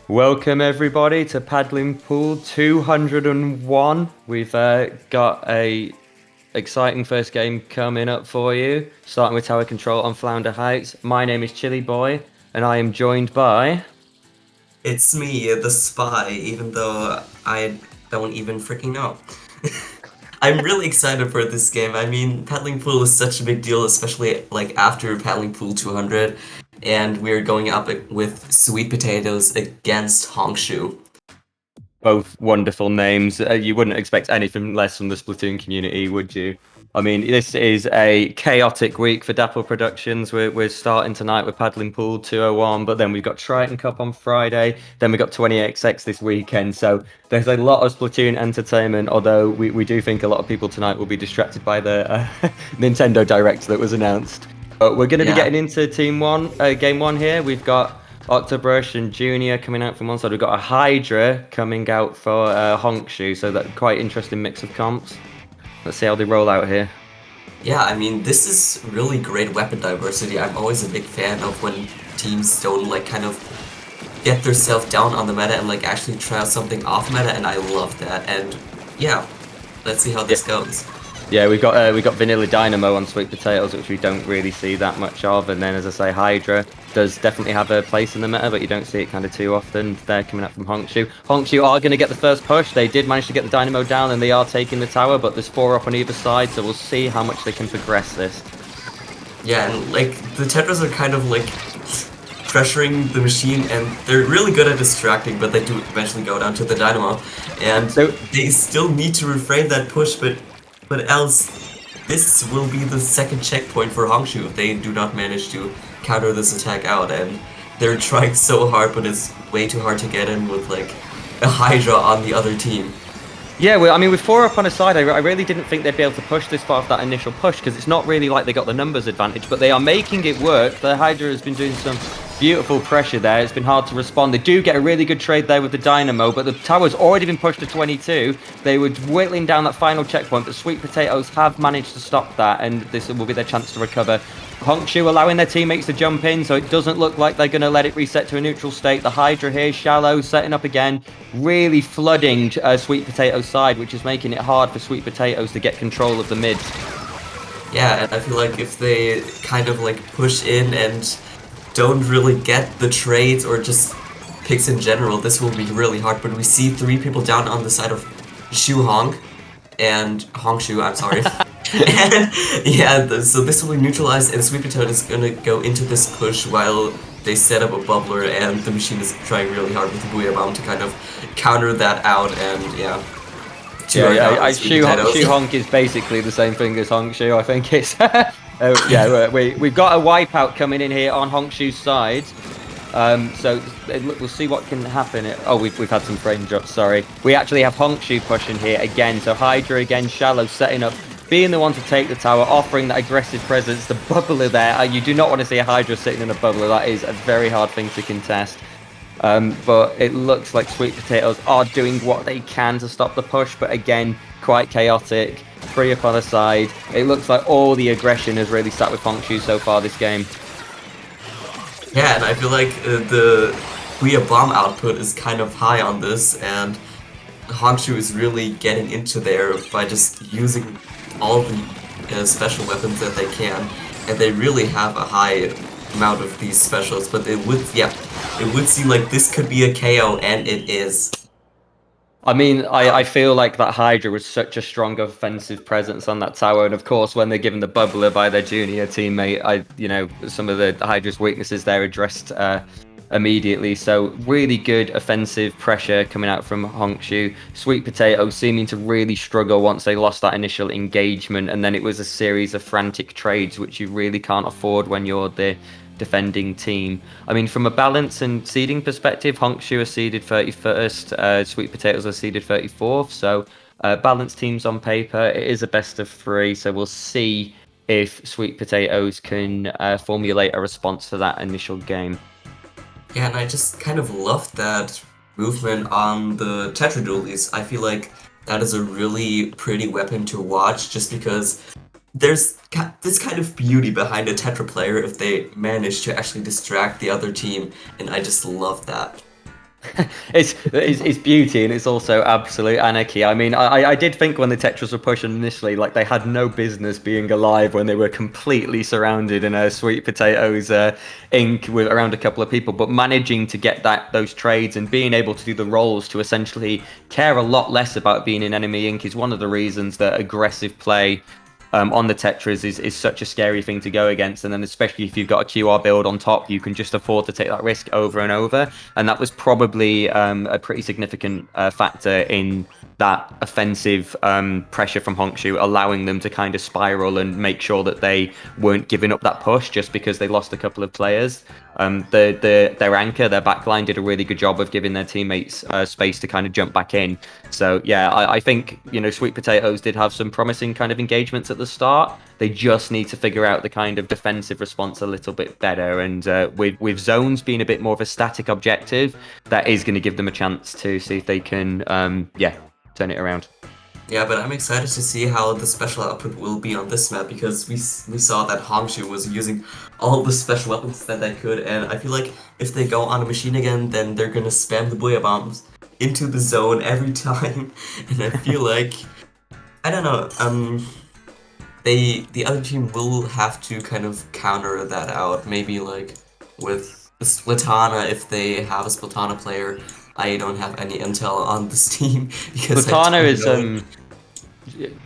Welcome everybody to Paddling Pool 201. We've got a exciting first game coming up for you, starting with Tower Control on Flounder Heights. My name is Chili Boy, and I am joined by... It's me, the spy, even though I don't even freaking know. I'm really excited for this game. I mean, Paddling Pool is such a big deal, especially like after Paddling Pool 200, and we're going up with Sweet Potatoes against Hongshu. Both wonderful names. You wouldn't expect anything less from the Splatoon community, would you? I mean, this is a chaotic week for Dapple Productions. We're starting tonight with Paddling Pool 201, but then we've got Triton Cup on Friday. Then we've got 20XX this weekend. So there's a lot of Splatoon entertainment, although we do think a lot of people tonight will be distracted by the Nintendo Direct that was announced. But we're going to be Yeah. getting into game one here. We've got Octobrush and Junior coming out from one side. We've got a Hydra coming out for Honk, so that's quite interesting mix of comps. Let's see how they roll out here. Yeah, I mean, this is really great weapon diversity. I'm always a big fan of when teams don't like kind of get themselves down on the meta and like actually try out something off meta, and I love that. And yeah, let's see how Yeah, this goes. yeah, we've got Vanilla Dynamo on Sweet Potatoes, which we don't really see that much of. And then, as I say, Hydra does definitely have a place in the meta, but you don't see it kind of too often. They're coming up from Honkshu. Honkshu are going to get the first push. They did manage to get the Dynamo down, and they are taking the tower, but there's 4 up on either side, so we'll see how much they can progress this. Yeah, and like the Tetras are kind of like pressuring the machine, and they're really good at distracting, but they do eventually go down to the Dynamo, and So they still need to refrain that push, but else this will be the second checkpoint for Hongshu if they do not manage to counter this attack out, and they're trying so hard, but it's way too hard to get in with like a Hydra on the other team. yeah, well, I mean, with 4 up on a side, I really didn't think they'd be able to push this far off that initial push, because it's not really like they got the numbers advantage, but they are making it work. The Hydra has been doing some beautiful pressure there. It's been hard to respond. They do get a really good trade there with the Dynamo, but the tower's already been pushed to 22. They were whittling down that final checkpoint, but Sweet Potatoes have managed to stop that, and this will be their chance to recover. Honkshu allowing their teammates to jump in, so it doesn't look like they're going to let it reset to a neutral state. The Hydra here, shallow, setting up again, really flooding Sweet Potatoes' side, which is making it hard for Sweet Potatoes to get control of the mids. Yeah, and I feel like if they kind of like push in and don't really get the trades or just picks in general, this will be really hard. But we see 3 people down on the side of Shu Honk and Hongshu, I'm sorry. And yeah, so this will be neutralized, and Sweet Potato is gonna go into this push while they set up a bubbler, and the machine is trying really hard with the Booyah Bomb to kind of counter that out, and yeah. Shu Honk is basically the same thing as Honk Shu. I think it's we've got a wipeout coming in here on Honk Shu's side. So we'll see what can happen. We've had some frame drops. Sorry, we actually have Honk Shu pushing here again. So Hydra again, shallow, setting up, being the one to take the tower, offering that aggressive presence. The bubbler there. You do not want to see a Hydra sitting in a bubbler. That is a very hard thing to contest. But it looks like Sweet Potatoes are doing what they can to stop the push, but again, quite chaotic. 3 up on the side. It looks like all the aggression has really sat with Hongshu so far this game. Yeah, and I feel like the Booyah Bomb output is kind of high on this, and Hongshu is really getting into there by just using all the special weapons that they can, and they really have a high amount of these specials, but it would seem like this could be a KO, and it is. I mean, I feel like that Hydra was such a strong offensive presence on that tower, and of course, when they're given the bubbler by their junior teammate, some of the Hydra's weaknesses there addressed immediately. So really good offensive pressure coming out from Hongshu. Sweet Potato seeming to really struggle once they lost that initial engagement, and then it was a series of frantic trades, which you really can't afford when you're the defending team. I mean, from a balance and seeding perspective, Honkshu are seeded 31st, Sweet Potatoes are seeded 34th, so balanced teams on paper. It is a best of 3, so we'll see if Sweet Potatoes can formulate a response to that initial game. Yeah, and I just kind of love that movement on the Tetra Dualies. I feel like that is a really pretty weapon to watch, just because there's this kind of beauty behind a Tetra player if they manage to actually distract the other team, and I just love that. It's beauty and it's also absolute anarchy. I mean, I did think when the Tetras were pushing initially, like they had no business being alive when they were completely surrounded in a Sweet Potatoes ink with around a couple of people, but managing to get those trades and being able to do the roles to essentially care a lot less about being in enemy ink is one of the reasons that aggressive play on the Tetras is such a scary thing to go against. And then especially if you've got a QR build on top, you can just afford to take that risk over and over. And that was probably a pretty significant factor in that offensive pressure from Honkshu, allowing them to kind of spiral and make sure that they weren't giving up that push just because they lost a couple of players. Their anchor, their backline did a really good job of giving their teammates space to kind of jump back in. So yeah, I think Sweet Potatoes did have some promising kind of engagements at the start. They just need to figure out the kind of defensive response a little bit better. And with zones being a bit more of a static objective, that is going to give them a chance to see if they can turn it around. Yeah, but I'm excited to see how the special output will be on this map because we saw that Hongshu was using all the special weapons that they could, and I feel like if they go on a machine again, then they're gonna spam the Booyah Bombs into the zone every time, and I feel like, I don't know, the other team will have to kind of counter that out, maybe like with Splatana if they have a Splatana player. I don't have any intel on this team because Splatana is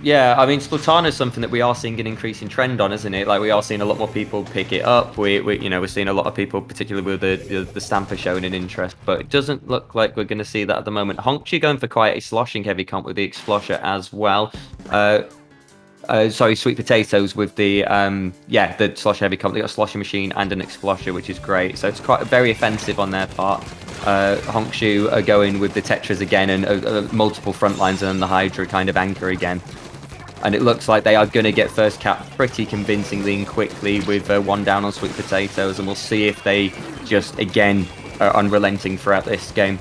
yeah, I mean Splatana is something that we are seeing an increasing trend on, isn't it? Like we are seeing a lot more people pick it up. We're seeing a lot of people, particularly with the Stamper, showing an interest, but it doesn't look like we're going to see that at the moment. Honk's going for quite a sloshing heavy comp with the Explosher as well. Sorry, Sweet Potatoes with the the slosh heavy comp. They got a sloshing machine and an Explosher, which is great. So it's quite very offensive on their part. Honkshu are going with the Tetras again and multiple front lines and then the Hydra kind of anchor again. And it looks like they are going to get first cap pretty convincingly and quickly with one down on Sweet Potatoes, and we'll see if they just again are unrelenting throughout this game.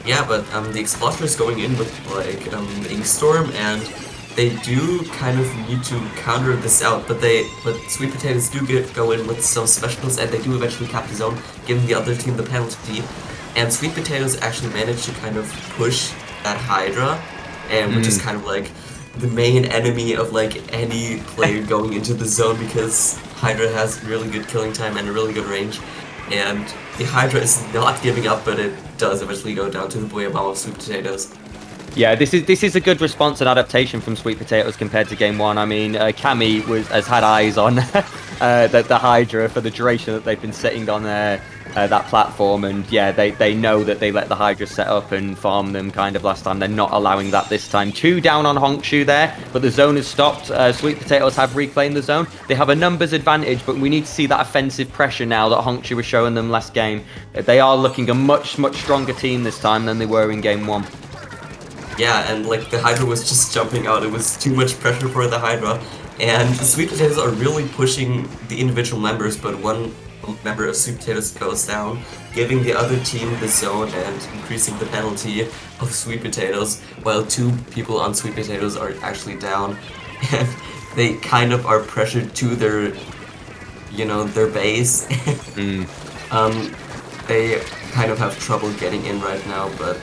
Yeah, but the Explosion is going in with like Inkstorm, and they do kind of need to counter this out, but Sweet Potatoes do go in with some specials, and they do eventually cap the zone, giving the other team the penalty. And Sweet Potatoes actually managed to kind of push that Hydra, and which is kind of like the main enemy of like any player going into the zone, because Hydra has really good killing time and a really good range. And the Hydra is not giving up, but it does eventually go down to the Booyah Bomb of Sweet Potatoes. Yeah, this is a good response and adaptation from Sweet Potatoes compared to Game 1. I mean, Cammy has had eyes on the Hydra for the duration that they've been sitting on that platform, and yeah, they know that they let the Hydra set up and farm them kind of last time. They're not allowing that this time. 2 down on Honkshu there, but the zone has stopped. Sweet Potatoes have reclaimed the zone. They have a numbers advantage, but we need to see that offensive pressure now that Honkshu was showing them last game. They are looking a much stronger team this time than they were in Game 1. Yeah, and like the Hydra was just jumping out. It was too much pressure for the Hydra. And the Sweet Potatoes are really pushing the individual members, but one member of Sweet Potatoes goes down, giving the other team the zone and increasing the penalty of Sweet Potatoes, while 2 people on Sweet Potatoes are actually down. And they kind of are pressured to their base. They kind of have trouble getting in right now, but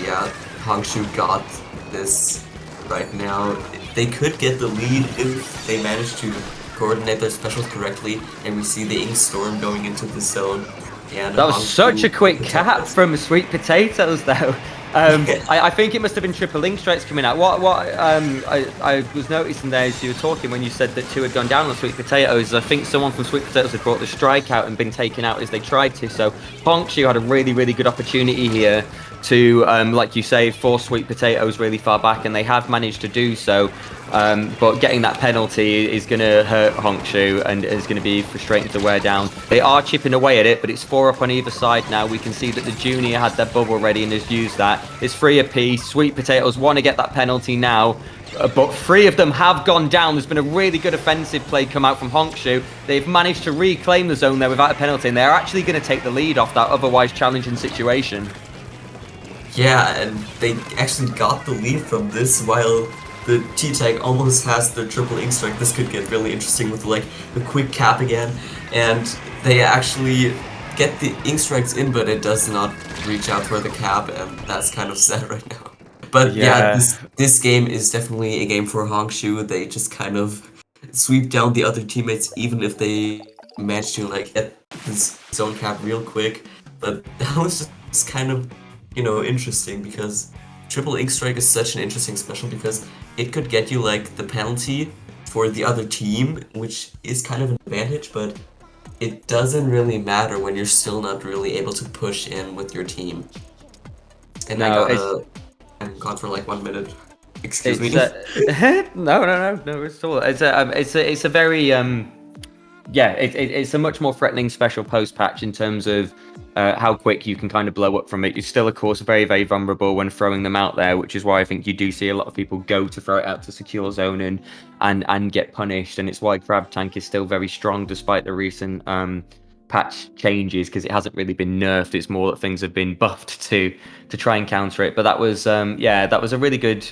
yeah, Hongshu got this right now. They could get the lead if they manage to coordinate their specials correctly, and we see the Ink Storm going into the zone. And that was such a quick cap from Sweet Potatoes, though. I think it must have been triple ink strikes coming out. I was noticing there as you were talking when you said that 2 had gone down on Sweet Potatoes. I think someone from Sweet Potatoes had brought the strike out and been taken out as they tried to. So Honkshu had a really good opportunity here to, like you say, force Sweet Potatoes really far back, and they have managed to do so. But getting that penalty is going to hurt Honkshu and is going to be frustrating to wear down. They are chipping away at it, but it's 4 up on either side now. We can see that the Junior had their bubble ready and has used that. It's 3 apiece. Sweet Potatoes want to get that penalty now, but 3 of them have gone down. There's been a really good offensive play come out from Honkshu. They've managed to reclaim the zone there without a penalty, and they're actually going to take the lead off that otherwise challenging situation. Yeah, and they actually got the lead from this while the T-Tag almost has the triple ink strike. This could get really interesting with like the quick cap again, and they actually get the ink strikes in, but it does not reach out for the cap, and that's kind of sad right now. But yeah, Yeah. this game is definitely a game for Hongshu. They just kind of sweep down the other teammates, even if they manage to like get this zone cap real quick. But that was just kind of, you know, interesting because triple ink strike is such an interesting special because it could get you like the penalty for the other team, which is kind of an advantage, but it doesn't really matter when you're still not really able to push in with your team. And I No, got it's I'm gone for like 1 minute. Excuse it's me. no, it's all it's a very yeah, it's a much more threatening special post patch in terms of how quick you can kind of blow up from it. You're still, of course, very, very vulnerable when throwing them out there, which is why I think you do see a lot of people go to throw it out to secure zone and get punished. And it's why Crab Tank is still very strong despite the recent patch changes, because it hasn't really been nerfed. It's more that things have been buffed to try and counter it. But that was yeah, that was a really good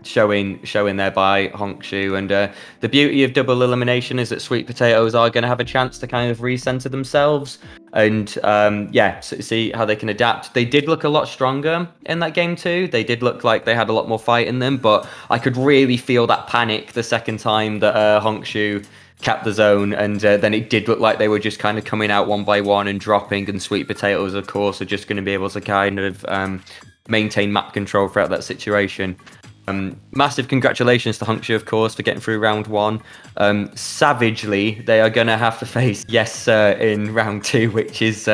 showing there by Honkshu. And the beauty of double elimination is that Sweet Potatoes are going to have a chance to kind of recenter themselves and yeah, see how they can adapt. They did look a lot stronger in that game too. They did look like they had a lot more fight in them, but I could really feel that panic the second time that Honkshu capped the zone, and then it did look like they were just kind of coming out one by one and dropping, and Sweet Potatoes, of course, are just going to be able to kind of maintain map control throughout that situation. Massive congratulations to Hunkshu, of course, for getting through round one. Savagely, they are going to have to face Yes Sir in round two, which is,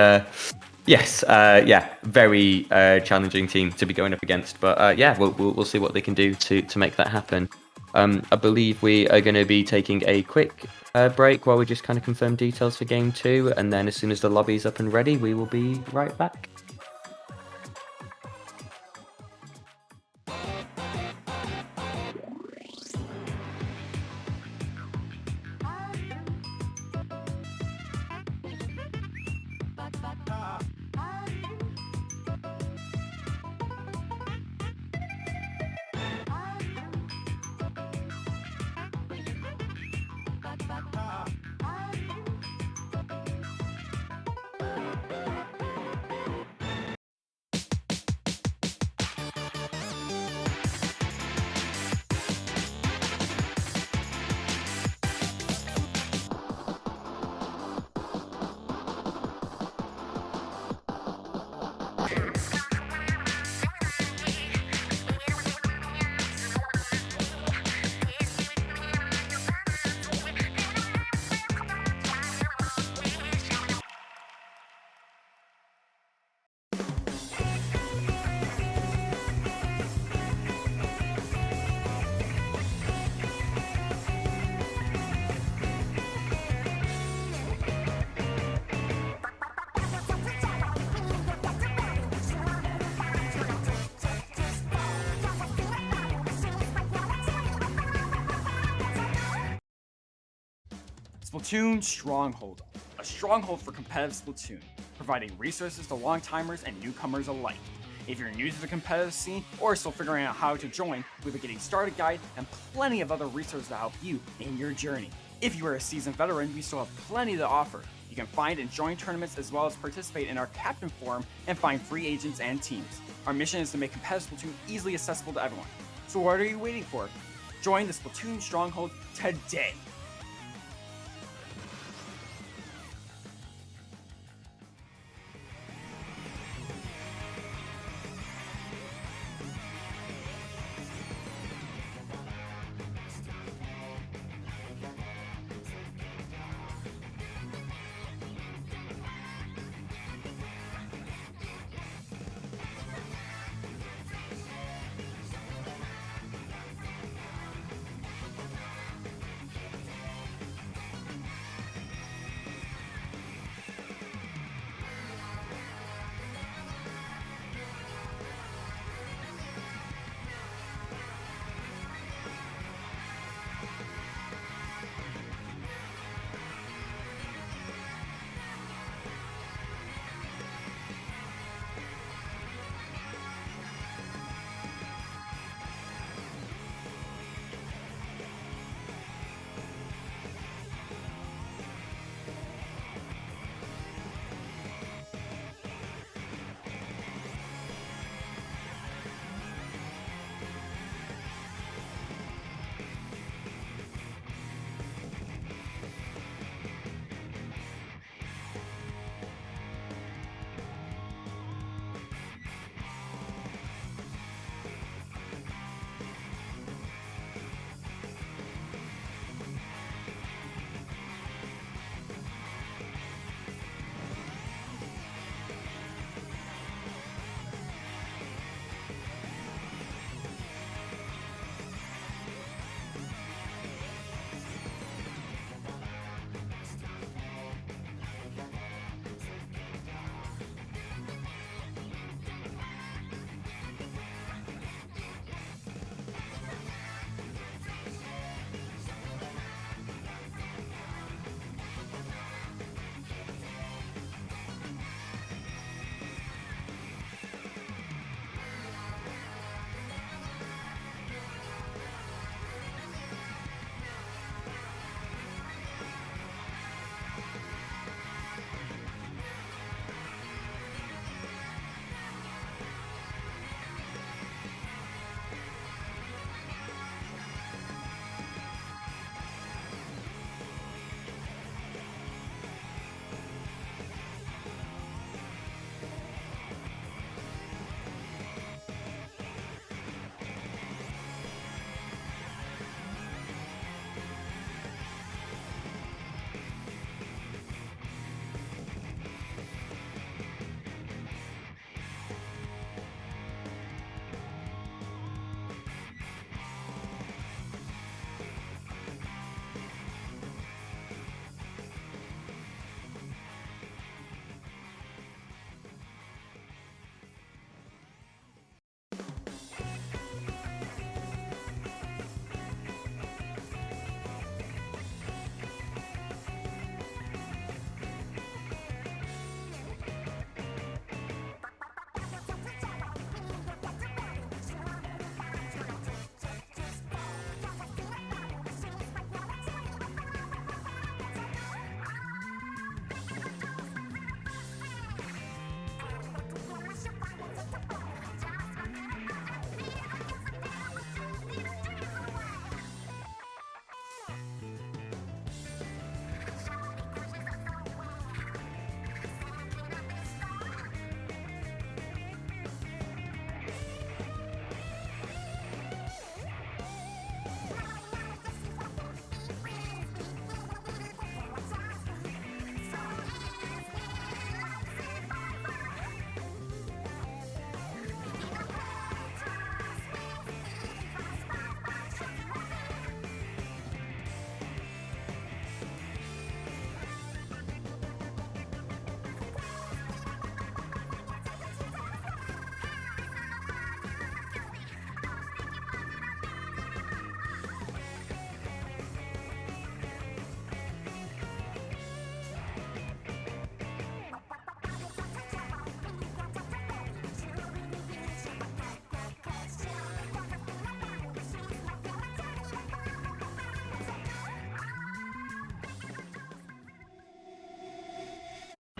yes, yeah, very challenging team to be going up against. But yeah, we'll see what they can do to make that happen. I believe we are going to be taking a quick break while we just kind of confirm details for game two. And then as soon as the lobby's up and ready, we will be right back. Splatoon Stronghold, a stronghold for competitive Splatoon, providing resources to long-timers and newcomers alike. If you're new to the competitive scene or still figuring out how to join, we have a getting started guide and plenty of other resources to help you in your journey. If you are a seasoned veteran, we still have plenty to offer. You can find and join tournaments as well as participate in our Captain Forum and find free agents and teams. Our mission is to make competitive Splatoon easily accessible to everyone. So what are you waiting for? Join the Splatoon Stronghold today!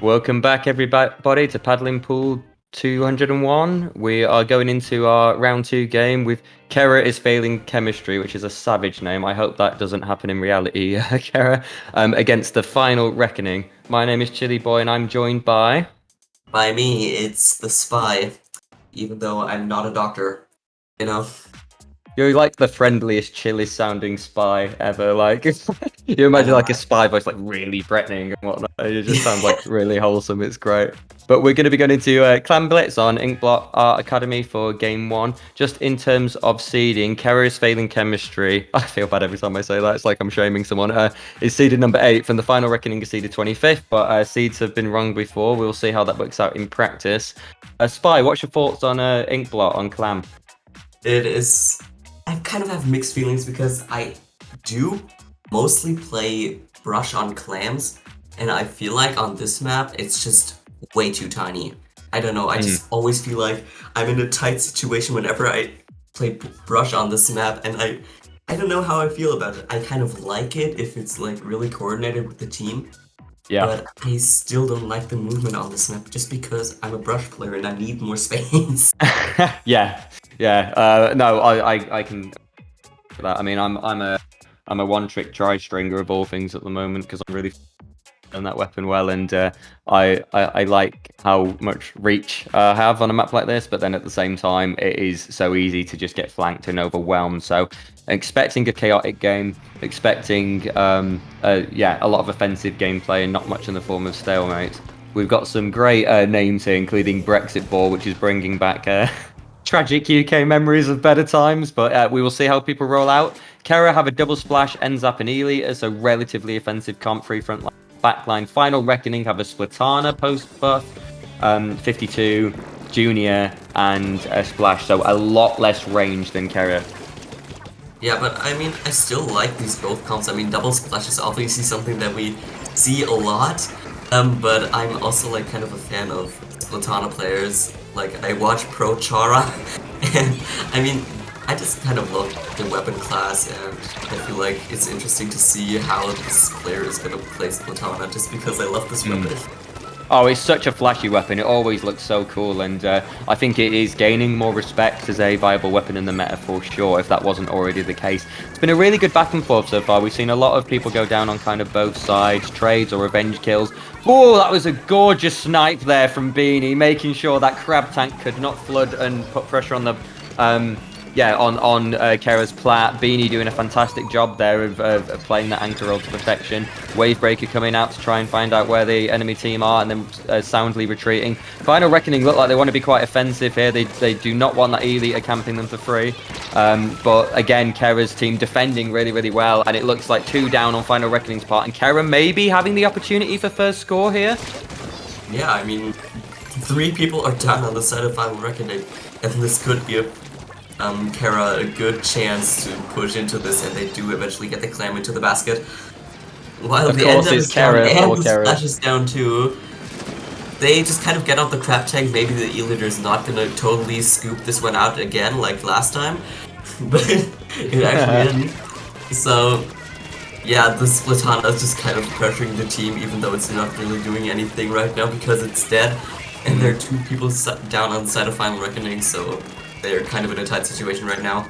Welcome back, everybody, to Paddling Pool 201. We are going into our round 2 game with Kera is failing chemistry, which is a savage name. I hope that doesn't happen in reality, Kera, against the final reckoning. My name is Chili Boy, and I'm joined by... By me, it's the spy, even though I'm not a doctor, you know? You're like the friendliest, chilliest sounding spy ever. Like, you imagine like a spy voice, like really threatening and whatnot. It just sounds like really wholesome. It's great. But we're going to be going into Clan Blitz on Inkblot Art Academy for Game 1. Just in terms of seeding, Kera is failing chemistry. I feel bad every time I say that. It's like I'm shaming someone. Is seeded number 8 from the final reckoning is seeded 25th, but seeds have been wrong before. We'll see how that works out in practice. Spy, what's your thoughts on Inkblot on Clan? It is... I kind of have mixed feelings because I do mostly play brush on clams, and I feel like on this map it's just way too tiny. I don't know, I just always feel like I'm in a tight situation whenever I play brush on this map, and I don't know how I feel about it. I kind of like it if it's like really coordinated with the team. Yeah. But I still don't like the movement on this map just because I'm a brush player and I need more space. Yeah. No, I can. That. I mean, I'm a one-trick try stringer of all things at the moment because I'm really on that weapon well, and I like how much reach I have on a map like this. But then at the same time, it is so easy to just get flanked and overwhelmed. So, expecting a chaotic game, expecting a lot of offensive gameplay and not much in the form of stalemates. We've got some great names here, including Brexit Ball, which is bringing back tragic UK memories of better times, but we will see how people roll out. Kera have a double splash, ends up an Ely as a relatively offensive comp, free front line, backline. Final Reckoning have a Splatana post buff, 52, Junior, and a Splash, so a lot less range than Kera. Yeah, but I mean, I still like these both comps. I mean, double splash is obviously something that we see a lot, but I'm also like kind of a fan of Splatana players. Like, I watch Pro Chara, and I mean, I just kind of love the weapon class, and I feel like it's interesting to see how this player is going to play Splatana, just because I love this weapon. Oh, it's such a flashy weapon. It always looks so cool, and I think it is gaining more respect as a viable weapon in the meta for sure, if that wasn't already the case. It's been a really good back and forth so far. We've seen a lot of people go down on kind of both sides, trades or revenge kills. Oh, that was a gorgeous snipe there from Beanie, making sure that crab tank could not flood and put pressure on the on Kera's plat. Beanie doing a fantastic job there of playing that anchor roll to perfection. Wavebreaker coming out to try and find out where the enemy team are, and then soundly retreating. Final Reckoning look like they want to be quite offensive here. They do not want that Elite camping them for free. But again, Kera's team defending really, really well, and it looks like 2 down on Final Reckoning's part, and Kera maybe having the opportunity for first score here. Yeah, I mean, 3 people are down on the side of Final Reckoning, and this could be Kera a good chance to push into this, and they do eventually get the clam into the basket. While the end is down and the splash is down too, they just kind of get out the crab tank. Maybe the E-Leader's not gonna totally scoop this one out again like last time, but it actually didn't. So yeah, the Splatana is just kind of pressuring the team, even though it's not really doing anything right now because it's dead, and there are 2 people down on the side of Final Reckoning, so they're kind of in a tight situation right now.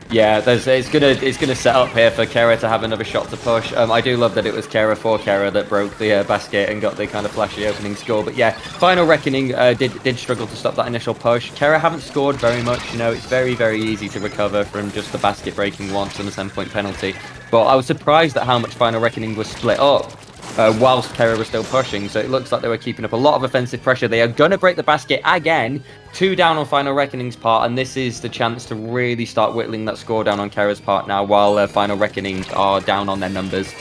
Yeah, it's gonna set up here for Kera to have another shot to push. I do love that it was Kera for Kera that broke the basket and got the kind of flashy opening score. But yeah, Final Reckoning did struggle to stop that initial push. Kera haven't scored very much. You know, it's very, very easy to recover from just the basket breaking once and a 10-point penalty. But I was surprised at how much Final Reckoning was split up whilst Kera was still pushing. So it looks like they were keeping up a lot of offensive pressure. They are gonna break the basket again. 2 down on Final Reckoning's part, and this is the chance to really start whittling that score down on Kera's part now, while Final Reckoning are down on their numbers.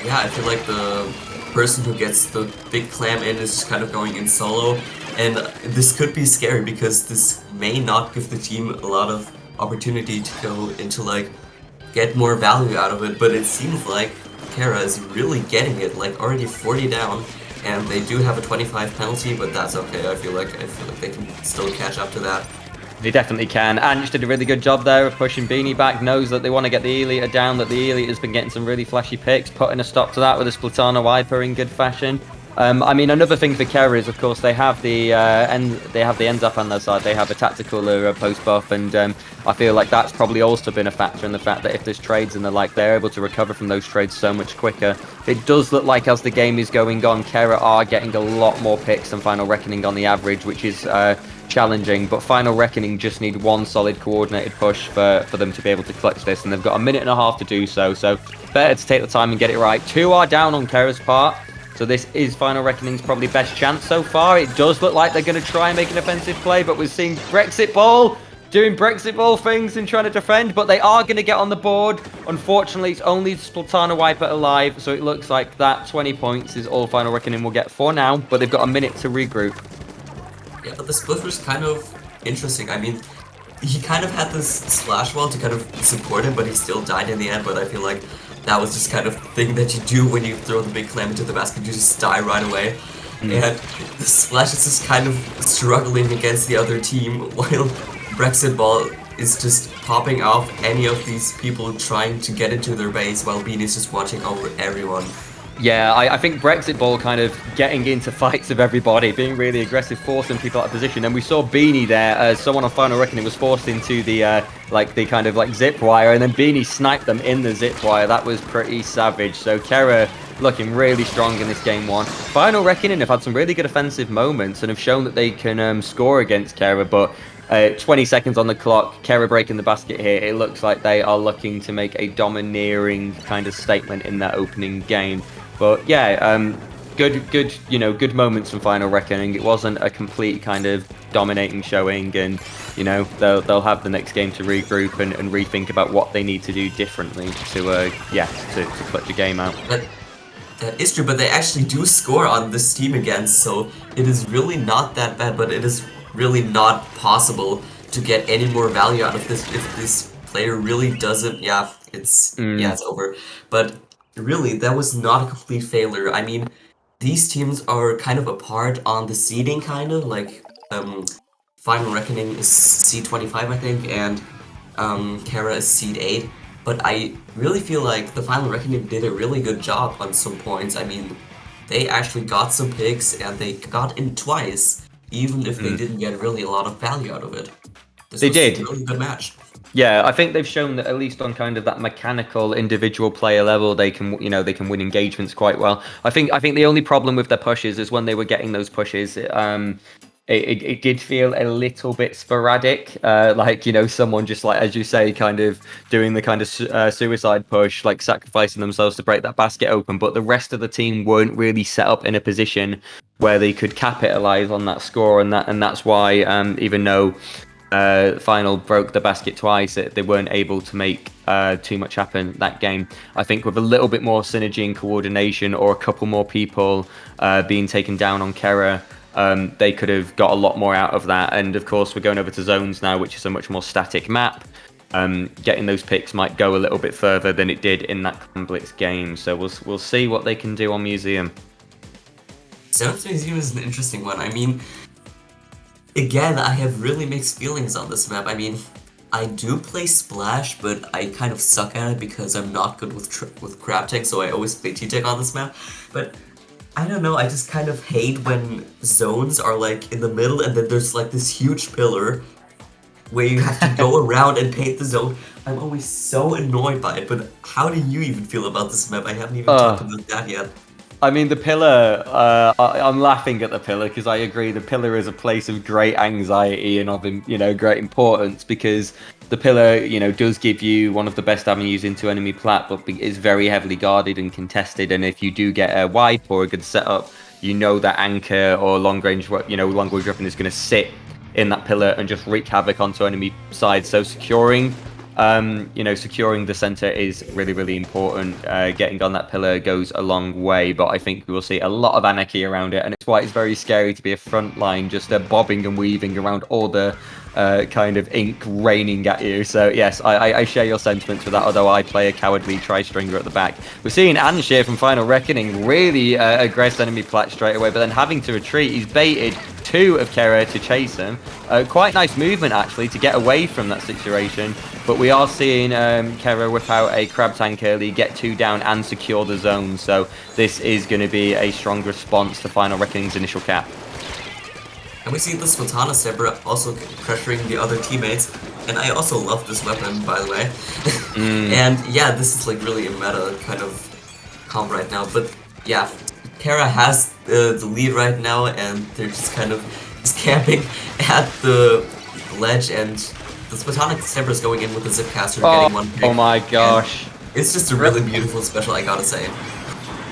Yeah, I feel like the person who gets the big clam in is just kind of going in solo, and this could be scary because this may not give the team a lot of opportunity to go into like get more value out of it, but it seems like Kera is really getting it, like already 40 down. And they do have a 25 penalty, but that's okay. I feel like they can still catch up to that. They definitely can. And just did a really good job there of pushing Beanie back. Knows that they want to get the Elite down, that the Elite has been getting some really flashy picks, putting a stop to that with a Splatana Wiper in good fashion. I mean, another thing for Kera is, of course, they have the end up on their side. They have a tactical post buff, and I feel like that's probably also been a factor in the fact that if there's trades and the like, they're able to recover from those trades so much quicker. It does look like as the game is going on, Kera are getting a lot more picks than Final Reckoning on the average, which is challenging. But Final Reckoning just need one solid coordinated push for them to be able to clutch this, and they've got a minute and a half to do so. So better to take the time and get it right. 2 are down on Kera's part. So this is Final Reckoning's probably best chance so far. It does look like they're going to try and make an offensive play, but we're seeing Brexit Ball doing Brexit Ball things and trying to defend, but they are going to get on the board. Unfortunately, it's only Splatana Wiper alive, so it looks like that 20 points is all Final Reckoning will get for now, but they've got a minute to regroup. Yeah, but the split was kind of interesting. I mean, he kind of had this splash wall to kind of support him, but he still died in the end, but I feel like that was just kind of thing that you do when you throw the big clam into the basket. You just die right away. And the Splash is just kind of struggling against the other team, while Brexit Ball is just popping off any of these people trying to get into their base, while Bean is just watching over everyone. Yeah, I think Brexit Ball kind of getting into fights of everybody, being really aggressive, forcing people out of position. And we saw Beanie there, as someone on Final Reckoning was forced into the kind of zip wire, and then Beanie sniped them in the zip wire. That was pretty savage. So Kera looking really strong in this game one. Final Reckoning have had some really good offensive moments and have shown that they can score against Kera, but 20 seconds on the clock, Kera breaking the basket here. It looks like they are looking to make a domineering kind of statement in that opening game. But yeah, good moments from Final Reckoning. It wasn't a complete kind of dominating showing, and they'll have the next game to regroup and rethink about what they need to do differently to clutch a game out. But that is true, but they actually do score on this team again, so it is really not that bad, but it is really not possible to get any more value out of this if this player really doesn't. It's over. But really, that was not a complete failure. I mean, these teams are kind of apart on the seeding, kind of like Final Reckoning is seed 25, I think, and Kera is seed 8. But I really feel like the Final Reckoning did a really good job on some points. I mean, they actually got some picks and they got in twice, even if they didn't get really a lot of value out of it. This was a really good match. Yeah, I think they've shown that at least on kind of that mechanical individual player level, they can win engagements quite well. I think the only problem with their pushes is when they were getting those pushes, it did feel a little bit sporadic, someone just as you say, kind of doing the kind of suicide push, like sacrificing themselves to break that basket open, but the rest of the team weren't really set up in a position where they could capitalize on that score, and that's why even though Final broke the basket twice, they weren't able to make too much happen that game. I think with a little bit more synergy and coordination, or a couple more people being taken down on Kera, they could have got a lot more out of that. And of course, we're going over to zones now, which is a much more static map. Getting those picks might go a little bit further than it did in that Blitz game. So we'll see what they can do on Museum. Zones Museum is an interesting one. I mean, again, I have really mixed feelings on this map. I mean, I do play Splash, but I kind of suck at it because I'm not good with Crab Tech, so I always play T-Tech on this map. But I don't know, I just kind of hate when zones are in the middle and then there's this huge pillar where you have to go around and paint the zone. I'm always so annoyed by it, but how do you even feel about this map? I haven't even talked about that yet. I mean, the pillar, I'm laughing at the pillar because I agree the pillar is a place of great anxiety and of, great importance, because the pillar, does give you one of the best avenues into enemy plat, but is very heavily guarded and contested. And if you do get a wipe or a good setup, that anchor or long range weapon is going to sit in that pillar and just wreak havoc onto enemy side. So securing the center is really, really important. Getting on that pillar goes a long way, but I think we will see a lot of anarchy around it, and it's why it's very scary to be a front line, just bobbing and weaving around all the kind of ink raining at you. So yes, I share your sentiments with that, although I play a cowardly tri-stringer at the back. We're seeing Anshir from Final Reckoning really aggress enemy plat straight away, but then having to retreat. He's baited two of Kera to chase him. Quite nice movement, actually, to get away from that situation. But we are seeing Kera whip out a crab tank early, get 2 down, and secure the zone. So this is going to be a strong response to Final Reckoning's initial cap. And we see the Splatoon Stepper also pressuring the other teammates. And I also love this weapon, by the way. And yeah, this is like really a meta kind of comp right now. But yeah, Kera has the lead right now, and they're just kind of just camping at the ledge. And the Splatoon Stepper is going in with the Zipcaster, getting one pick. Oh my gosh. And it's just a really beautiful special, I gotta say.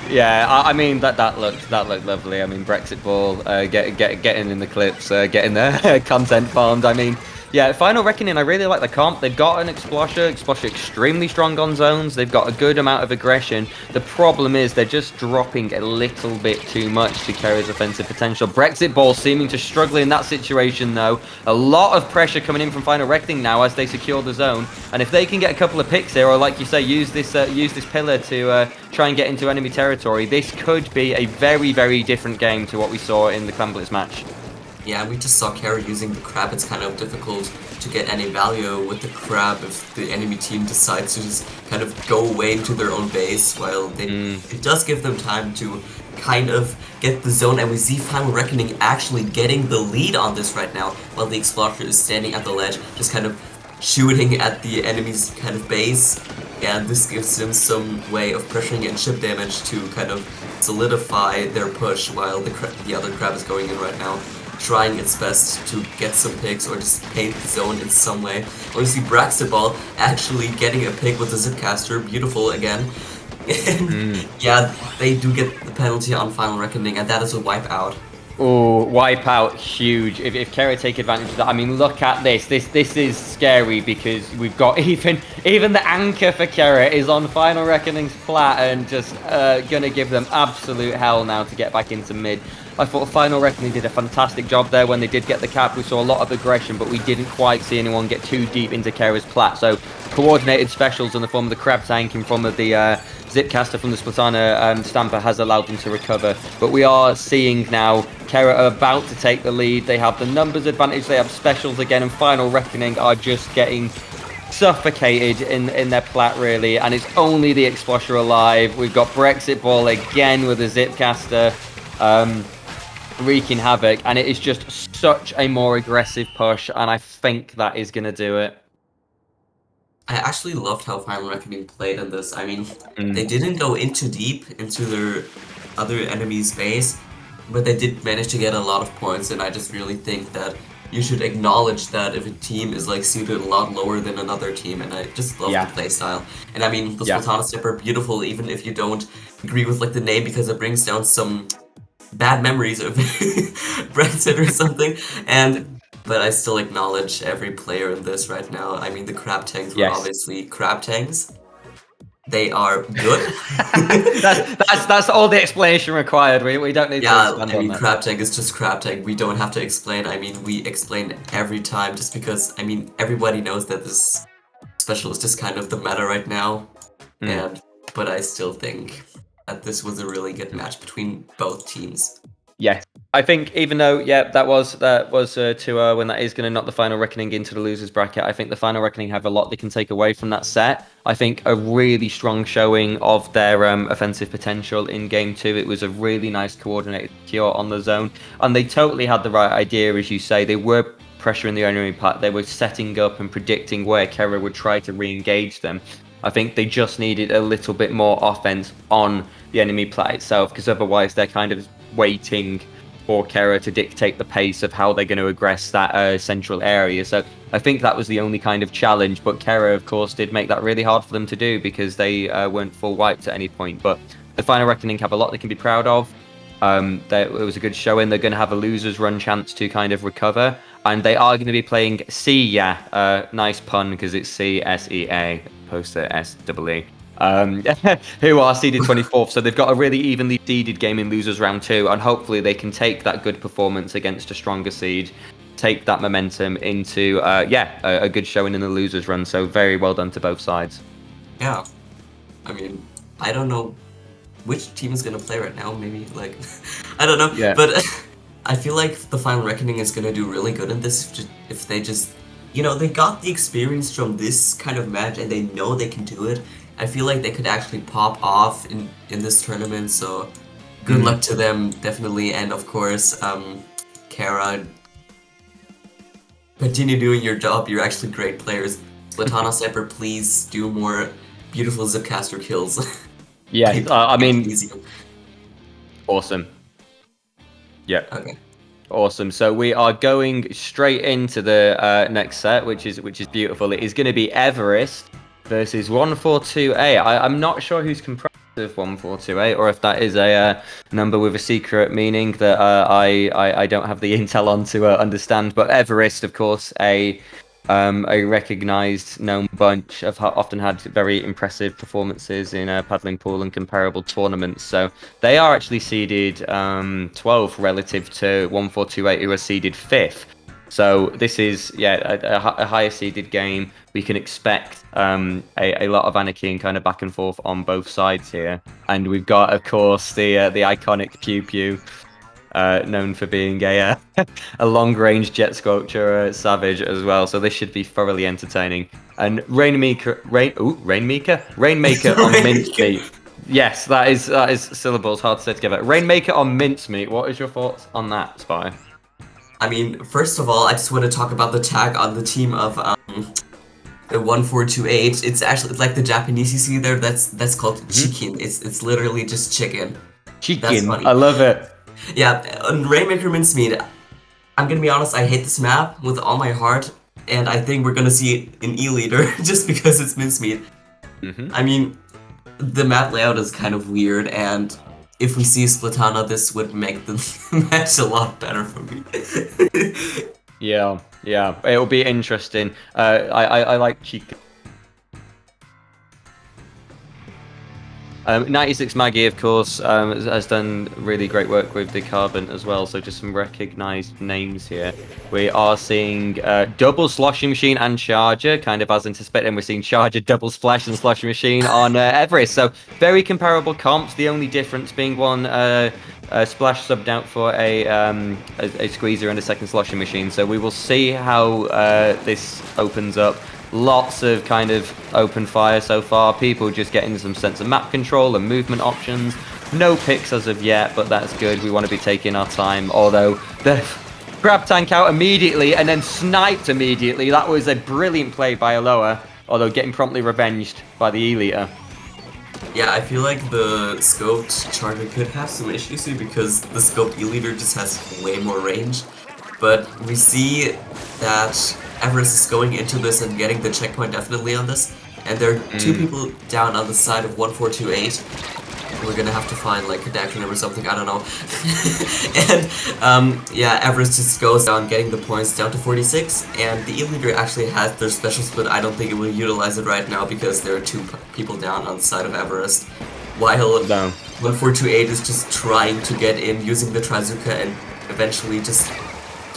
Yeah, I mean that looked lovely. I mean Brexit Ball, getting in the clips, getting their content farmed. I mean, yeah, Final Reckoning. I really like the comp. They've got an Explosher extremely strong on zones. They've got a good amount of aggression. The problem is they're just dropping a little bit too much to Kera's offensive potential. Brexit Ball seeming to struggle in that situation though. A lot of pressure coming in from Final Reckoning now as they secure the zone. And if they can get a couple of picks here, or like you say, use this pillar to try and get into enemy territory, this could be a very, very different game to what we saw in the Clan Blitz match. Yeah, we just saw Kera using the crab. It's kind of difficult to get any value with the crab if the enemy team decides to just kind of go away into their own base, while they, it does give them time to kind of get the zone, and we see Final Reckoning actually getting the lead on this right now, while the Explorer is standing at the ledge, just kind of shooting at the enemy's kind of base, and this gives him some way of pressuring and chip damage to kind of solidify their push, while the other crab is going in right now, trying its best to get some picks or just paint the zone in some way. We see Braxiball actually getting a pick with the Zipcaster, beautiful again. Yeah, they do get the penalty on Final Reckoning, and that is a wipeout. Oh, wipeout, huge. If Kera take advantage of that, I mean, look at this. This is scary because we've got even the anchor for Kera is on Final Reckoning's plat and just gonna give them absolute hell now to get back into mid. I thought Final Reckoning did a fantastic job there when they did get the cap. We saw a lot of aggression, but we didn't quite see anyone get too deep into Kera's plat. So coordinated specials in the form of the crab tank, in form of the Zipcaster from the Splatoon Stamper has allowed them to recover. But we are seeing now Kera are about to take the lead. They have the numbers advantage, they have specials again, and Final Reckoning are just getting suffocated in their plat, really. And it's only the Explorer alive. We've got Brexit Ball again with a Zipcaster. Wreaking havoc, and it is just such a more aggressive push, and I think that is going to do it. I actually loved how Final Reckoning played in this. I mean, they didn't go in too deep into their other enemy's base, but they did manage to get a lot of points, and I just really think that you should acknowledge that if a team is like seated a lot lower than another team, and I just love the play style. And I mean, the Splatoon Stepper, beautiful, even if you don't agree with like the name, because it brings down some bad memories of Brexit or something, but I still acknowledge every player in this right now. I mean, the crab tanks were obviously crab tanks. They are good. that's all the explanation required. We don't need to expand on that. I mean, crab tank is just crab tank. We don't have to explain. I mean, we explain every time just because, I mean, everybody knows that this special is just kind of the meta right now. But I still think that this was a really good match between both teams. Yes, I think even though that was 2-0, and that is going to knock the Final Reckoning into the losers bracket, I think the Final Reckoning have a lot they can take away from that set. I think a really strong showing of their offensive potential in game 2. It was a really nice coordinated cure on the zone, and they totally had the right idea, as you say. They were pressuring the enemy part. They were setting up and predicting where Kera would try to re-engage them. I think they just needed a little bit more offense on the enemy plat itself, because otherwise they're kind of waiting for Kera to dictate the pace of how they're going to aggress that central area. So I think that was the only kind of challenge, but Kera, of course, did make that really hard for them to do because they weren't full wiped at any point. But the Final Reckoning have a lot they can be proud of. It was a good showing. They're going to have a losers run chance to kind of recover, and they are going to be playing Sea, nice pun because it's CSEA opposed to SEE. Who are seeded 24th, so they've got a really evenly seeded game in losers round 2, and hopefully they can take that good performance against a stronger seed, take that momentum into a good showing in the losers run. So very well done to both sides. Yeah, I mean, I don't know which team is gonna play right now. Maybe like I don't know, but I feel like the Final Reckoning is gonna do really good in this if they just, you know, they got the experience from this kind of match and they know they can do it. I feel like they could actually pop off in this tournament, so good luck to them, definitely. And of course, Kera, continue doing your job. You're actually great players. Splatoon Semper, please do more beautiful Zipcaster kills. Yeah, I mean, easier. Awesome. Yeah. Okay. Awesome. So we are going straight into the next set, which is beautiful. It is going to be Everest versus 142A. I'm not sure who's comprised of 142A, or if that is a number with a secret meaning that I don't have the intel on to understand. But Everest, of course, a recognized, known bunch. Have often had very impressive performances in paddling pool and comparable tournaments. So they are actually seeded 12th relative to 1428, who are seeded 5th. So this is a higher seeded game. We can expect a lot of anarchy and kind of back and forth on both sides here. And we've got, of course, the iconic Pew Pew. Known for being a long-range jet sculpture savage as well, so this should be thoroughly entertaining. And Rainmaker on mincemeat. Yes, that is syllables hard to say together. Rainmaker on mincemeat. What is your thoughts on that, Spy? I mean, first of all, I just want to talk about the tag on the team of the 1428. It's actually like the Japanese you see there. That's called chicken. It's literally just chicken. Chicken. I love it. Yeah, on Rainmaker Mincemeat, I'm gonna be honest, I hate this map with all my heart, and I think we're gonna see an E-leader just because it's Mincemeat. I mean, the map layout is kind of weird, and if we see Splatoon, this would make the match a lot better for me. Yeah, it'll be interesting. I like chicken. 96 Maggie, of course, has done really great work with Decarbon as well, so just some recognised names here. We are seeing double Sloshing Machine and Charger, kind of as anticipated, and we're seeing Charger, double Splash and Sloshing Machine on Everest. So very comparable comps, the only difference being one Splash subbed out for a Squeezer and a second Sloshing Machine. So we will see how this opens up. Lots of kind of open fire so far. People just getting some sense of map control and movement options. No picks as of yet, but that's good. We want to be taking our time. Although the grab tank out immediately and then sniped immediately. That was a brilliant play by Aloha, although getting promptly revenged by the E-liter. Yeah, I feel like the scoped Charger could have some issues here because the scoped E-leader just has way more range. But we see that Everest is going into this and getting the checkpoint definitely on this. And there are two people down on the side of 1428. We're gonna have to find like a acronym or something, I don't know. And yeah, Everest just goes down getting the points down to 46. And the E-leader actually has their special split. I don't think it will utilize it right now because there are two people down on the side of Everest. While 1428 is just trying to get in using the Trizuka and eventually just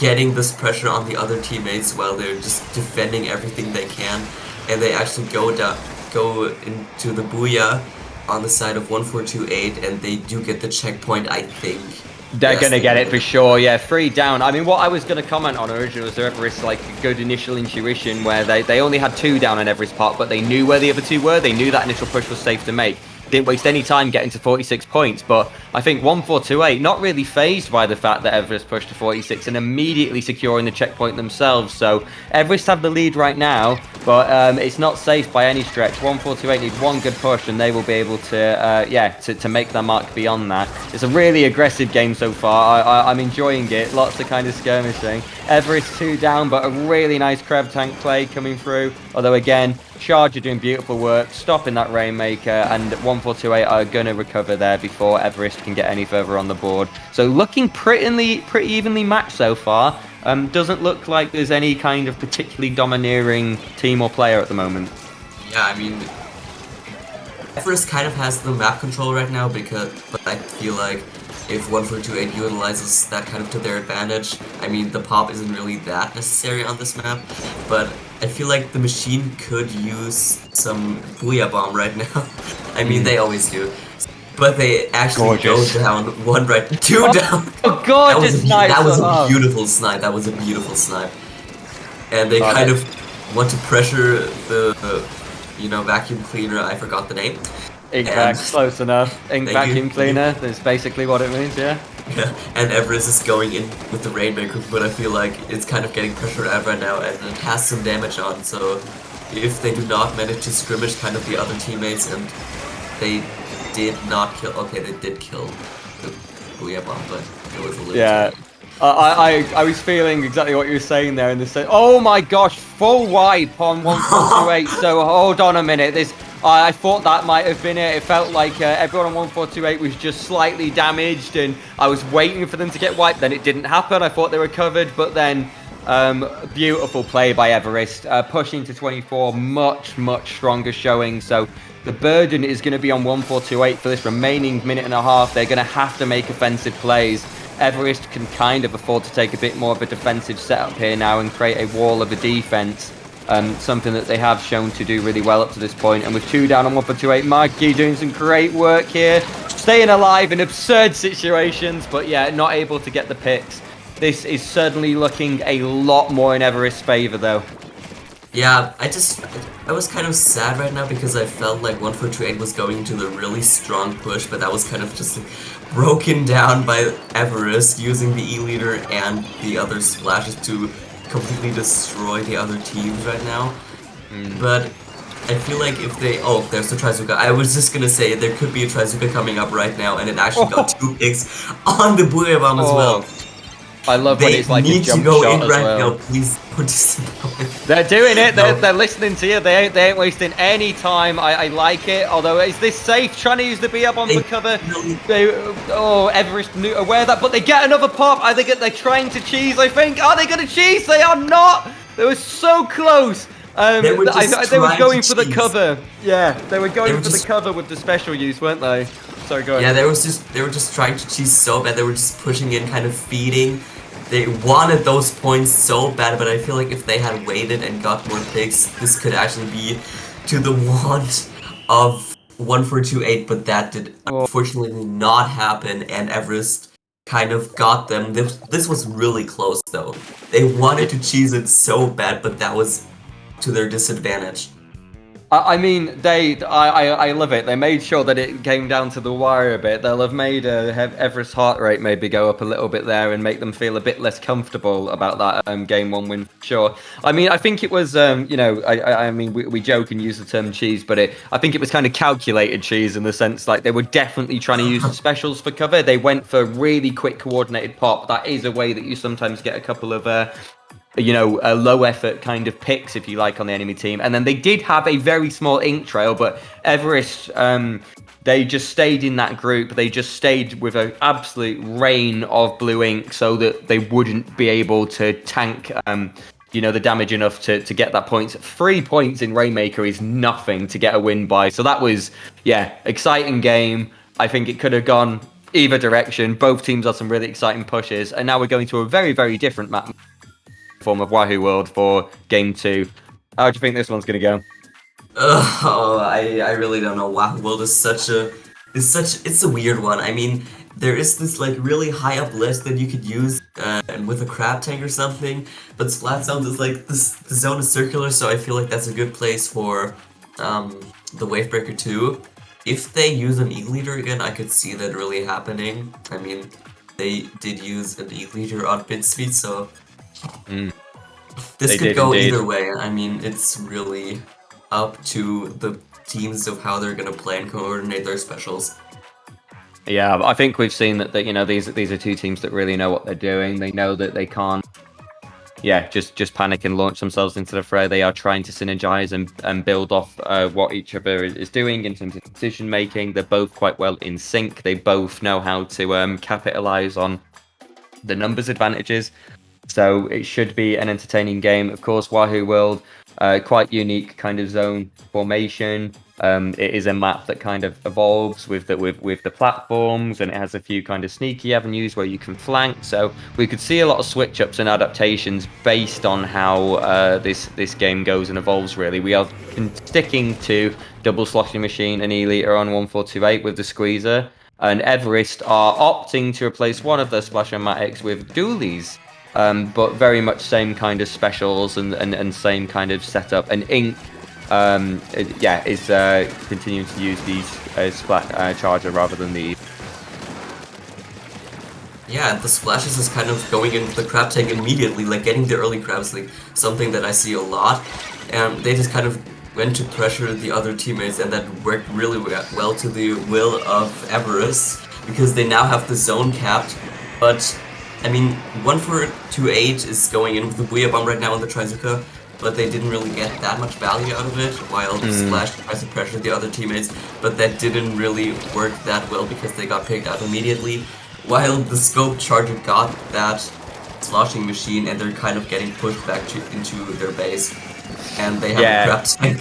getting this pressure on the other teammates while they're just defending everything they can, and they actually go into the Booyah on the side of 1428, and they do get the checkpoint, I think. They're going to get it for sure, yeah. 3 down. I mean, what I was going to comment on originally was Everest, like, a good initial intuition where they only had 2 down on Everest part, but they knew where the other 2 were. They knew that initial push was safe to make. Didn't waste any time getting to 46 points, but I think 1428 not really phased by the fact that Everest pushed to 46 and immediately securing the checkpoint themselves. So Everest have the lead right now, but it's not safe by any stretch. 1428 need one good push and they will be able to to make their mark beyond that. It's a really aggressive game so far. I'm enjoying it. Lots of kind of skirmishing. Everest 2 down, but a really nice crab tank play coming through. Although again, Charger doing beautiful work, stopping that Rainmaker, and 1428 are going to recover there before Everest can get any further on the board. So looking pretty evenly matched so far. Doesn't look like there's any kind of particularly domineering team or player at the moment. Yeah, I mean, Everest kind of has the map control right now, but I feel like if 1428 utilizes that kind of to their advantage, I mean, the pop isn't really that necessary on this map, but I feel like the machine could use some Booyah Bomb right now. I mean, they always do. But they actually Gorgeous. go down one right, two down. Oh, gorgeous snipe. That was a Oh. beautiful snipe. That was a beautiful snipe. And they Oh, kind that- of want to pressure the vacuum cleaner. I forgot the name. Ink And- vac, close enough. Ink Thank you, vacuum thank you. cleaner. That's basically what it means. Yeah. And Everest is going in with the Rainmaker, but I feel like it's kind of getting pressured out right now, and it has some damage on. So if they do not manage to scrimmage kind of the other teammates, and they did not kill. Okay, they did kill the Booyah Bomb, but it was a little. Yeah. too late. I was feeling exactly what you were saying there in the sense. Oh my gosh, full wipe on 1428. So hold on a minute. I thought that might have been it. It felt like everyone on 1428 was just slightly damaged, and I was waiting for them to get wiped. Then it didn't happen. I thought they were covered, but then beautiful play by Everest, pushing to 24. Much stronger showing. So the burden is going to be on 1428 for this remaining minute and a half. They're going to have to make offensive plays. Everest can kind of afford to take a bit more of a defensive setup here now and create a wall of a defense. Something that they have shown to do really well up to this point. And with 2 down on 1-4-2-8, Marky doing some great work here. Staying alive in absurd situations, but yeah, not able to get the picks. This is certainly looking a lot more in Everest's favor, though. Yeah, I was kind of sad right now because I felt like 1428 was going into the really strong push, but that was kind of just broken down by Everest using the E-Leader and the other splashes to completely destroy the other teams right now. But I feel like if they... Oh, there's the Trizuka. I was just gonna say, there could be a Trizuka coming up right now, and it actually got 2 picks on the Booyah Bomb as well. I love when They it's like a need to jump go shot in as right well. now, please put this in. They're doing it. No. They're listening to you. They ain't wasting any time. I like it. Although, is this safe? Trying to use the B-Up on They for cover. really- Everest knew aware of that, but they get another pop. I think they're trying to cheese. I think. Are they going to cheese? They are not. They were so close. They were just they were trying going to for the cheese. cover. Yeah, they were going were for the just- cover with the special use, weren't they? Sorry, go Yeah, ahead. they were just trying to cheese so bad. They were just pushing in, kind of feeding. They wanted those points so bad, but I feel like if they had waited and got more picks, this could actually be to the want of 1428, but that did unfortunately not happen, and Everest kind of got them. This was really close though. They wanted to cheese it so bad, but that was to their disadvantage. I mean, I love it. They made sure that it came down to the wire a bit. They'll have made Everest's heart rate maybe go up a little bit there and make them feel a bit less comfortable about that game 1 win for sure. I mean, I think it was, I mean, we joke and use the term cheese, but I think it was kind of calculated cheese in the sense like they were definitely trying to use the specials for cover. They went for really quick coordinated pop. That is a way that you sometimes get a couple of a low effort kind of picks, if you like, on the enemy team. And then they did have a very small ink trail, but Everest, they just stayed in that group. They just stayed with an absolute rain of blue ink so that they wouldn't be able to tank, the damage enough to get that points. 3 points in Rainmaker is nothing to get a win by. So that was, exciting game. I think it could have gone either direction. Both teams had some really exciting pushes. And now we're going to a very, very different map form of Wahoo World for game 2. How do you think this one's gonna go? I really don't know. Wahoo World is it's a weird one. I mean, there is this like really high up list that you could use and with a crab tank or something, but Splat Zone is like the zone is circular, so I feel like that's a good place for the Wavebreaker 2. If they use an E-Leader again, I could see that really happening. I mean, they did use an E-Leader on Binsweet, so this They could did go indeed. either way. I mean, it's really up to the teams of how they're gonna play and coordinate their specials. Yeah, I think we've seen that these are 2 teams that really know what they're doing. They know that they can't just panic and launch themselves into the fray. They are trying to synergize and build off what each other is doing in terms of decision making. They're both quite well in sync. They both know how to capitalize on the numbers advantages. So it should be an entertaining game. Of course, Wahoo World quite unique kind of zone formation. It is a map that kind of evolves with the platforms, and it has a few kind of sneaky avenues where you can flank. So we could see a lot of switch ups and adaptations based on how this game goes and evolves. Really, we are sticking to double sloshing machine and E-liter on 1428 with the squeezer, and Everest are opting to replace one of their splash-o-matics with dualies. But very much same kind of specials and same kind of setup. And Ink, is continuing to use these splat charger rather than the. Yeah, the splashes is kind of going into the crab tank immediately, like getting the early crabs, like something that I see a lot. And they just kind of went to pressure the other teammates, and that worked really well to the will of Everest, because they now have the zone capped. But I mean, 1428 is going in with the Booyah Bomb right now on the Trizuka, but they didn't really get that much value out of it, while Splash tries to pressure the other teammates, but that didn't really work that well because they got picked out immediately, while the Scope Charger got that sloshing machine, and they're kind of getting pushed back into their base, and they have a crab tank.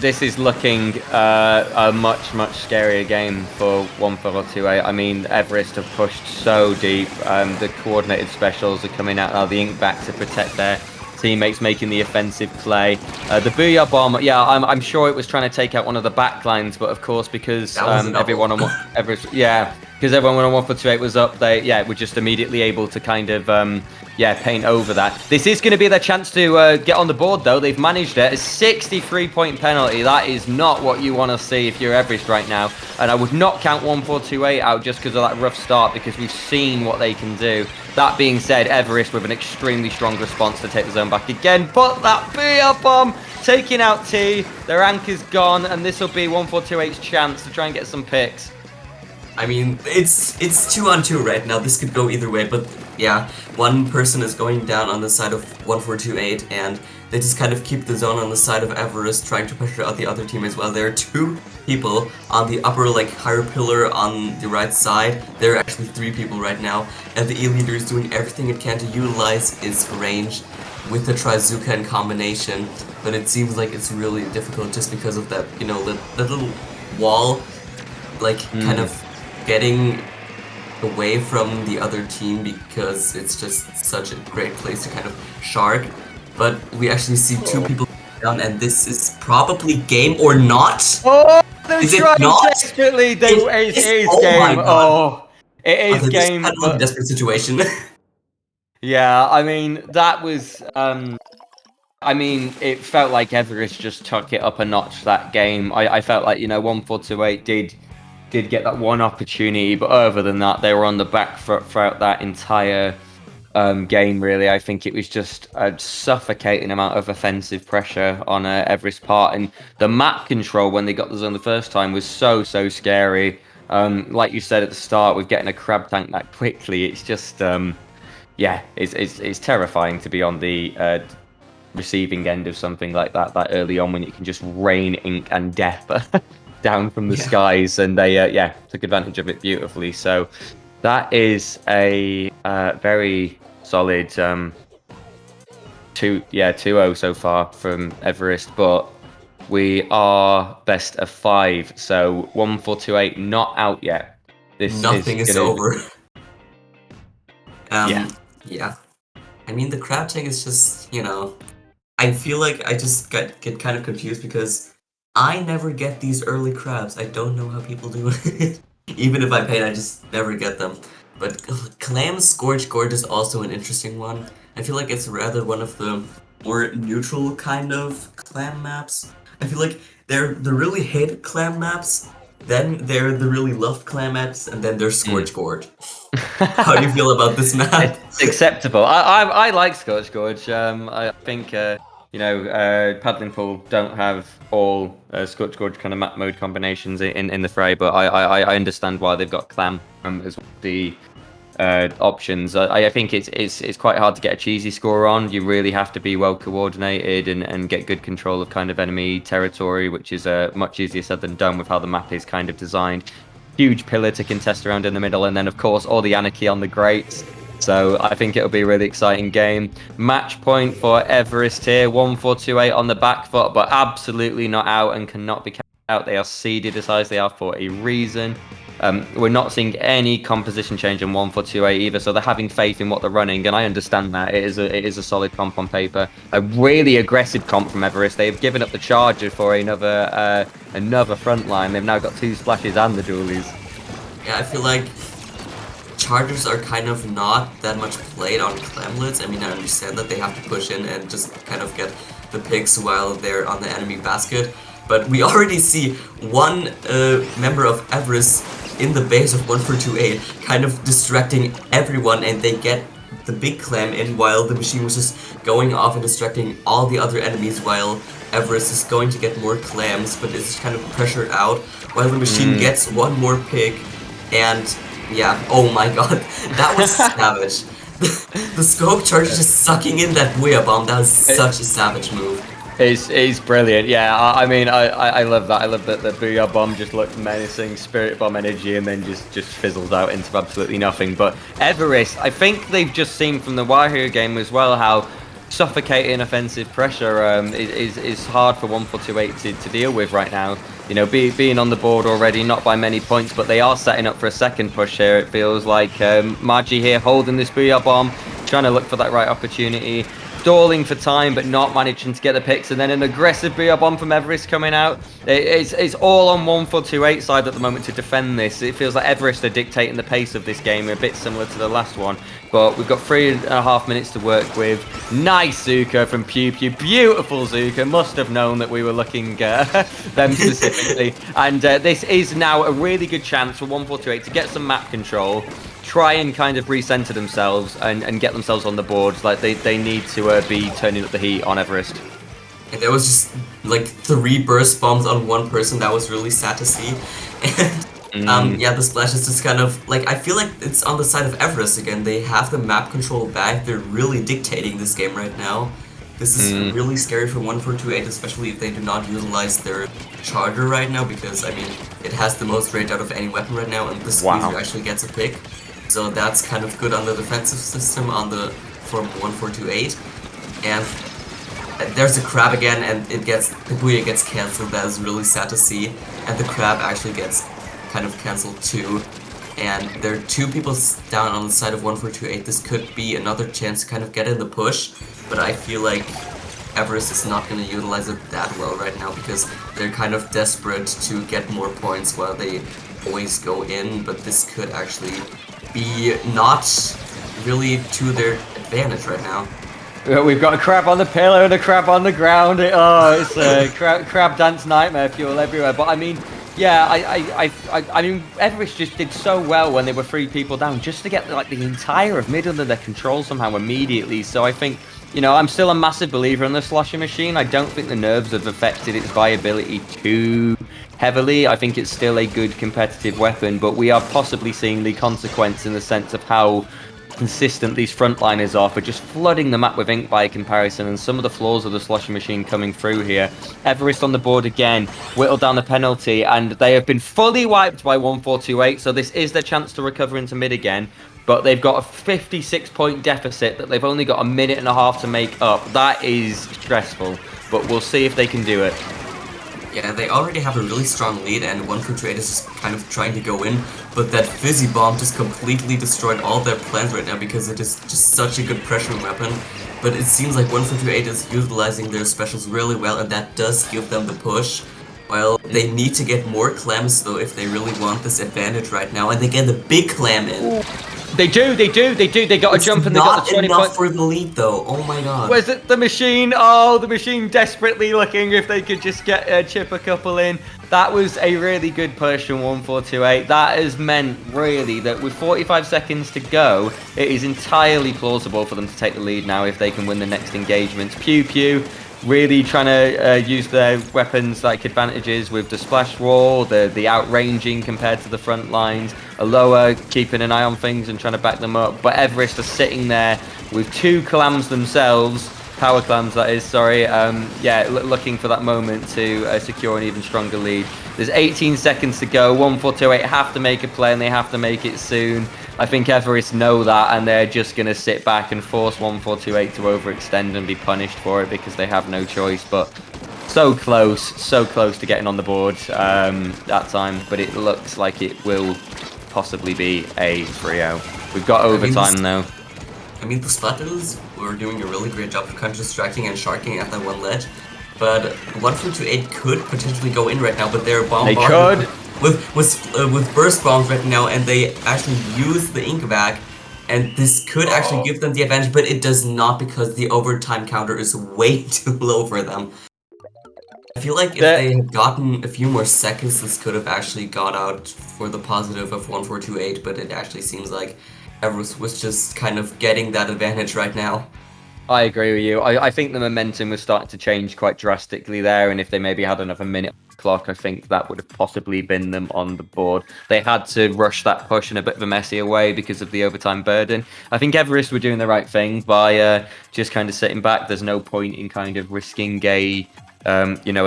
This is looking a much scarier game for 1428. I mean, Everest have pushed so deep. The coordinated specials are coming out now. The Ink back to protect their teammates, making the offensive play. The Booyah Bomb, yeah, I'm sure it was trying to take out one of the backlines, but of course because everyone on Everest, because everyone on 1428 was up, they were just immediately able to kind of paint over that. This is going to be their chance to get on the board, though. They've managed it. A 63-point penalty. That is not what you want to see if you're Everest right now. And I would not count 1428 out just because of that rough start, because we've seen what they can do. That being said, Everest with an extremely strong response to take the zone back again. But that Booyah Bomb taking out T. Their anchor's gone, and this will be 1428's chance to try and get some picks. I mean, it's 2-on-2 right now. This could go either way, but yeah, one person is going down on the side of 1428, and they just kind of keep the zone on the side of Everest, trying to pressure out the other teammates, while there are two people on the upper, like, higher pillar on the right side. There are actually three people right now, and the E-leader is doing everything it can to utilize its range with the Trizuka in combination, but it seems like it's really difficult just because of that, you know, the little wall, like, kind of getting away from the other team, because it's just such a great place to kind of shark. But we actually see two people down, and this is probably game or not. Oh, they're is trying it not? desperately. It is oh game. My God. Oh, it is game. This is kind of a desperate situation. Yeah, I mean, that was. I mean, it felt like Everest just took it up a notch that game. I felt like, 1428 did get that one opportunity, but other than that, they were on the back foot throughout that entire game, really. I think it was just a suffocating amount of offensive pressure on Everest's part, and the map control when they got the zone the first time was so scary. Like you said at the start, with getting a crab tank that quickly, it's just it's terrifying to be on the receiving end of something like that early on, when you can just rain ink and death down from the skies, and they took advantage of it beautifully. So that is a very solid 2-0 so far from Everest, but we are best of 5, so 1428 not out yet. Nothing is over. Yeah. I mean, the crab tank is just, I feel like I just get kind of confused because I never get these early crabs. I don't know how people do it. Even if I paid, I just never get them. But Clam Scorch Gorge is also an interesting one. I feel like it's rather one of the more neutral kind of clam maps. I feel like they're the really hated clam maps, then they're the really loved clam maps, and then there's Scorch Gorge. How do you feel about this map? It's acceptable. I like Scorch Gorge. I think Paddling Pool don't have all Scorch Gorge kind of map mode combinations in the fray, but I understand why they've got Clam as the options. I think it's quite hard to get a cheesy score on. You really have to be well coordinated and get good control of kind of enemy territory, which is much easier said than done with how the map is kind of designed. Huge pillar to contest around in the middle, and then of course all the anarchy on the grates. So I think it'll be a really exciting game. Match point for Everest here, 1-4-2-8 on the back foot, but absolutely not out and cannot be kept out. They are seeded as high as they are for a reason. We're not seeing any composition change in 1-4-2-8 either, so they're having faith in what they're running, and I understand that. It is a solid comp on paper. A really aggressive comp from Everest. They've given up the Charger for another front line. They've now got 2 splashes and the dualies. Yeah, I feel like Chargers are kind of not that much played on Clamlets. I mean, I understand that they have to push in and just kind of get the picks while they're on the enemy basket. But we already see one member of Everest in the base of 1-4-2-8 kind of distracting everyone, and they get the big clam in while the machine was just going off and distracting all the other enemies while Everest is going to get more clams, but it's kind of pressured out while the machine gets one more pick. And yeah, oh my god, that was savage. The scope charge just sucking in that Booyah Bomb, that was such a savage move. He's brilliant, yeah. I mean, I love that. I love that the Booyah Bomb just looked menacing, Spirit Bomb energy, and then just fizzles out into absolutely nothing. But Everest, I think they've just seen from the Wahoo game as well how suffocating offensive pressure is hard for 1-4-2-8 to deal with right now. You know, being on the board already, not by many points, but they are setting up for a second push here. It feels like Magi here holding this Booyah Bomb, trying to look for that right opportunity. Stalling for time, but not managing to get the picks, and then an aggressive Booyah Bomb from Everest coming out. It's all on 1-4-2-8 side at the moment to defend this. It feels like Everest are dictating the pace of this game, a bit similar to the last one. But we've got 3.5 minutes to work with. Nice Zuka from Pew Pew. Beautiful Zuka. Must have known that we were looking them specifically. And this is now a really good chance for 1-4-2-8 to get some map control. Try and kind of recenter themselves and get themselves on the board. Like they need to be turning up the heat on Everest. And there was just like 3 burst bombs on one person. That was really sad to see. And yeah, the splash is just kind of like, I feel like it's on the side of Everest again. They have the map control back. They're really dictating this game right now. This is really scary for 1-4-2-8, especially if they do not utilize their Charger right now, because I mean it has the most range out of any weapon right now, and the Squeezer actually gets a pick. So that's kind of good on the defensive system on the from 1-4-2-8. And there's the crab again, and the Booyah gets cancelled. That is really sad to see. And the crab actually gets kind of cancelled too. And there are 2 people down on the side of 1-4-2-8. This could be another chance to kind of get in the push, but I feel like Everest is not going to utilize it that well right now because they're kind of desperate to get more points while they always go in, but this could actually be not really to their advantage right now. We've got a crab on the pillar and a crab on the ground. It's a crab dance nightmare fuel everywhere. But I mean, yeah, I mean, Everest just did so well when they were 3 people down, just to get like the entire of mid under their control somehow immediately. So I think, you know, I'm still a massive believer in the slosher machine. I don't think the nerves have affected its viability too heavily. I think it's still a good competitive weapon, but we are possibly seeing the consequence in the sense of how consistent these frontliners are for just flooding the map with ink by comparison, and some of the flaws of the slosher machine coming through here. Everest on the board again, whittle down the penalty, and they have been fully wiped by 1-4-2-8, so this is their chance to recover into mid again. But they've got a 56-point deficit that they've only got a minute and a half to make up. That is stressful, but we'll see if they can do it. Yeah, they already have a really strong lead, and 1-4-2-8 is just kind of trying to go in, but that Fizzy Bomb just completely destroyed all their plans right now because it is just such a good pressure weapon. But it seems like 1-4-2-8 is utilizing their specials really well, and that does give them the push. Well, they need to get more clams though if they really want this advantage right now, and they get the big clam in. They do. They got a jump and they got the 20 not points. enough for the lead though, oh my god. Where's it? The machine? Oh, the machine desperately looking if they could just get chip a couple in. That was a really good push from 1-4-2-8. That has meant really that with 45 seconds to go, it is entirely plausible for them to take the lead now if they can win the next engagement. Pew Pew really trying to use their weapons like advantages with the splash wall, the outranging compared to the front lines. Aloha keeping an eye on things and trying to back them up. But Everest are sitting there with 2 clams themselves. Power clams, that is, sorry. Yeah, looking for that moment to secure an even stronger lead. There's 18 seconds to go. 1428 have to make a play, and they have to make it soon. I think Everest know that, and they're just going to sit back and force 1428 to overextend and be punished for it because they have no choice. But so close to getting on the board that time. But it looks like it will possibly be a 3-0. We've got overtime, though. I mean, the Splatoons were doing a really great job of counter-striking and sharking at that one ledge, but 1428 could potentially go in right now, but they're bombarded with burst bombs right now, and they actually use the ink bag, and this could actually give them the advantage, but it does not because the overtime counter is way too low for them. I feel like if they had gotten a few more seconds, this could have actually got out for the positive of 1428, but it actually seems like Everest was just kind of getting that advantage right now. I agree with you. I think the momentum was starting to change quite drastically there, and if they maybe had another minute on the clock, I think that would have possibly been them on the board. They had to rush that push in a bit of a messier way because of the overtime burden. I think Everest were doing the right thing by just kind of sitting back. There's no point in kind of risking a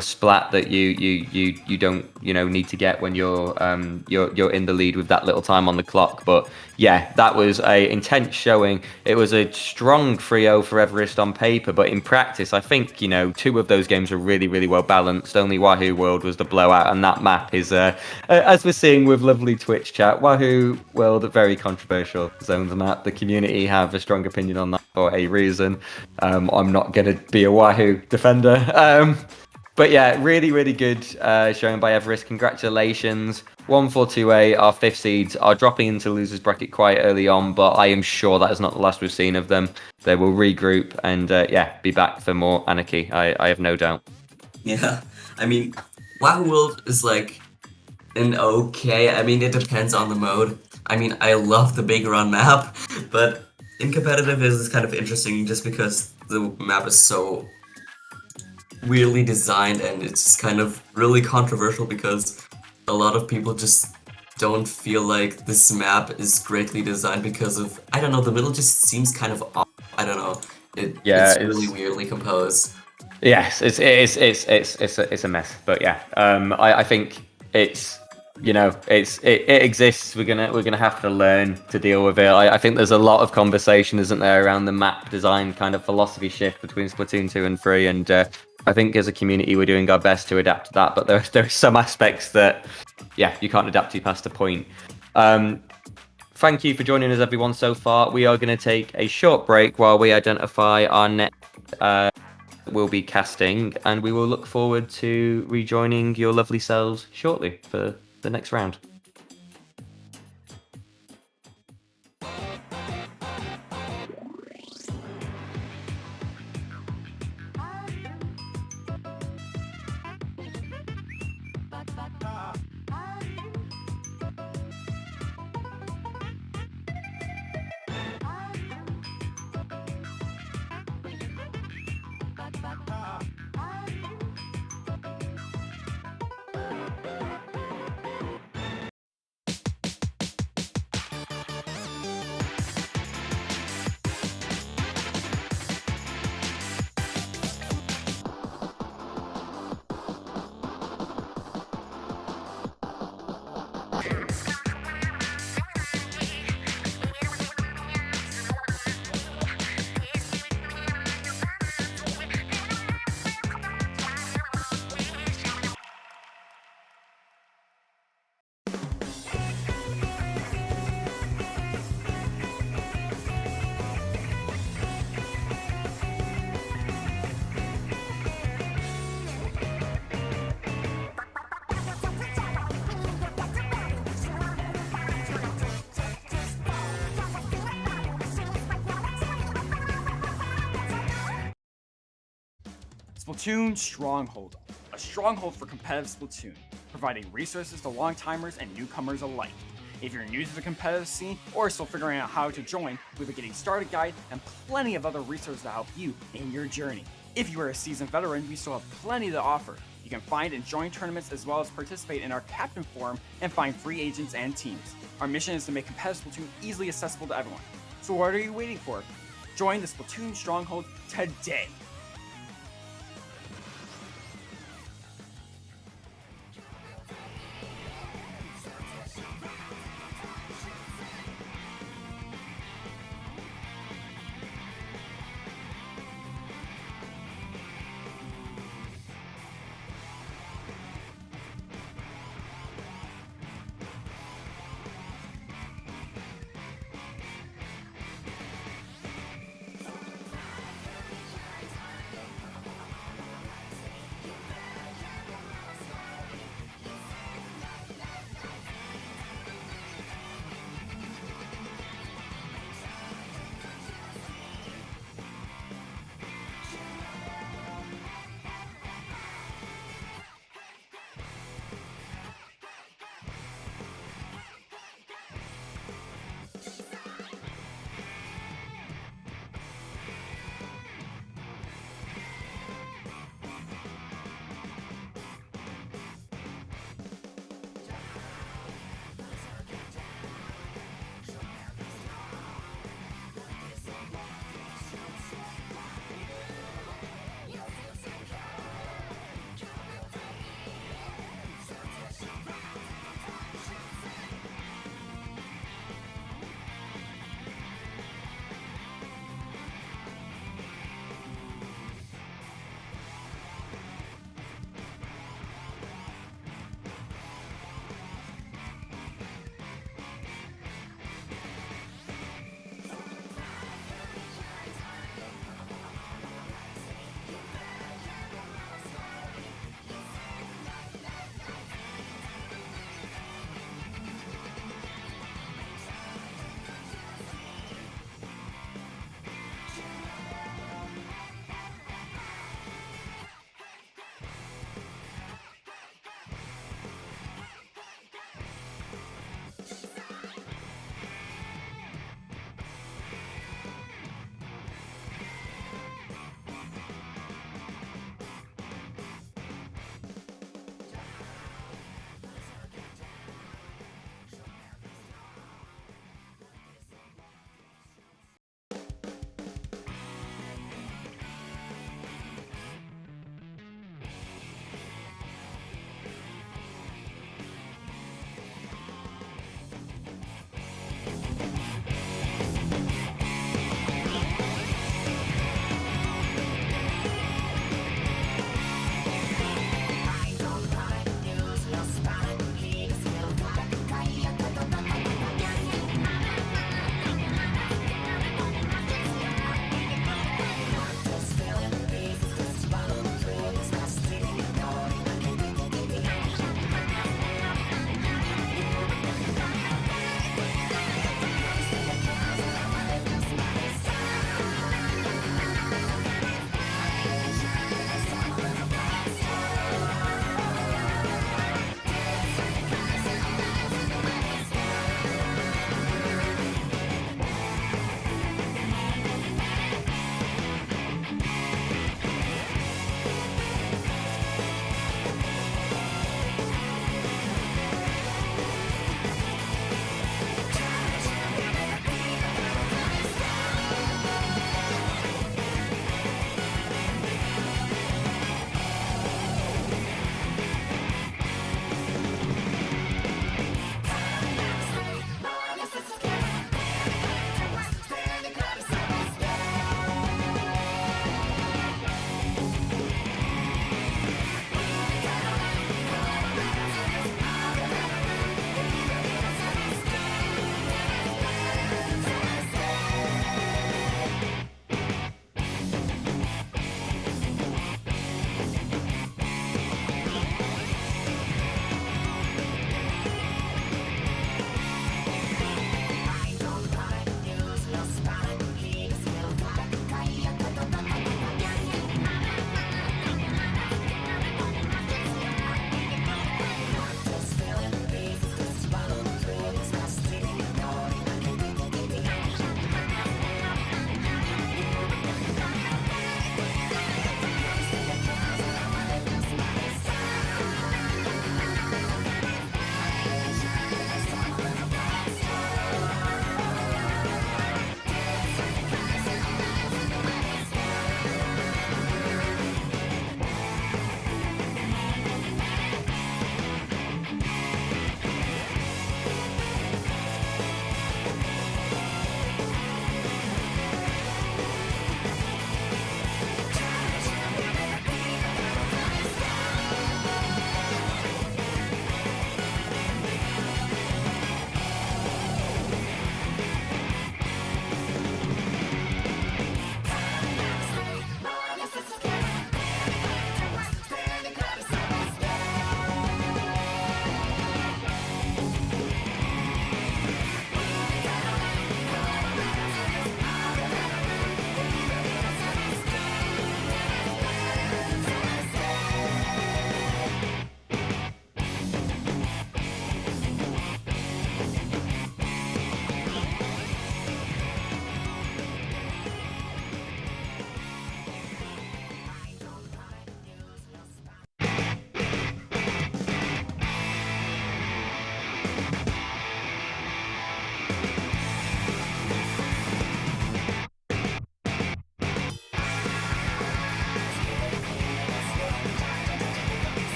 splat that you don't need to get when you're in the lead with that little time on the clock. But yeah, that was a intense showing. It was a strong 3-0 for Everest on paper, but in practice, I think two of those games were really well balanced. Only Wahoo World was the blowout, and that map is as we're seeing with lovely Twitch chat, Wahoo World, a very controversial zones map. The community have a strong opinion on that for a reason. I'm not going to be a Wahoo defender. But yeah, really good showing by Everest. Congratulations. 1428, our 5th seeds, are dropping into losers bracket quite early on, but I am sure that is not the last we've seen of them. They will regroup and be back for more anarchy. I have no doubt. Yeah, I mean, Wahoo World is like an okay. I mean, it depends on the mode. I mean, I love the big run map, but in competitive is kind of interesting just because the map is so weirdly designed, and it's just kind of really controversial because a lot of people just don't feel like this map is greatly designed because of, I don't know, the middle just seems kind of off. I don't know. It's really weirdly composed. Yes, it's a mess, but yeah, I think it's it exists. We're gonna have to learn to deal with it. I think there's a lot of conversation, isn't there, around the map design kind of philosophy shift between Splatoon 2 and 3, and I think as a community we're doing our best to adapt to that. But there are some aspects that you can't adapt to past a point. Thank you for joining us, everyone, so far. We are going to take a short break while we identify our next. We'll be casting, and we will look forward to rejoining your lovely selves shortly for the next round. Splatoon Stronghold, a stronghold for competitive Splatoon, providing resources to long-timers and newcomers alike. If you're new to the competitive scene or still figuring out how to join, we have a getting started guide and plenty of other resources to help you in your journey. If you are a seasoned veteran, we still have plenty to offer. You can find and join tournaments as well as participate in our Captain Forum and find free agents and teams. Our mission is to make competitive Splatoon easily accessible to everyone. So what are you waiting for? Join the Splatoon Stronghold today!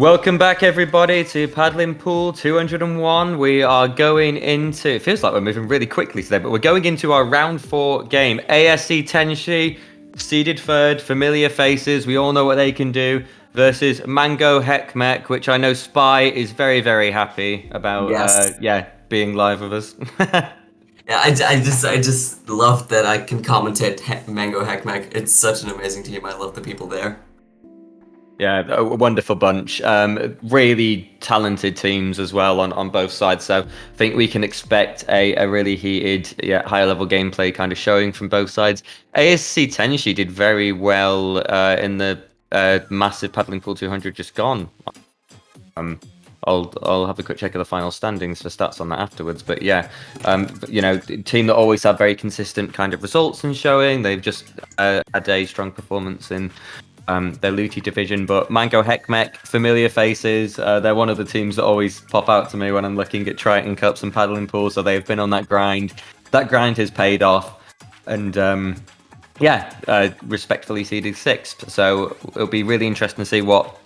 Welcome back, everybody, to Paddling Pool 201. We are going into, it feels like we're moving really quickly today, but we're going into our round 4 game. ASC Tenshi, seeded third, familiar faces, we all know what they can do, versus Mango Hek Mek, which I know Spy is very, very happy about, Yes. being live with us. Yeah, I just love that I can commentate Mango Hek Mek. It's such an amazing team. I love the people there. Yeah, a wonderful bunch. Really talented teams as well on both sides. So I think we can expect a really heated, higher level gameplay kind of showing from both sides. ASC Tenshi did very well in the massive Paddling Pool 200 just gone. I'll have a quick check of the final standings for stats on that afterwards. But yeah, team that always have very consistent kind of results and showing. They've just had a strong performance in their Looty division. But Mango Hek Mek, familiar faces. They're one of the teams that always pop out to me when I'm looking at Triton Cups and Paddling Pools. So they've been on that grind. That grind has paid off. And respectfully seeded 6th. So it'll be really interesting to see what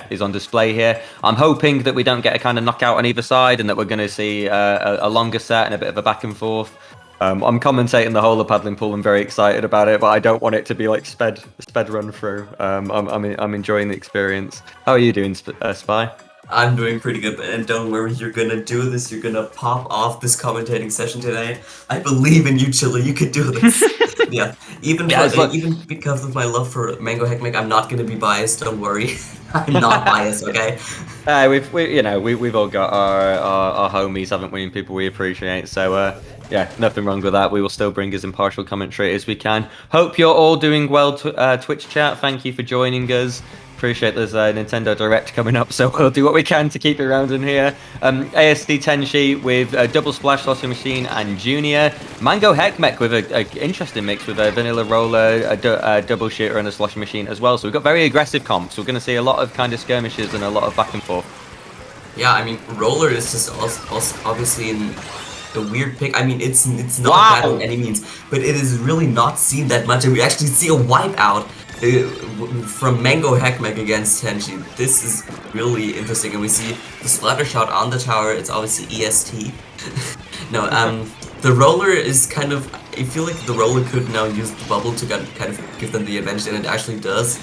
is on display here. I'm hoping that we don't get a kind of knockout on either side and that we're going to see a longer set and a bit of a back and forth. I'm commentating the whole of Paddling Pool. I'm very excited about it, but I don't want it to be like sped run through. I'm enjoying the experience. How are you doing, Spy? I'm doing pretty good, and don't worry, you're gonna do this. You're gonna pop off this commentating session today. I believe in you, Chiller. You could do this. Yeah, even because of my love for Mango Hek Mek, I'm not gonna be biased. Don't worry, I'm not biased. Okay. We've all got our homies, haven't we, and people we appreciate. So nothing wrong with that. We will still bring as impartial commentary as we can. Hope you're all doing well. Twitch chat. Thank you for joining us. Appreciate there's a Nintendo Direct coming up, so we'll do what we can to keep it around in here. ASD Tenshi with Double Splash Sloshing Machine and Junior. Mango Hek Mek with an interesting mix with a Vanilla Roller, a Double Shooter and a Sloshing Machine as well. So we've got very aggressive comps. We're going to see a lot of kind of skirmishes and a lot of back and forth. Yeah, I mean, Roller is just also obviously in a weird pick. I mean, it's not bad by any means, but it is really not seen that much, and we actually see a wipeout from Mango Hek Mek against Tenshi. This is really interesting, and we see the splatter shot on the tower. It's obviously EST. No, the Roller is kind of, I feel like the Roller could now use the bubble to kind of give them the advantage, and it actually does.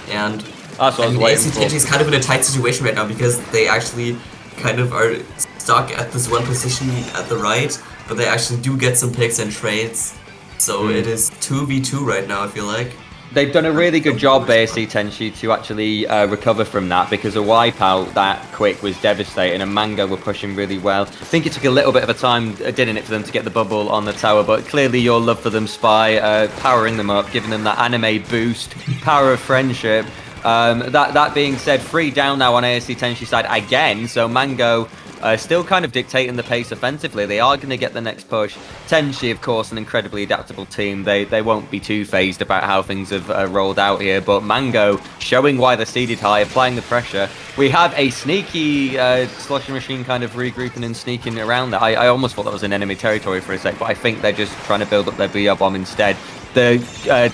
And ASC Tenshi is kind of in a tight situation right now because they actually kind of are stuck at this one position at the right, but they actually do get some picks and trades. So it is 2v2 right now, I feel like. They've done a really good job, ASC Tenshi, to actually recover from that, because a wipeout that quick was devastating, and Mango were pushing really well. I think it took a little bit of a time, didn't it, for them to get the bubble on the tower, but clearly your love for them, Spy, powering them up, giving them that anime boost, power of friendship. That being said, 3 down now on ASC Tenshi side again, so Mango still kind of dictating the pace offensively. They are going to get the next push. Tenshi, of course, an incredibly adaptable team. They won't be too phased about how things have rolled out here, but Mango showing why they're seeded high, applying the pressure. We have a sneaky Sloshing Machine kind of regrouping and sneaking around that. I almost thought that was an enemy territory for a sec, but I think they're just trying to build up their BR bomb instead. The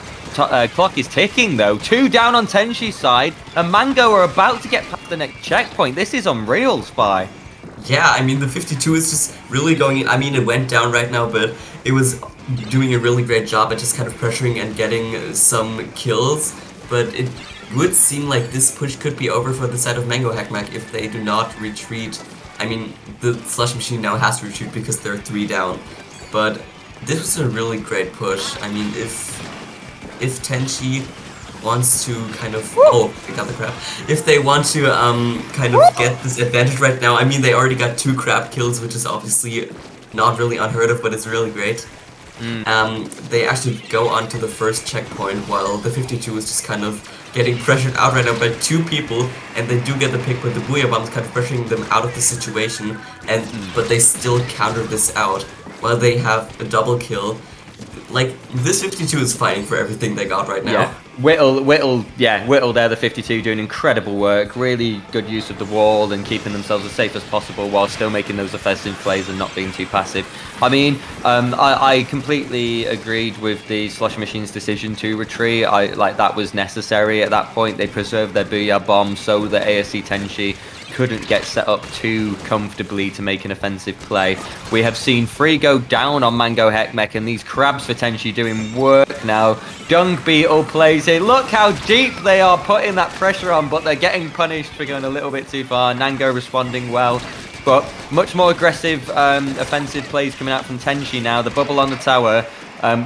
clock is ticking, though. 2 down on Tenshi's side, and Mango are about to get past the next checkpoint. This is unreal, Spy. Yeah, I mean, the 52 is just really going in. I mean, it went down right now, but it was doing a really great job at just kind of pressuring and getting some kills. But it would seem like this push could be over for the side of Mango Hek Mek if they do not retreat. I mean, the Slush Machine now has to retreat because they're 3 down. But this was a really great push. I mean, if Tenshi wants to kind of they got the crap. If they want to kind of get this advantage right now, I mean, they already got 2 crab kills, which is obviously not really unheard of, but it's really great. They actually go on to the first checkpoint while the 52 is just kind of getting pressured out right now by 2 people, and they do get the pick, but the Booyah Bomb's kind of pressuring them out of the situation, but they still counter this out while they have a double kill. Like, this 52 is fighting for everything they got right now. Whittle there, the 52, doing incredible work. Really good use of the wall and keeping themselves as safe as possible while still making those offensive plays and not being too passive. I mean, I completely agreed with the Slush Machine's decision to retreat. That was necessary at that point. They preserved their Booyah Bomb so that ASC Tenshi couldn't get set up too comfortably to make an offensive play. We have seen 3 go down on Mango Hek Mek, and these crabs for Tenshi doing work now. Dung Beetle plays it. Look how deep they are putting that pressure on, but they're getting punished for going a little bit too far. Nango responding well, but much more aggressive offensive plays coming out from Tenshi now. The bubble on the tower.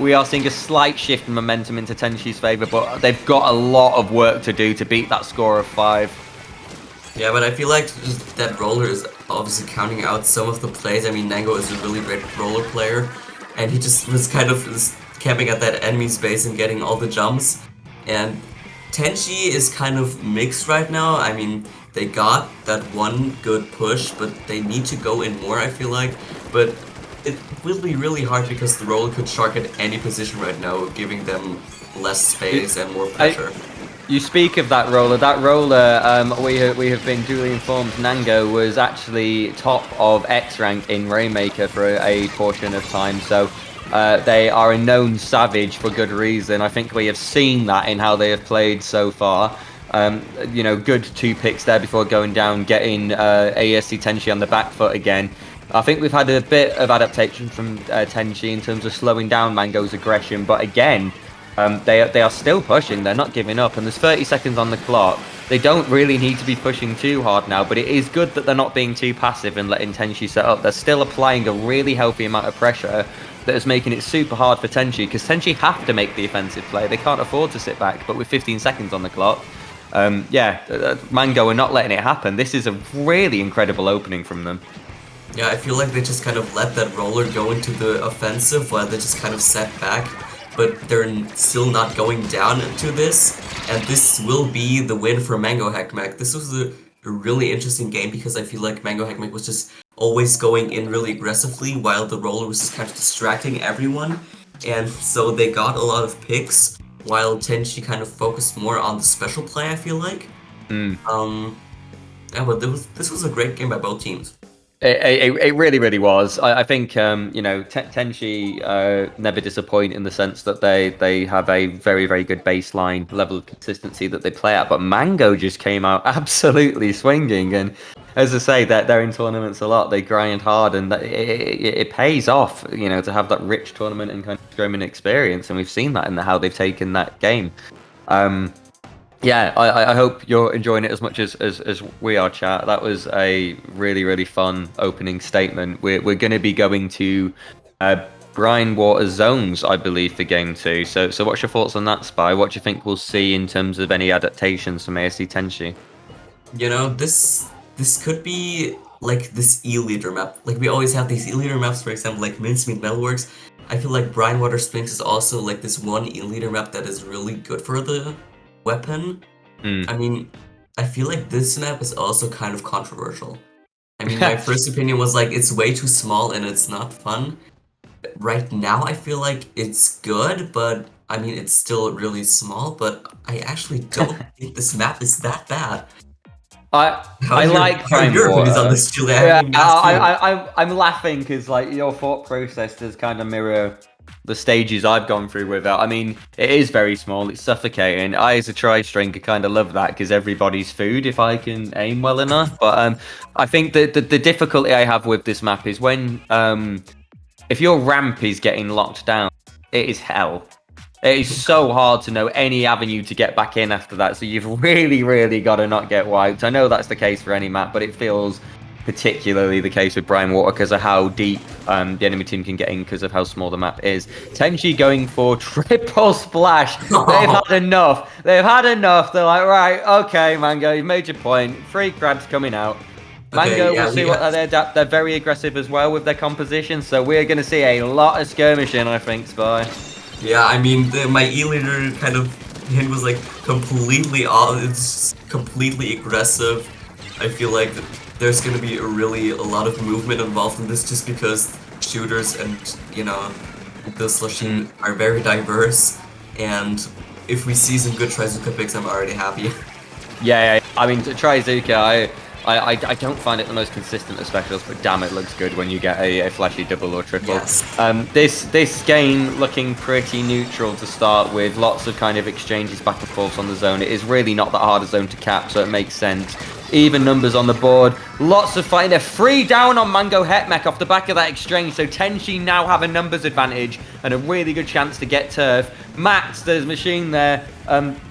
We are seeing a slight shift in momentum into Tenshi's favour, but they've got a lot of work to do to beat that score of 5. Yeah, but I feel like that roller is obviously counting out some of the plays. I mean, Nango is a really great roller player, and he just was kind of camping at that enemy space and getting all the jumps. And Tenshi is kind of mixed right now. I mean, they got that one good push, but they need to go in more, I feel like. But it will be really hard because the roller could shark at any position right now, giving them less space and more pressure. You speak of that roller. That roller, we have been duly informed, Nango was actually top of X rank in Rainmaker for a portion of time. So they are a known savage for good reason. I think we have seen that in how they have played so far. You know, good 2 picks there before going down, getting ASC Tenshi on the back foot again. I think we've had a bit of adaptation from Tenshi in terms of slowing down Mango's aggression, but again, they are still pushing. They're not giving up, and there's 30 seconds on the clock. They don't really need to be pushing too hard now, but it is good that they're not being too passive and letting Tenshi set up. They're still applying a really healthy amount of pressure that is making it super hard for Tenshi, because Tenshi have to make the offensive play. They can't afford to sit back, but with 15 seconds on the clock, Mango are not letting it happen. This is a really incredible opening from them. Yeah, I feel like they just kind of let that roller go into the offensive while they just kind of sat back. But they're still not going down into this, and this will be the win for Mango Hek Mek. This was a really interesting game because I feel like Mango Hek Mek was just always going in really aggressively while the roller was just kind of distracting everyone, and so they got a lot of picks while Tenshi kind of focused more on the special play, I feel like. Yeah, but this was a great game by both teams. It really, really was. I think, you know, Tenshi never disappoint in the sense that they have a very, very good baseline level of consistency that they play at. But Mango just came out absolutely swinging. And as I say, they're in tournaments a lot. They grind hard, and it pays off, you know, to have that rich tournament and kind of scrimming experience. And we've seen that in how they've taken that game. Yeah, I hope you're enjoying it as much as we are, chat. That was a really, really fun opening statement. We're going to be going to Brine Water Zones, I believe, for Game 2. So what's your thoughts on that, Spy? What do you think we'll see in terms of any adaptations from ASC Tenshi? You know, this could be like this E-Leader map. Like, we always have these E-Leader maps, for example, like Mincemeat Metalworks. I feel like Brine Water Springs is also like this one E-Leader map that is really good for the weapon. I mean, I feel like this map is also kind of controversial. I mean, my first opinion was like, it's way too small and it's not fun. Right now, I feel like it's good, but I mean, it's still really small, but I actually don't think this map is that bad. I like Brine your Water. opinions on this, Julie? I'm laughing because like your thought process does kind of mirror the stages I've gone through with it. I mean, it is very small, it's suffocating. I, as a tri-stringer, kind of love that because everybody's food if I can aim well enough. But I think that the difficulty I have with this map is when if your ramp is getting locked down, it is hell. It is so hard to know any avenue to get back in after that, so you've really, really got to not get wiped. I know that's the case for any map, but it feels particularly the case with Brine Water because of how deep the enemy team can get in because of how small the map is. Tenshi going for triple splash. They've had enough. They've had enough. They're like, right, okay, Mango, you've made your point. 3 crabs coming out. Mango, we'll see what they're very aggressive as well with their composition, so we're going to see a lot of skirmishing, I think, Spy. Yeah, I mean, my E-Leader kind of hint was like completely it's completely aggressive. I feel like there's gonna be a lot of movement involved in this just because shooters and, you know, the Slushing are very diverse, and if we see some good Trizuka picks, I'm already happy. Yeah, I mean, Trizuka, I don't find it the most consistent of specials, but damn, it looks good when you get a flashy double or triple. Yes. This game looking pretty neutral to start with, lots of kind of exchanges back and forth on the zone. It is really not that hard a zone to cap, so it makes sense. Even numbers on the board, lots of fighting. They're 3 down on Mango Hek Mek off the back of that exchange, so Tenshi now have a numbers advantage and a really good chance to get turf. Max, there's Machine there,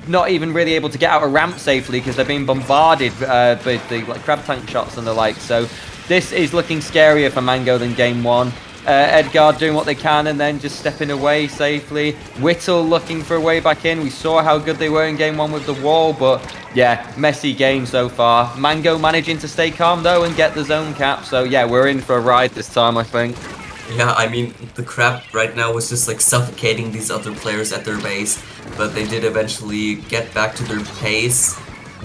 not even really able to get out a ramp safely because they're being bombarded with the crab tank shots and the like. So this is looking scarier for Mango than game 1. Edgar doing what they can and then just stepping away safely. Whittle looking for a way back in. We saw how good they were in game 1 with the wall, but yeah, messy game so far. Mango managing to stay calm though and get the zone cap. So yeah, we're in for a ride this time, I think. Yeah, I mean, the crab right now was just like suffocating these other players at their base, but they did eventually get back to their pace.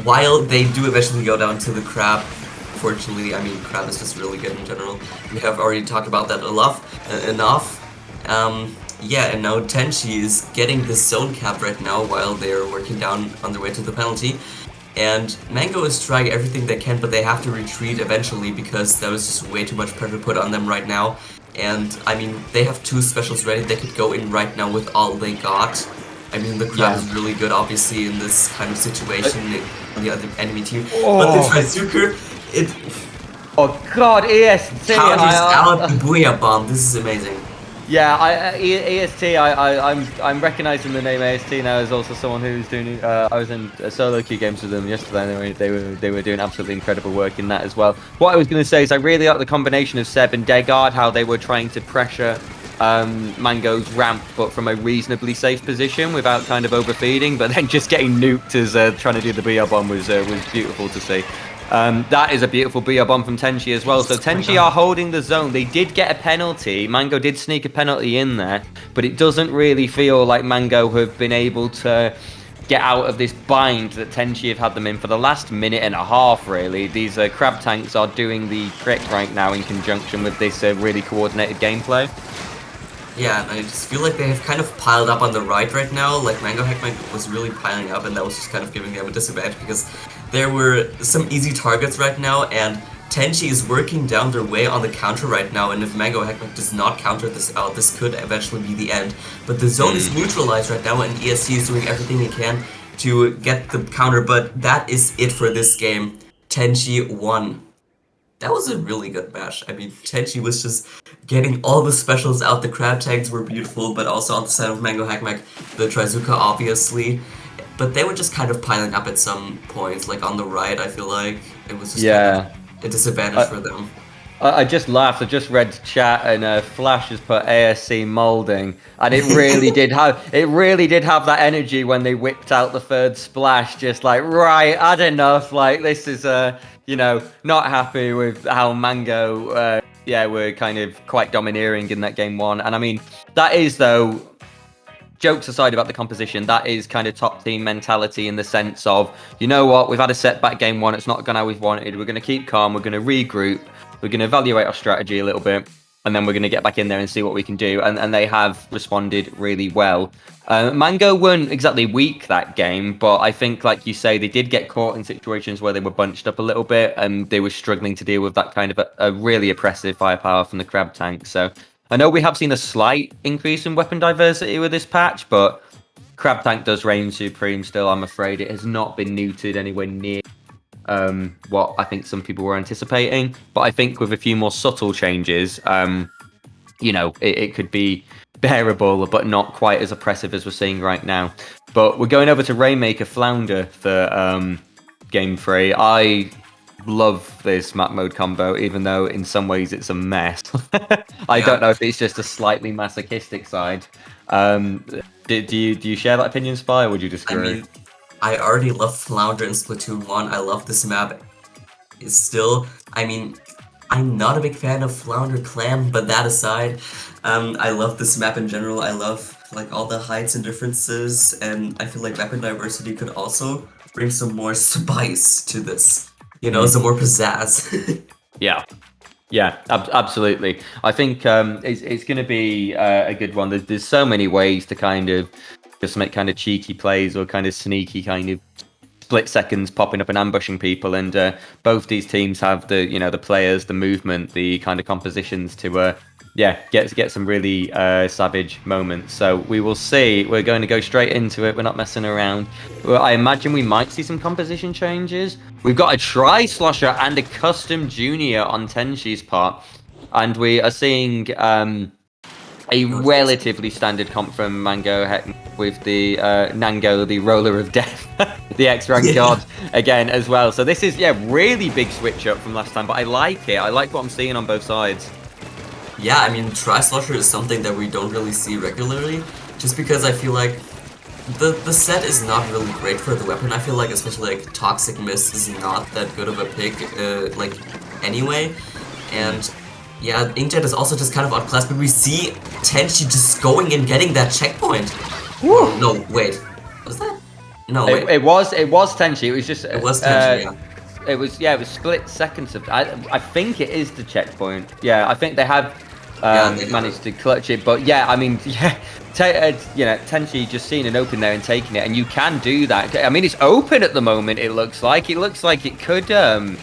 While they do eventually go down to the crab, fortunately, I mean, crab is just really good in general. We have already talked about that enough. Yeah, and now Tenshi is getting this zone cap right now while they're working down on their way to the penalty. And Mango is trying everything they can, but they have to retreat eventually because there was just way too much pressure put on them right now. And, I mean, they have 2 specials ready. They could go in right now with all they got. I mean, the crab is really good, obviously, in this kind of situation on the other enemy team. But the Trizuka, it Oh god, EST! counters out the Booyah Bomb. This is amazing. Yeah, EST. I'm recognizing the name AST now as also someone who's doing. I was in solo queue games with them yesterday, and they were doing absolutely incredible work in that as well. What I was going to say is I really like the combination of Seb and Degard, how they were trying to pressure Mango's ramp, but from a reasonably safe position without kind of overfeeding, but then just getting nuked as trying to do the BR bomb was beautiful to see. That is a beautiful BR bomb from Tenshi as well. So Tenshi are holding the zone. They did get a penalty. Mango did sneak a penalty in there, but it doesn't really feel like Mango have been able to get out of this bind that Tenshi have had them in for the last minute and a half, really. These crab tanks are doing the trick right now in conjunction with this really coordinated gameplay. Yeah, and I just feel like they have kind of piled up on the right now. Like, Mango Hek Mek was really piling up, and that was just kind of giving them a disadvantage because there were some easy targets right now, and Tenshi is working down their way on the counter right now, and if Mango Hek Mek does not counter this out, this could eventually be the end. But the zone is neutralized right now, and ESC is doing everything he can to get the counter, but that is it for this game. Tenshi won. That was a really good match. I mean, Tenshi was just getting all the specials out. The crab tags were beautiful, but also on the side of Mango Hek Mek, the Trizuka obviously. But they were just kind of piling up at some points, like on the right, I feel like. It was just kind of a disadvantage for them. I just laughed. I just read chat, and Flash has put ASC molding, and it really did have that energy when they whipped out the third splash. Just like, right, had enough. Like, this is you know, not happy with how Mango were kind of quite domineering in that game 1. And I mean, that is though, jokes aside about the composition, that is kind of top team mentality in the sense of, you know what, we've had a setback game 1, it's not gone how we've wanted, we're going to keep calm, we're going to regroup, we're going to evaluate our strategy a little bit, and then we're going to get back in there and see what we can do. And they have responded really well. Mango weren't exactly weak that game, but I think, like you say, they did get caught in situations where they were bunched up a little bit, and they were struggling to deal with that kind of a really oppressive firepower from the crab tank. So I know we have seen a slight increase in weapon diversity with this patch, but crab tank does reign supreme still. I'm afraid it has not been neutered anywhere near what I think some people were anticipating. But I think with a few more subtle changes, you know, it could be bearable, but not quite as oppressive as we're seeing right now. But we're going over to Rainmaker Flounder for game 3. I love this map mode combo, even though in some ways it's a mess. I don't know if it's just a slightly masochistic side. Do you share that opinion, Spy, or would you disagree? I mean, I already love Flounder in Splatoon 1. I love this map. It's still, I mean, I'm not a big fan of Flounder Clam, but that aside, I love this map in general. I love like all the heights and differences, and I feel like weapon diversity could also bring some more spice to this. You know, some more pizzazz. Yeah, absolutely. I think it's going to be a good one. There's so many ways to kind of just make kind of cheeky plays or kind of sneaky kind of split seconds popping up and ambushing people. And both these teams have the the players, the movement, the kind of compositions to get some really savage moments. So we will see. We're going to go straight into it. We're not messing around. Well, I imagine we might see some composition changes. We've got a tri-slosher and a custom junior on Tenshi's part, and we are seeing a relatively standard comp from Mango Hek Mek with the Nango, the roller of death, the X-rank god again as well. So this is really big switch up from last time, but I like it. I like what I'm seeing on both sides. Yeah, I mean, Tri-Slosher is something that we don't really see regularly, just because I feel like the set is not really great for the weapon. I feel like, especially like Toxic Mist is not that good of a pick, like anyway. And yeah, Inkjet is also just kind of outclassed, but we see Tenshi just going and getting that checkpoint. Oh, no, wait, was that? No, wait. It was Tenshi. It was just it was Tenshi, yeah. It was split seconds of. I think it is the checkpoint. Yeah, I think they have managed to clutch it. But yeah, I mean, Tenshi just seeing an open there and taking it, and you can do that. I mean, it's open at the moment. It looks like it could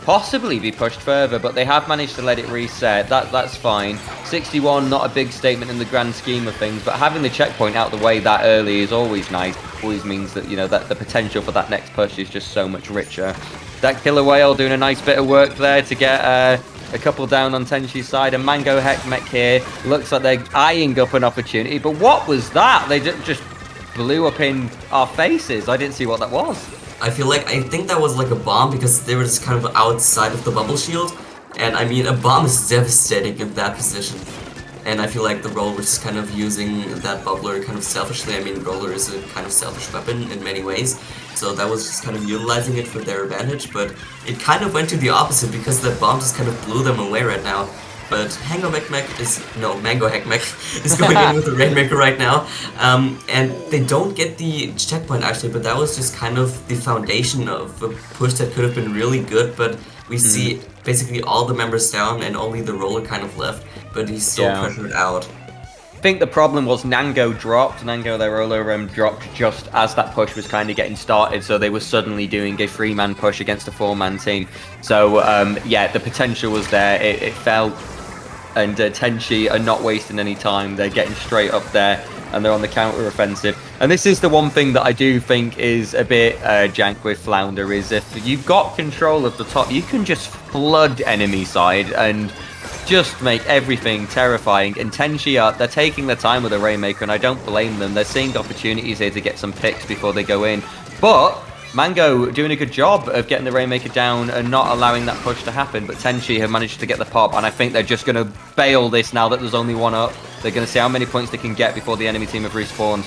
possibly be pushed further, but they have managed to let it reset. That's fine. 61, not a big statement in the grand scheme of things, but having the checkpoint out the way that early is always nice. Always means that that the potential for that next push is just so much richer. That Killer Whale doing a nice bit of work there to get a couple down on Tenshi's side, and Mango Hek Mek here looks like they're eyeing up an opportunity. But what was that? They just blew up in our faces. I didn't see what that was. I think that was like a bomb, because they were just kind of outside of the bubble shield, and I mean, a bomb is devastating in that position. And I feel like the Roller was just kind of using that bubbler kind of selfishly. I mean, Roller is a kind of selfish weapon in many ways, so that was just kind of utilizing it for their advantage, but it kind of went to the opposite, because that bomb just kind of blew them away right now. But Mango Hek Mek is going in with the Rainmaker right now, and they don't get the checkpoint actually, but that was just kind of the foundation of a push that could have been really good, but we see basically all the members down and only the Roller kind of left, but he's still pressured out. I think the problem was Nango dropped. Nango, their roller, dropped just as that push was kind of getting started, so they were suddenly doing a 3-man push against a 4-man team. So the potential was there. It fell. And Tenshi are not wasting any time. They're getting straight up there, and they're on the counter offensive. And this is the one thing that I do think is a bit jank with Flounder, is if you've got control of the top, you can just flood enemy side and just make everything terrifying. And Tenshi they're taking their time with the Rainmaker, and I don't blame them. They're seeing opportunities here to get some picks before they go in. But Mango doing a good job of getting the Rainmaker down and not allowing that push to happen, but Tenshi have managed to get the pop, and I think they're just going to bail this now that there's only one up. They're going to see how many points they can get before the enemy team have respawned.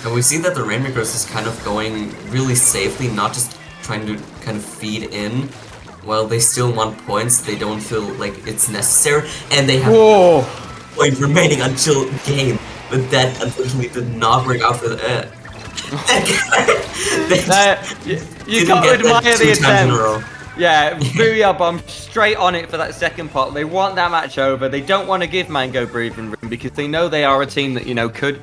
And we see that the Rainmaker is just kind of going really safely, not just trying to kind of feed in. While they still want points, they don't feel like it's necessary, and they have point remaining until game, but that unfortunately did not work out for the... you got to admire the attempt. Yeah, Booyah Bomb straight on it for that second pot. They want that match over. They don't want to give Mango breathing room, because they know they are a team that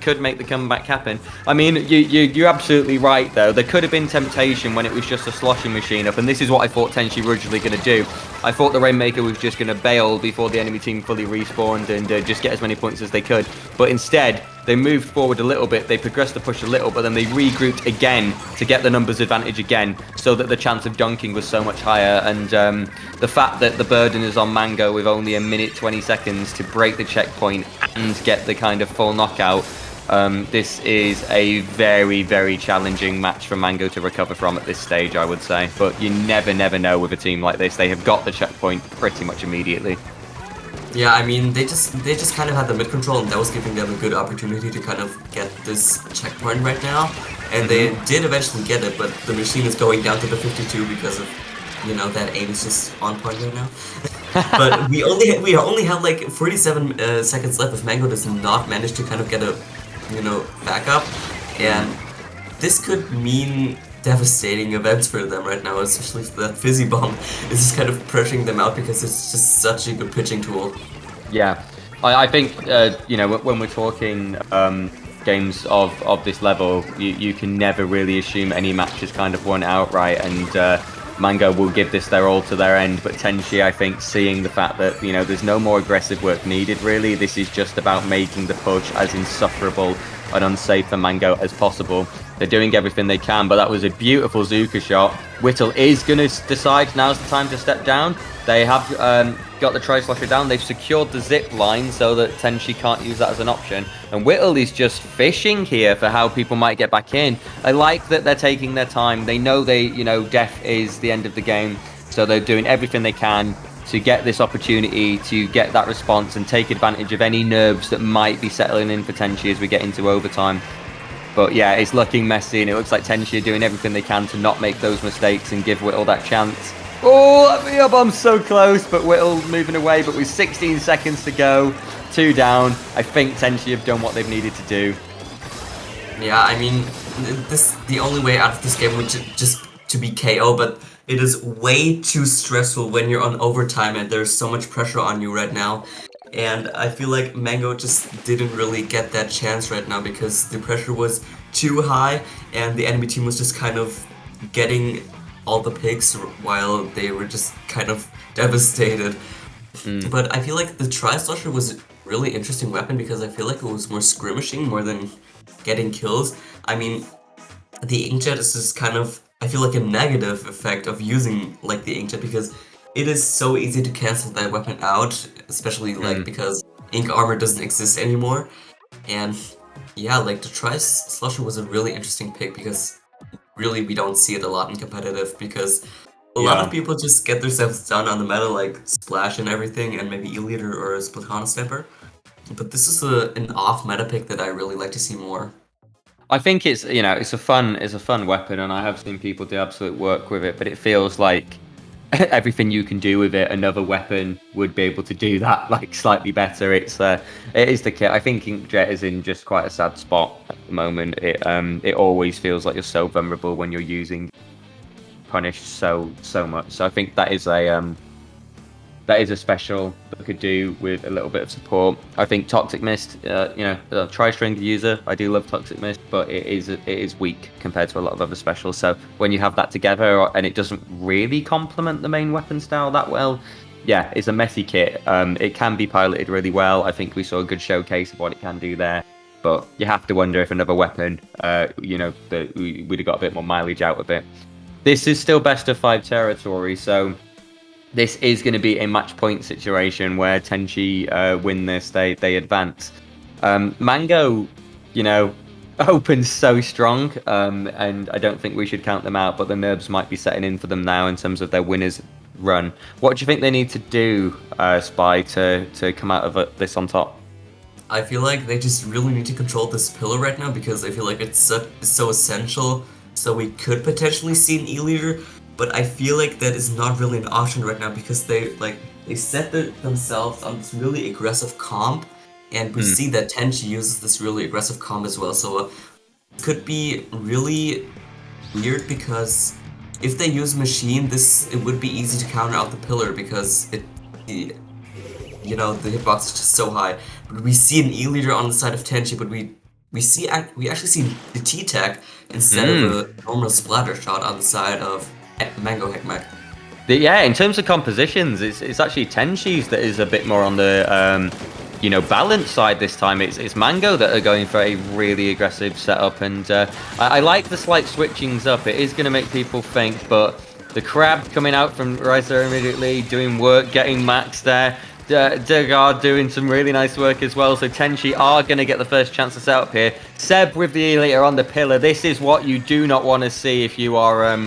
could make the comeback happen. I mean, you're absolutely right though. There could have been temptation when it was just a sloshing machine up, and this is what I thought Tenshi were originally going to do. I thought the Rainmaker was just going to bail before the enemy team fully respawned and just get as many points as they could. But instead, they moved forward a little bit, they progressed the push a little, but then they regrouped again to get the numbers advantage again, so that the chance of dunking was so much higher. And the fact that the burden is on Mango with only 1 minute 20 seconds to break the checkpoint and get the kind of full knockout, this is a very, very challenging match for Mango to recover from at this stage, I would say. But you never know with a team like this. They have got the checkpoint pretty much immediately. Yeah, I mean, they just kind of had the mid control, and that was giving them a good opportunity to kind of get this checkpoint right now. And they did eventually get it, but the machine is going down to the 52 because of, that aim is just on point right now. But we only have like 47 seconds left if Mango does not manage to kind of get a, backup. And this could mean devastating events for them right now, especially that Fizzy Bomb is just kind of pressuring them out, because it's just such a good pitching tool. Yeah, I think when we're talking games of this level, you can never really assume any match is kind of won outright, and Mango will give this their all to their end. But Tenshi, I think, seeing the fact that, you know, there's no more aggressive work needed really, this is just about making the push as insufferable and unsafe for Mango as possible. They're doing everything they can, but that was a beautiful Zuka shot. Whittle is going to decide now's the time to step down. They have got the Tri-Slasher down. They've secured the zip line so that Tenshi can't use that as an option. And Whittle is just fishing here for how people might get back in. I like that they're taking their time. They know death is the end of the game, so they're doing everything they can to get this opportunity to get that response and take advantage of any nerves that might be settling in for Tenshi as we get into overtime. But yeah, it's looking messy, and it looks like Tenshi are doing everything they can to not make those mistakes and give Whittle that chance. Oh, let me up, I'm so close, but Whittle moving away, but with 16 seconds to go, 2 down, I think Tenshi have done what they've needed to do. Yeah, I mean, the only way out of this game would just to be KO, but it is way too stressful when you're on overtime and there's so much pressure on you right now. And I feel like Mango just didn't really get that chance right now because the pressure was too high and the enemy team was just kind of getting all the picks while they were just kind of devastated. But I feel like the Tri-Slasher was a really interesting weapon because I feel like it was more skirmishing more than getting kills. I mean, the Inkjet is just kind of, I feel like, a negative effect of using like the Inkjet because it is so easy to cancel that weapon out, especially like because ink armor doesn't exist anymore. And yeah, like the Tri-Slasher was a really interesting pick because really we don't see it a lot in competitive because a lot of people just get themselves done on the meta like Splash and everything and maybe E-Leader or a Splatoon Sniper. But this is an off meta pick that I really like to see more. I think it's a fun weapon, and I have seen people do absolute work with it, but it feels like everything you can do with it, another weapon would be able to do that like slightly better. It is the kit. I think Inkjet is in just quite a sad spot at the moment. It always feels like you're so vulnerable when you're using punished so much. So I think that is a special that could do with a little bit of support. I think Toxic Mist, a tri-string user, I do love Toxic Mist, but it is weak compared to a lot of other specials. So when you have that together and it doesn't really complement the main weapon style that well, yeah, it's a messy kit. It can be piloted really well. I think we saw a good showcase of what it can do there. But you have to wonder if another weapon, that we'd have got a bit more mileage out of it. This is still best of 5 territory, so this is going to be a match point situation where Tenshi win this, they advance. Mango, opens so strong, and I don't think we should count them out, but the nerves might be setting in for them now in terms of their winners run. What do you think they need to do, Spy, to come out of this on top? I feel like they just really need to control this pillar right now because I feel like it's so essential, so we could potentially see an E-Leader. But I feel like that is not really an option right now because they set themselves on this really aggressive comp, and we see that Tenshi uses this really aggressive comp as well. So it could be really weird because if they use machine, it would be easy to counter out the pillar because the hitbox is just so high. But we see an E-Leader on the side of Tenshi, but we actually see the T-Tech instead of a normal splatter shot on the side of Mango Hek Mek. Yeah, in terms of compositions, it's actually Tenshi's that is a bit more on the balanced side this time. It's Mango that are going for a really aggressive setup, and I like the slight switchings up. It is going to make people think, but the crab coming out from right there immediately, doing work, getting Max there. Degard doing some really nice work as well, so Tenshi are going to get the first chance to set up here. Seb with the E-Leader on the pillar. This is what you do not want to see if you are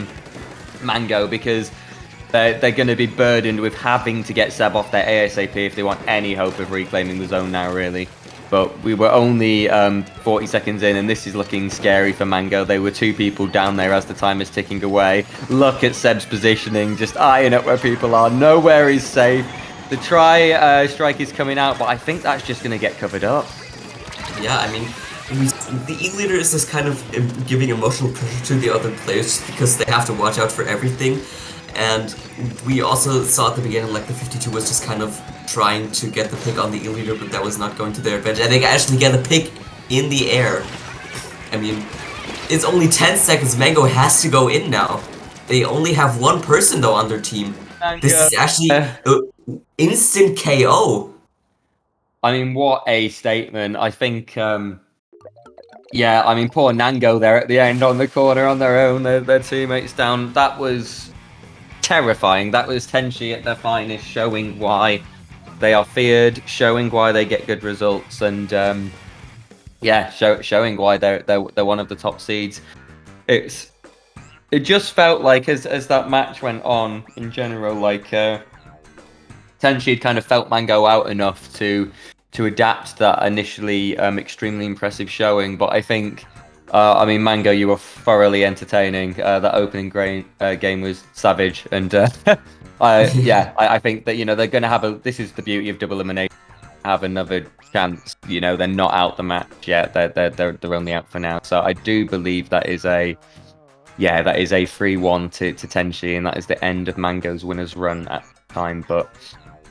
Mango, because they're going to be burdened with having to get Seb off their ASAP if they want any hope of reclaiming the zone now, really. But we were only 40 seconds in, and this is looking scary for Mango. They were 2 people down there as the time is ticking away. Look at Seb's positioning, just eyeing up where people are. Nowhere is safe. The strike is coming out, but I think that's just going to get covered up. Yeah, I mean, the E-Leader is just kind of giving emotional pressure to the other players because they have to watch out for everything. And we also saw at the beginning, like, the 52 was just kind of trying to get the pick on the E-Leader, but that was not going to their advantage. And they actually get a pick in the air. I mean, it's only 10 seconds. Mango has to go in now. They only have one person though on their team. This is actually instant KO. I mean, what a statement. I think, yeah, I mean, poor Nango there at the end on the corner on their own, their teammates down. That was terrifying. That was Tenshi at their finest, showing why they are feared, showing why they get good results, and yeah, showing why they're one of the top seeds. It just felt like as that match went on in general, like Tenshi had kind of felt Mango out enough to adapt that initially extremely impressive showing. But I think, I mean, Mango, you were thoroughly entertaining. That opening game was savage, and I think that they're going to have a. This is the beauty of double elimination. Have another chance. They're not out the match yet. They're only out for now. So I do believe that is a 3-1 to Tenshi, and that is the end of Mango's winners run at the time. But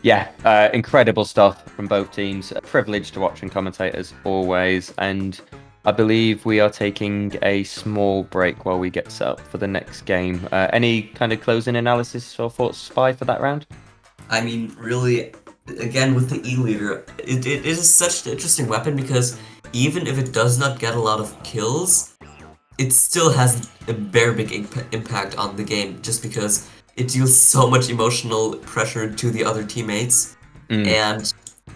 yeah, incredible stuff from both teams. A privilege to watch and commentate as always. And I believe we are taking a small break while we get set up for the next game. Any kind of closing analysis or thoughts, Spy, for that round? I mean, really, again, with the E-Leader, it is such an interesting weapon because even if it does not get a lot of kills, it still has a very big impact on the game just because it deals so much emotional pressure to the other teammates. And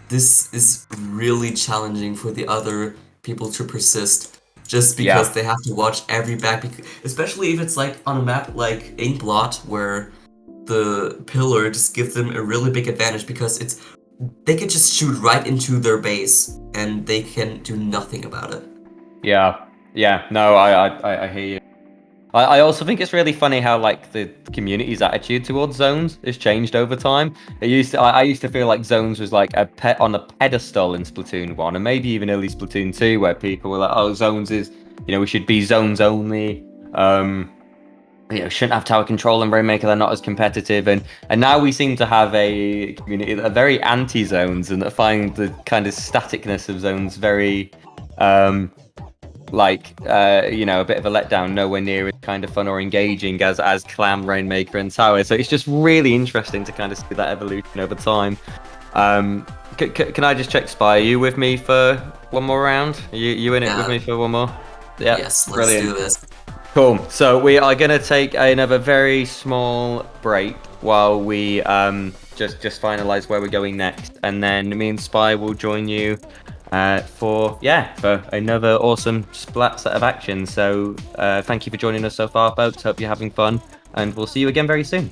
this is really challenging for the other people to persist just because they have to watch every back, especially if it's like on a map like Inkblot where the pillar just gives them a really big advantage because they can just shoot right into their base and they can do nothing about it. Yeah, no, I hear you. I also think it's really funny how like the community's attitude towards zones has changed over time. I used to feel like zones was like a pet on a pedestal in Splatoon 1 and maybe even early Splatoon 2 where people were like, oh, zones is, we should be zones only. Shouldn't have tower control and Rainmaker, they're not as competitive, and now we seem to have a community that are very anti-zones and that find the kind of staticness of zones very a bit of a letdown, nowhere near as kind of fun or engaging as Clam, Rainmaker, and Tower. So it's just really interesting to kind of see that evolution over time. Can I just check, Spy? Are you with me for one more round? Are you in it with me for one more? Yeah. Yes, let's brilliant. do this. Cool. So we are going to take another very small break while we just finalize where we're going next, and then me and Spy will join you for another awesome Splat set of action. So thank you for joining us so far, folks. Hope you're having fun, and we'll see you again very soon.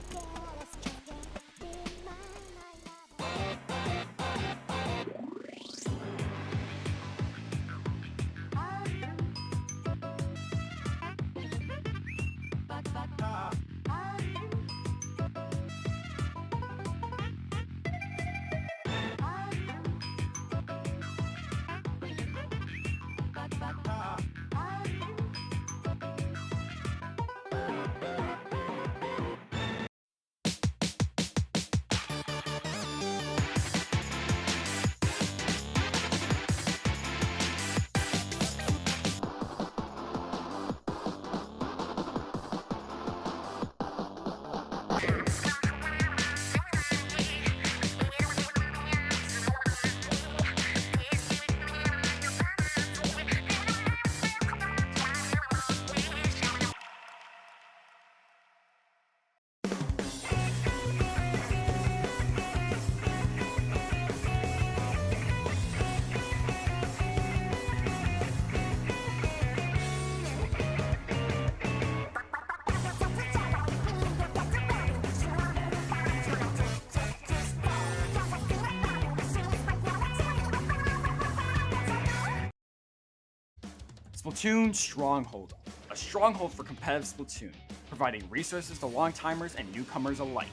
Splatoon Stronghold, a stronghold for competitive Splatoon, providing resources to long-timers and newcomers alike.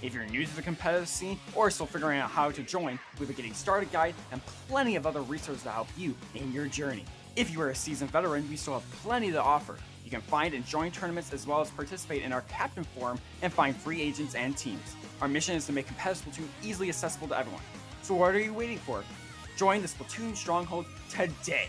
If you're new to the competitive scene or still figuring out how to join, we have a getting started guide and plenty of other resources to help you in your journey. If you are a seasoned veteran, we still have plenty to offer. You can find and join tournaments as well as participate in our Captain Forum and find free agents and teams. Our mission is to make competitive Splatoon easily accessible to everyone. So what are you waiting for? Join the Splatoon Stronghold today!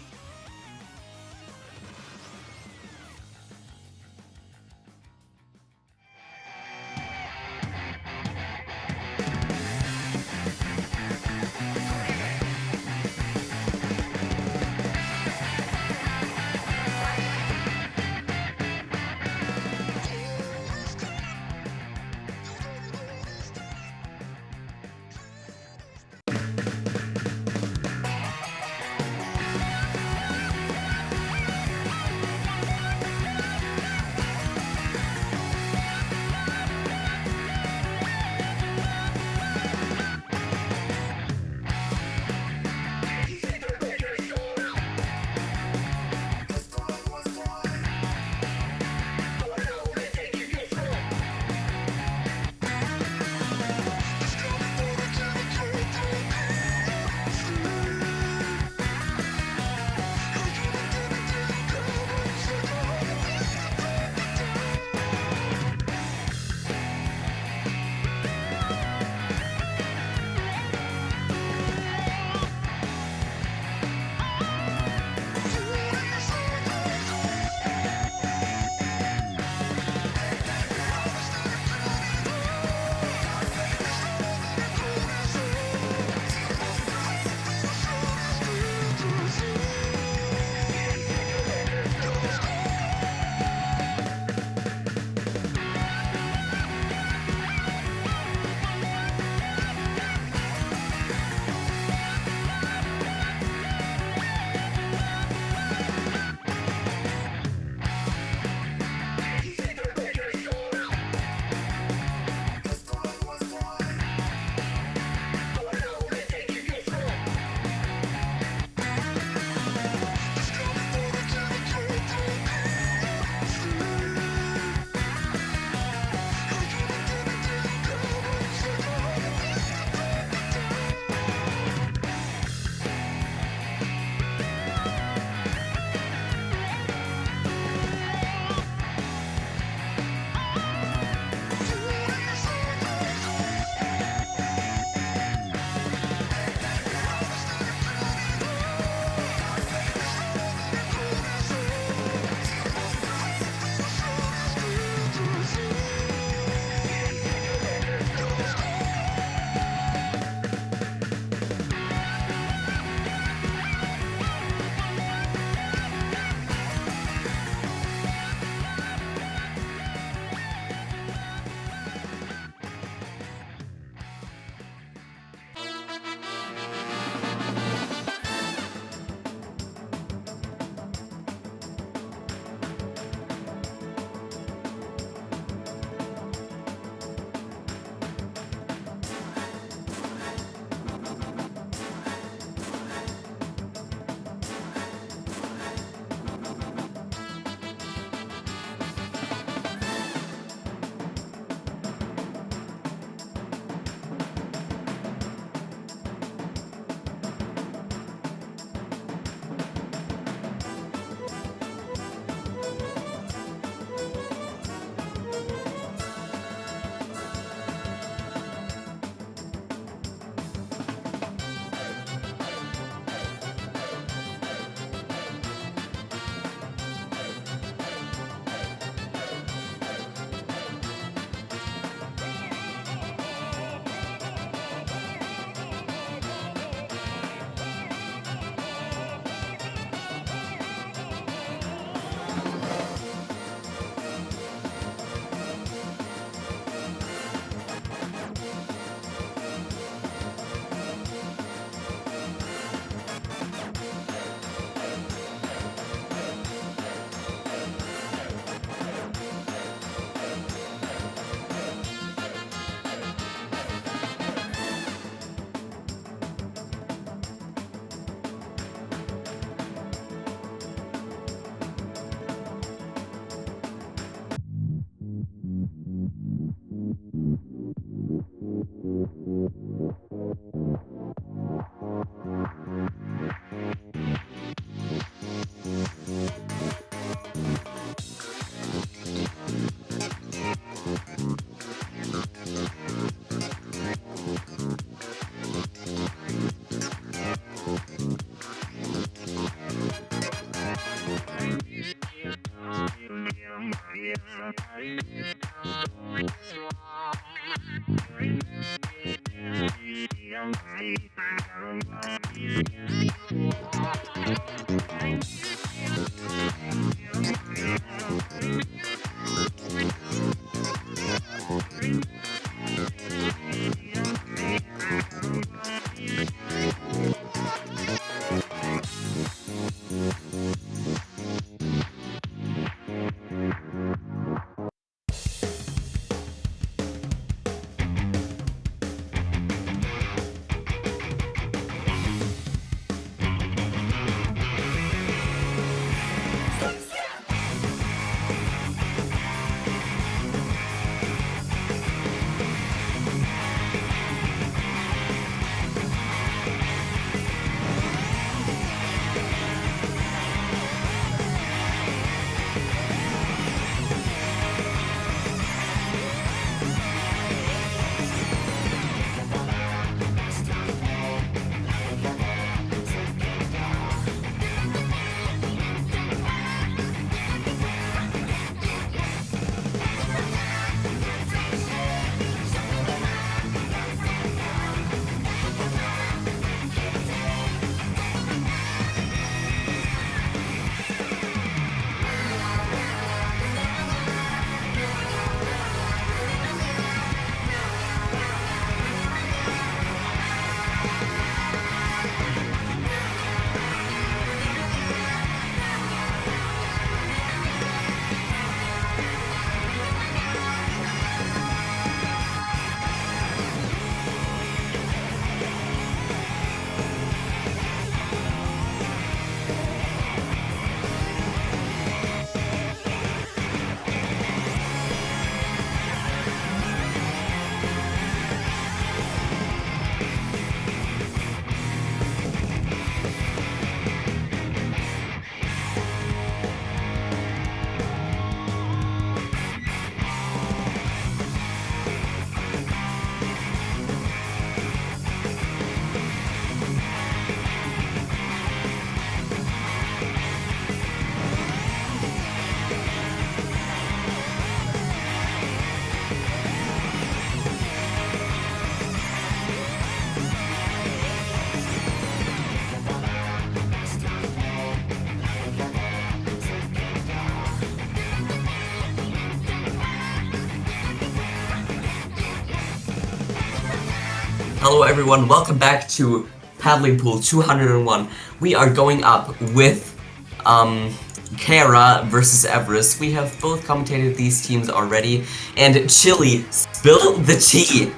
Hello everyone, welcome back to Paddling Pool 201. We are going up with Kera versus Everest. We have both commentated these teams already, and Chili, spill the tea!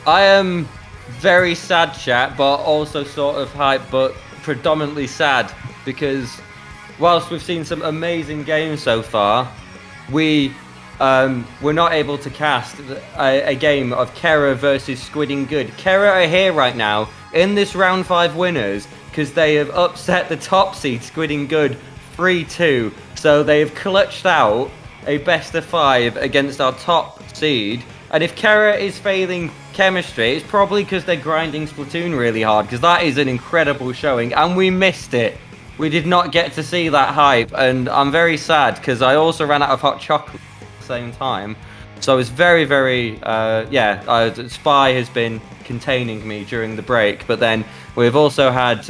I am very sad, chat, but also sort of hyped, but predominantly sad, because whilst we've seen some amazing games so far, we were not able to cast a game of Kera versus Squidding Good. Kera are here right now in this round 5 winners because they have upset the top seed Squidding Good 3-2. So they have clutched out a best of 5 against our top seed. And if Kera is failing chemistry, it's probably because they're grinding Splatoon really hard, because that is an incredible showing and we missed it. We did not get to see that hype, and I'm very sad because I also ran out of hot chocolate same time, so it's very Spy has been containing me during the break, but then we've also had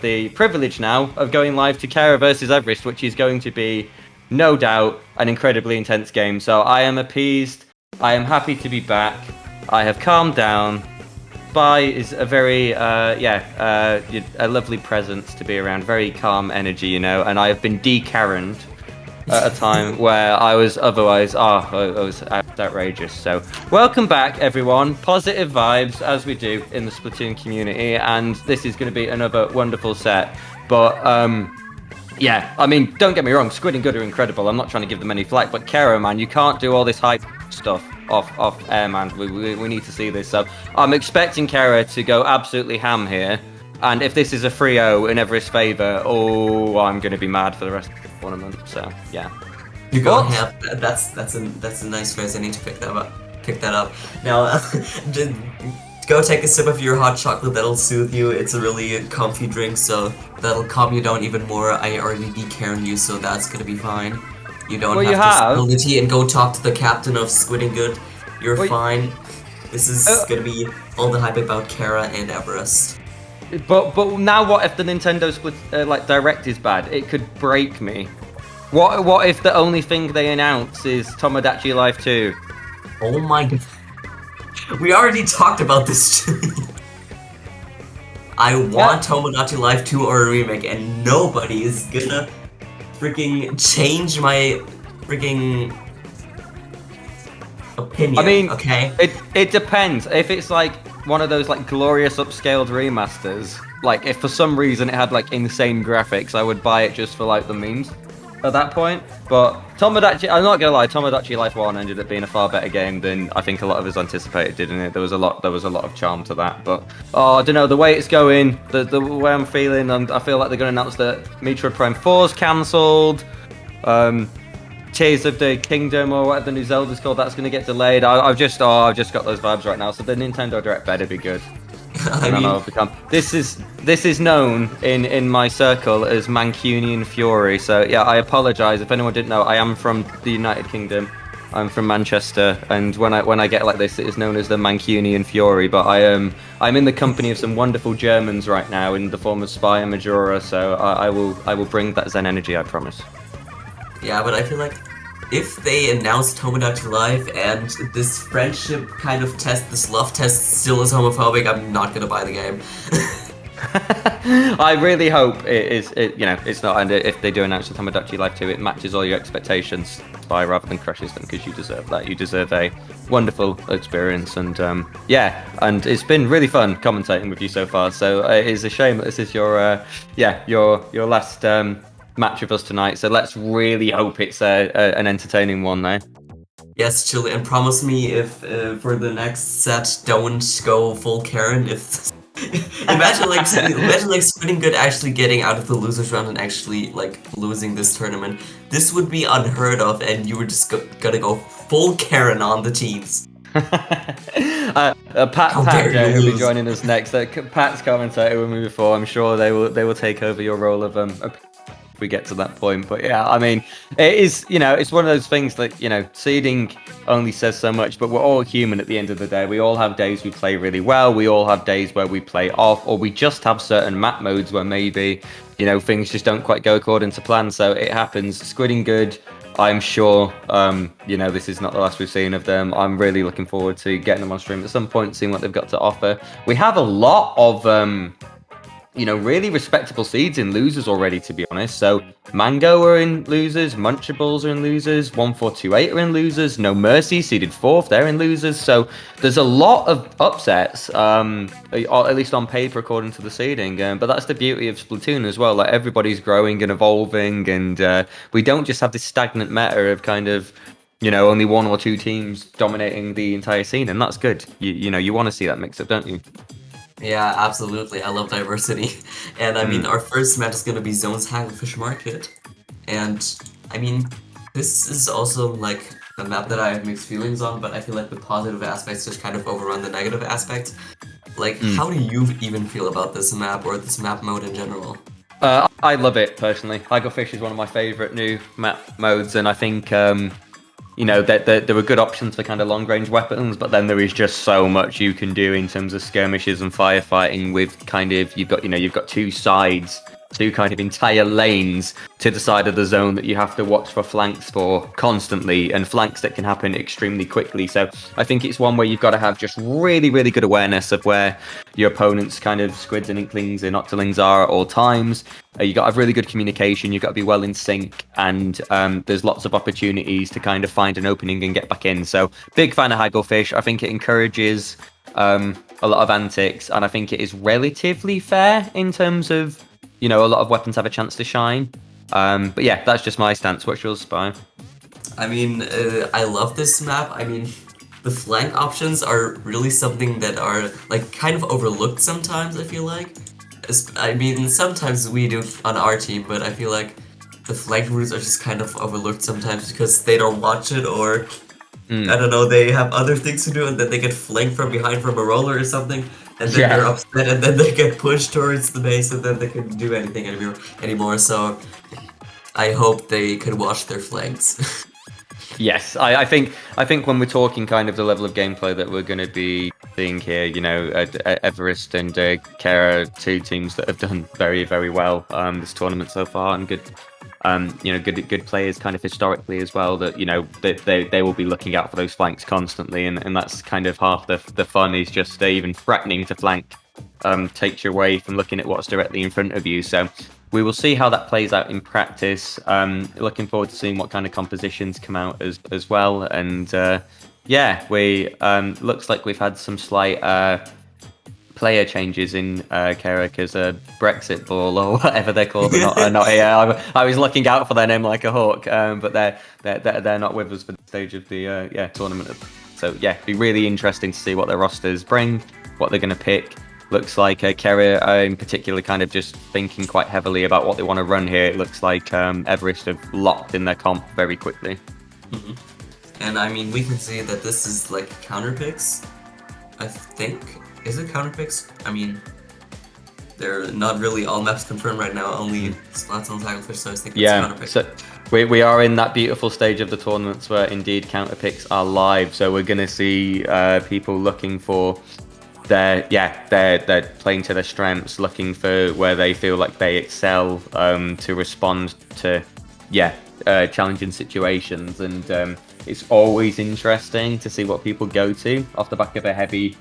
the privilege now of going live to Kera versus Everest, which is going to be no doubt an incredibly intense game. So I am appeased, I am happy to be back, I have calmed down. Spy is a very a lovely presence to be around, very calm energy, you know, and I have been de-Karened at a time where I was otherwise, I was outrageous. So welcome back everyone, positive vibes as we do in the Splatoon community, and this is going to be another wonderful set. But yeah, I mean, don't get me wrong, Squidding Good are incredible, I'm not trying to give them any flack, but Kera, man, you can't do all this hype stuff off air, man. We need to see this. So I'm expecting Kera to go absolutely ham here, and if this is a 3-0 in Everest's favour, I'm going to be mad for the rest of the tournament. So yeah. You go ham. That's a nice phrase. I need to pick that up. Now, go take a sip of your hot chocolate. That'll soothe you. It's a really comfy drink, so that'll calm you down even more. I already de-Karen you, so that's gonna be fine. You don't have to spill the tea and go talk to the captain of Squidding Good. You're fine. This is gonna be all the hype about Kera and Everest. But now what if the Nintendo Split like Direct is bad? It could break me. What if the only thing they announce is Tomodachi Life 2? Oh my god. We already talked about this. I want Tomodachi Life 2 or a remake, and nobody is gonna freaking change my freaking opinion. I mean, okay? It depends. If it's like one of those like glorious upscaled remasters, like if for some reason it had like insane graphics, I would buy it just for like the memes at that point. But Tomodachi, I'm not gonna lie, Tomodachi Life 1 ended up being a far better game than I think a lot of us anticipated, didn't it? There was a lot of charm to that. But I don't know, the way it's going, the way I'm feeling, I feel like they're gonna announce that Metroid Prime 4's cancelled. Tears of the Kingdom or whatever the new Zelda's called, that's gonna get delayed. I've just got those vibes right now. So the Nintendo Direct better be good. I mean, this is known in my circle as Mancunian Fury. So yeah, I apologise if anyone didn't know. I am from the United Kingdom. I'm from Manchester, and when I get like this, it is known as the Mancunian Fury. But I'm in the company of some wonderful Germans right now in the form of Spy and Majora. So I will bring that Zen energy, I promise. yeah, but I feel like if they announce Tomodachi Life and this friendship kind of test, this love test still is homophobic, I'm not gonna buy the game. I really hope it's not, and if they do announce the Tomodachi Life 2, it matches all your expectations by rather than crushes them, because you deserve that. You deserve a wonderful experience, and and it's been really fun commentating with you so far. So it is a shame that this is your last match of us tonight. So let's really hope it's an entertaining one now. Yes, Chili, and promise me if for the next set don't go full Karen. If imagine like Squidding Good actually getting out of the losers round and actually like losing this tournament. This would be unheard of, and you were just gonna go full Karen on the teams. Pat J will be joining us next. Pat's commentator with me before. I'm sure they will take over your role of we get to that point. But yeah, I mean, it is, it's one of those things that, seeding only says so much, but we're all human at the end of the day. We all have days we play really well, we all have days where we play off, or we just have certain map modes where maybe, things just don't quite go according to plan. So it happens. Squidding Good, I'm sure, this is not the last we've seen of them. I'm really looking forward to getting them on stream at some point, seeing what they've got to offer. We have a lot of really respectable seeds in losers already, to be honest. So Mango are in losers, Munchables are in losers, 1428 are in losers, No Mercy seeded 4th, they're in losers. So there's a lot of upsets, or at least on paper according to the seeding. But that's the beauty of Splatoon as well. Like, everybody's growing and evolving, and we don't just have this stagnant meta of kind of only 1 or 2 teams dominating the entire scene, and that's good. You want to see that mix up, don't you? Yeah, absolutely. I love diversity. And I mean, our first match is gonna be Zone's Hagglefish Market. And I mean, this is also like a map that I have mixed feelings on, but I feel like the positive aspects just kind of overrun the negative aspects. Like, how do you even feel about this map or this map mode in general? I love it, personally. Hagglefish is one of my favourite new map modes, and I think there were good options for kind of long-range weapons, but then there is just so much you can do in terms of skirmishes and firefighting with kind of, you've got 2 sides, 2 kind of entire lanes to the side of the zone that you have to watch for flanks for constantly, and flanks that can happen extremely quickly. So I think it's one where you've got to have just really, really good awareness of where your opponent's kind of squids and inklings and octolings are at all times. You've got to have really good communication, you've got to be well in sync, and there's lots of opportunities to kind of find an opening and get back in. So big fan of Hagglefish. I think it encourages a lot of antics, and I think it is relatively fair in terms of, a lot of weapons have a chance to shine. But yeah, that's just my stance. What's yours, Spy? I mean, I love this map. I mean, the flank options are really something that are like kind of overlooked sometimes, I feel like. I mean, sometimes we do on our team, but I feel like the flank routes are just kind of overlooked sometimes because they don't watch it, or I don't know, they have other things to do, and then they get flanked from behind from a roller or something, and then they're upset, and then they get pushed towards the base, and then they couldn't do anything anymore. So I hope they could watch their flanks. Yes, I think when we're talking kind of the level of gameplay that we're going to be seeing here, you know, Everest and Kera, two teams that have done very, very well this tournament so far, and good, you know, good players kind of historically as well. That, you know, they will be looking out for those flanks constantly, and that's kind of half the fun, is just even threatening to flank takes you away from looking at what's directly in front of you. So we will see how that plays out in practice. Looking forward to seeing what kind of compositions come out as well. And yeah, we looks like we've had some slight player changes in Kera, because Brexit Ball or whatever they're called are not here. I was looking out for their name like a hawk, but they're not with us for the stage of the tournament. So yeah, it'd be really interesting to see what their rosters bring, what they're going to pick. Looks like Kera in particular kind of just thinking quite heavily about what they want to run here. It looks like Everest have locked in their comp very quickly. Mm-hmm. And I mean, we can see that this is like counter picks, I think. Is it counter picks? I mean, they're not really all maps confirmed right now, only Splatoon, Tacklefish, so I think it's counter picks. So we are in that beautiful stage of the tournaments where indeed counter picks are live. So we're going to see people looking for they're playing to their strengths, looking for where they feel like they excel to respond to challenging situations. And it's always interesting to see what people go to off the back of a heavy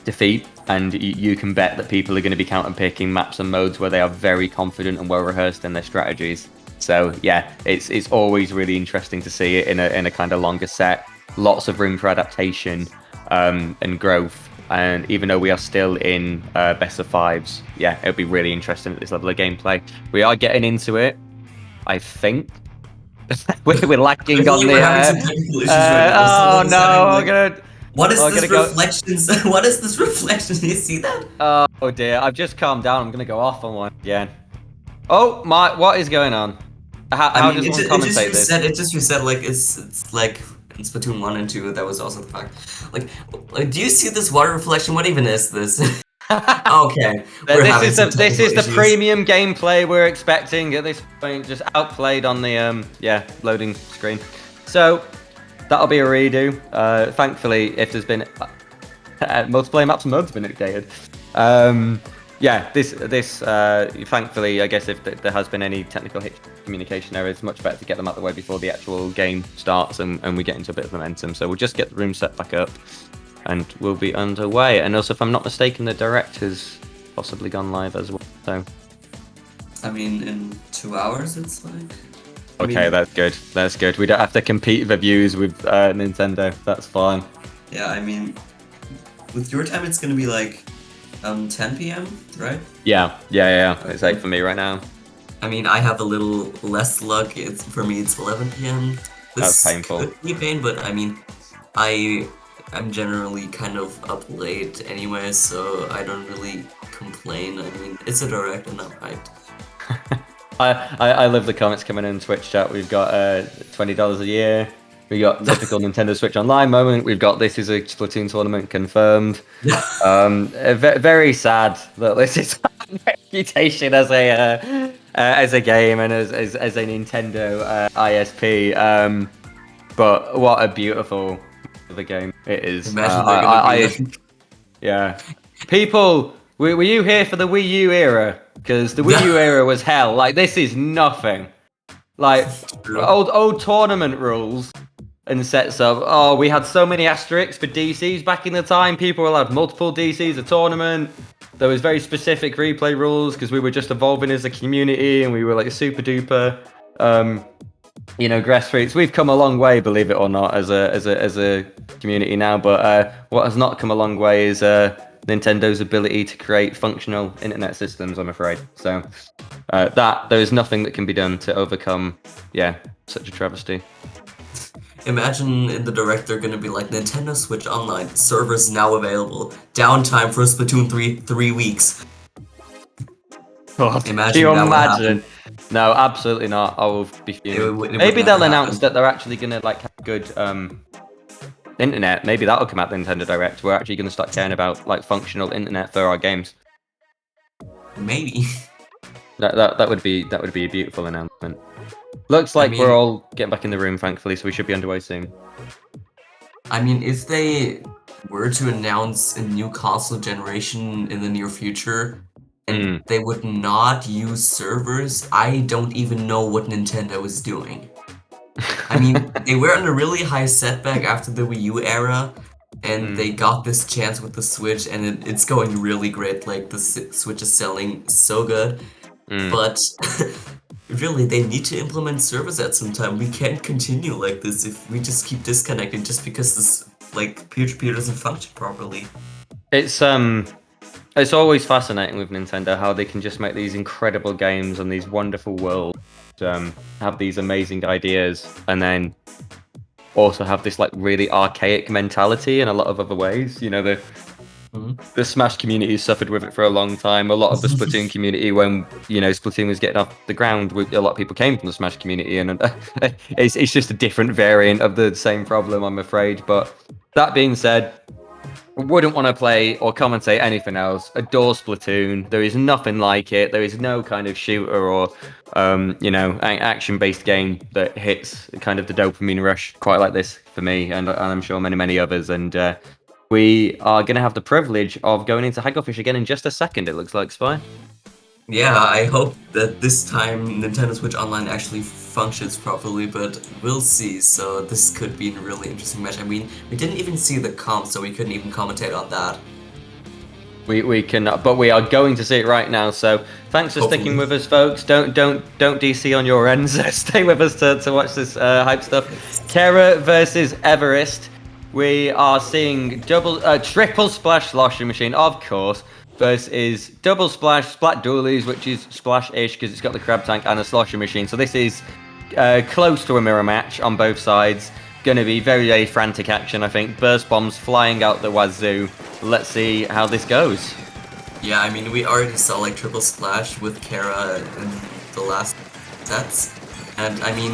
defeat, and you can bet that people are going to be counter picking maps and modes where they are very confident and well rehearsed in their strategies. So yeah, it's always really interesting to see it in a kind of longer set. Lots of room for adaptation and growth, and even though we are still in best of fives, yeah, it'll be really interesting at this level of gameplay. We are getting into it, I think. we're lacking on the we're having some technical issues right now. oh no, what is this reflection? What is this reflection? Do you see that? Oh dear, I've just calmed down. I'm gonna go off on one again. Oh my, what is going on? How does one commentate this? It just reset, like it's like in Splatoon 1 and 2, that was also the fact. Like, do you see this water reflection? What even is this? Okay. This is the premium gameplay we're expecting at this point, just outplayed on the loading screen. So that'll be a redo. Thankfully, if there's been multiplayer maps and modes been updated. This thankfully, I guess if there has been any technical communication errors, much better to get them out of the way before the actual game starts and we get into a bit of momentum. So we'll just get the room set back up and we'll be underway. And also, if I'm not mistaken, the direct has possibly gone live as well. So, I mean, in 2 hours, it's like... Okay, that's good. That's good. We don't have to compete the views with Nintendo. That's fine. Yeah, I mean, with your time, it's going to be like 10 p.m., right? Yeah. It's 8 for me right now. I mean, I have a little less luck. For me, it's 11 p.m. That's painful. Could be a pain, but I mean, I'm generally kind of up late anyway, so I don't really complain. I mean, it's a direct and I'm hyped. I love the comments coming in Twitch chat. We've got $20 a year. We got typical Nintendo Switch Online moment. We've got this is a Splatoon tournament confirmed. Very sad that this is reputation as a game and as a Nintendo ISP. But what a beautiful the game it is. People, were you here for the Wii U era? Because the Wii U era was hell. Like, this is nothing. Like, old tournament rules and sets up. Oh, we had so many asterisks for DCs back in the time. People were allowed multiple DCs a tournament. There was very specific replay rules because we were just evolving as a community and we were like super duper, grassroots. We've come a long way, believe it or not, as a community now. But what has not come a long way is Nintendo's ability to create functional internet systems, I'm afraid. So there is nothing that can be done to overcome, such a travesty. Imagine in the direct they're gonna be like, Nintendo Switch Online, servers now available, downtime for Splatoon 3 weeks. God, imagine can you that imagine? No, absolutely not. I will be fuming. Maybe they'll announce that they're actually gonna have good internet. Maybe that'll come out the Nintendo Direct. We're actually gonna start caring about functional internet for our games. Maybe. That would be a beautiful announcement. Looks like we're all getting back in the room, thankfully, so we should be underway soon. I mean, if they were to announce a new console generation in the near future, and they would not use servers, I don't even know what Nintendo is doing. I mean, they were on a really high setback after the Wii U era, and they got this chance with the Switch, and it's going really great. Like, the Switch is selling so good, but really, they need to implement servers at some time. We can't continue like this if we just keep disconnecting just because this, like, peer-to-peer doesn't function properly. It's always fascinating with Nintendo how they can just make these incredible games on these wonderful worlds, have these amazing ideas, and then also have this like really archaic mentality in a lot of other ways. You know, the Smash community suffered with it for a long time. A lot of the Splatoon community, when Splatoon was getting off the ground, a lot of people came from the Smash community, and it's just a different variant of the same problem, I'm afraid. But that being said, wouldn't want to play or commentate anything else. Adore Splatoon. There is nothing like it. There is no kind of shooter or action-based game that hits kind of the dopamine rush quite like this for me, and I'm sure many others. And we are going to have the privilege of going into Hagglefish again in just a second, it looks like, Spy. Yeah, I hope that this time Nintendo Switch Online actually functions properly, but we'll see. So this could be a really interesting match. I mean, we didn't even see the comp, so we couldn't even commentate on that. We can, but we are going to see it right now. So thanks for sticking with us, folks. Don't DC on your ends. Stay with us to watch this hype stuff. Kera versus Everest. We are seeing triple splash sloshing machine, of course, versus double splash splat dualies, which is splash-ish because it's got the crab tank and a sloshing machine. So this is close to a mirror match on both sides. Going to be very frantic action, I think. Burst bombs flying out the wazoo. Let's see how this goes. Yeah, I mean, we already saw like triple splash with Kera in the last sets, and I mean,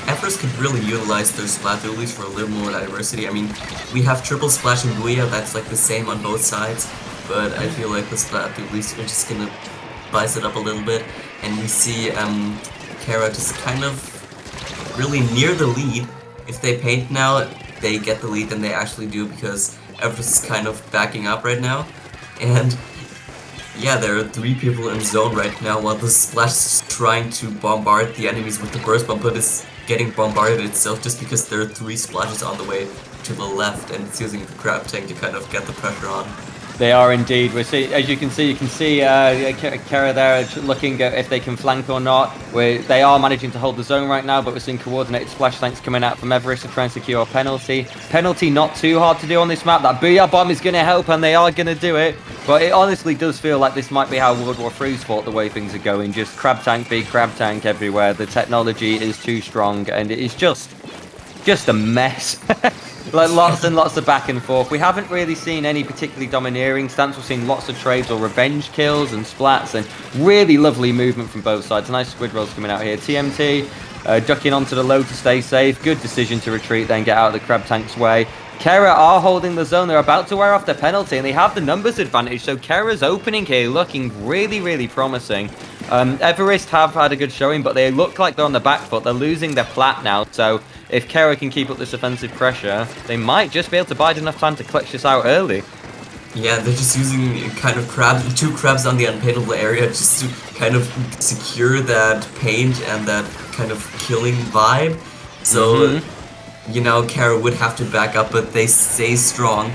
Everest could really utilize their splat dualies for a little more diversity. I mean, we have triple splash and Booyah, that's like the same on both sides, but I feel like the splat dualies are just gonna spice it up a little bit, and we see Kera just kind of really near the lead. If they paint now, they get the lead, and they actually do, because Everest is kind of backing up right now. And yeah, there are 3 people in zone right now, while the Splash is trying to bombard the enemies with the burst bomb, but is getting bombarded itself just because there are 3 splashes on the way to the left, and it's using the crab tank to kind of get the pressure on. They are indeed. As you can see Kera there looking at if they can flank or not. They are managing to hold the zone right now, but we're seeing coordinated splash tanks coming out from Everest to try and secure a penalty. Penalty not too hard to do on this map. That Booyah bomb is going to help, and they are going to do it. But it honestly does feel like this might be how World War III's fought, the way things are going. Just crab tank, big crab tank everywhere. The technology is too strong, and it is just a mess. Like lots and lots of back and forth. We haven't really seen any particularly domineering stance. We've seen lots of trades or revenge kills and splats, and really lovely movement from both sides. Nice squid rolls coming out here. TMT ducking onto the low to stay safe. Good decision to retreat, then get out of the crab tank's way. Kera are holding the zone. They're about to wear off their penalty, and they have the numbers advantage. So Kera's opening here looking really promising. Everest have had a good showing, but they look like they're on the back foot. They're losing their plat now, so if Kera can keep up this offensive pressure, they might just be able to bide enough time to clutch this out early. Yeah, they're just using kind of 2 crabs on the unpaintable area just to kind of secure that paint and that kind of killing vibe. So, Kera would have to back up, but they stay strong,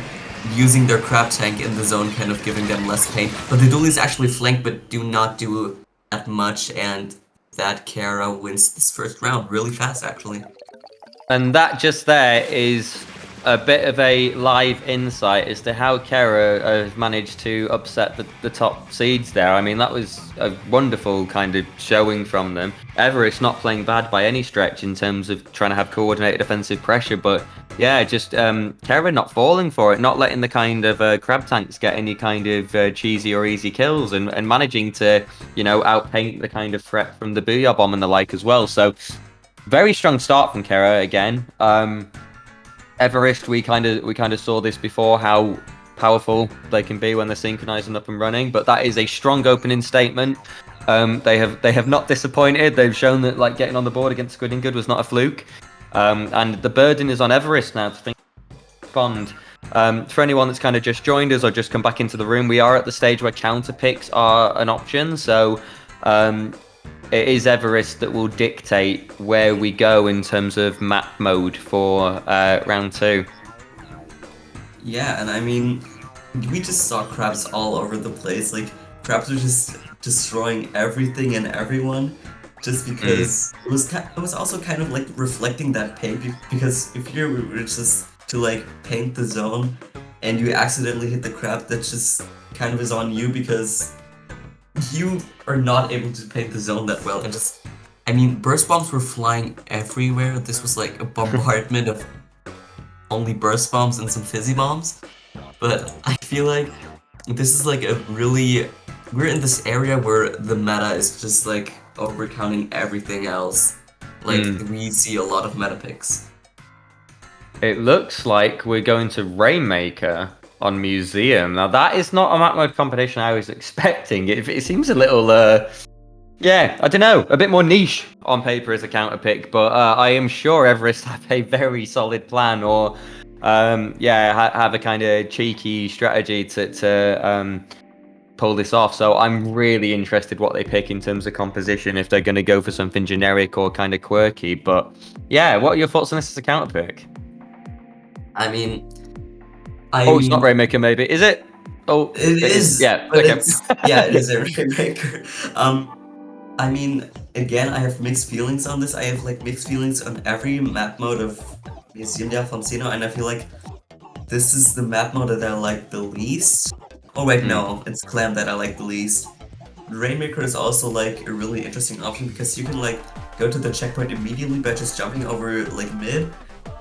using their crab tank in the zone, kind of giving them less pain. But the dualies actually flank, but do not do that much, and that Kera wins this first round really fast, actually. And that just there is a bit of a live insight as to how Kera has managed to upset the top seeds there. I mean, that was a wonderful kind of showing from them. Everest not playing bad by any stretch in terms of trying to have coordinated offensive pressure, but yeah, just Kera not falling for it, not letting the kind of crab tanks get any kind of cheesy or easy kills, and managing to, outpaint the kind of threat from the Booyah bomb and the like as well. So very strong start from Kera again. Everest, we kind of saw this before, how powerful they can be when they're synchronized and up and running, but that is a strong opening statement. They have not disappointed. They've shown that like getting on the board against Squidding Good was not a fluke. And the burden is on Everest now to think respond. For anyone that's kind of just joined us or just come back into the room, we are at the stage where counter picks are an option. So it is Everest that will dictate where we go in terms of map mode for round 2. Yeah, and I mean, we just saw crabs all over the place. Like, crabs were just destroying everything and everyone, just because it was also kind of like reflecting that pain. Because if you were just to like paint the zone, and you accidentally hit the crab, that just kind of is on you because you are not able to paint the zone that well. And just, I mean, burst bombs were flying everywhere. This was like a bombardment of only burst bombs and some fizzy bombs. But I feel like this is like a really, we're in this area where the meta is just like overcounting everything else. Like we see a lot of meta picks. It looks like we're going to Rainmaker on Museum. Now that is not a map mode combination I was expecting. It seems a little yeah, I don't know, a bit more niche on paper as a counter pick, but I am sure Everest have a very solid plan, or yeah, have a kind of cheeky strategy to pull this off. So I'm really interested what they pick in terms of composition, if they're going to go for something generic or kind of quirky. But yeah, what are your thoughts on this as a counter pick? I mean, it's not Rainmaker, maybe, is it? Oh, it is. Yeah, but okay. Yeah, it is a Rainmaker. I mean, again, I have mixed feelings on this. I have like mixed feelings on every map mode of Museum de Alfonsino, and I feel like this is the map mode that I like the least. Oh wait, no, it's Clam that I like the least. Rainmaker is also like a really interesting option because you can like go to the checkpoint immediately by just jumping over like mid.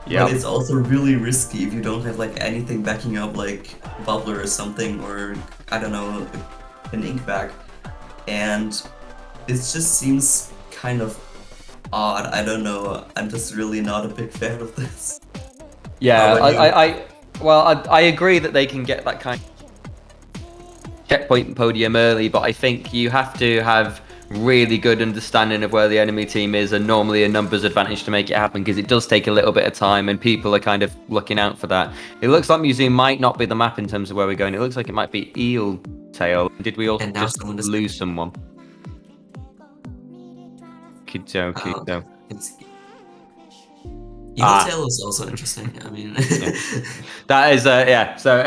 Yeah. But it's also really risky if you don't have like anything backing up, like bubbler or something, or I don't know, an ink bag. And it just seems kind of odd. I don't know. I'm just really not a big fan of this. Yeah, I agree that they can get that kind of checkpoint podium early, but I think you have to have really good understanding of where the enemy team is, and normally a numbers advantage to make it happen, because it does take a little bit of time and people are kind of looking out for that. It looks like Museum might not be the map in terms of where we're going. It looks like it might be Eel Tail. Did we also just lose someone? Okey-dokey, no. Eel Tail is also interesting. I mean, that is yeah. So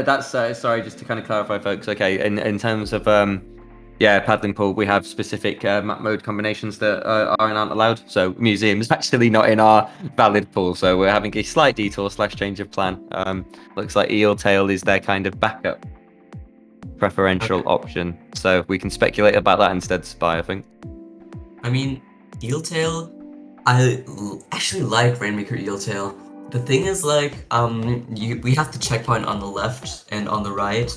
that's sorry, just to kind of clarify, folks. Okay, in terms of yeah, paddling pool, we have specific map mode combinations that are and aren't allowed. So Museum is actually not in our valid pool. So we're having a slight detour / change of plan. Looks like Eel Tail is their kind of backup preferential option. So we can speculate about that instead, Spy, I think. I mean, Eel Tail, I actually like Rainmaker Eel Tail. The thing is, like, we have the checkpoint on the left and on the right.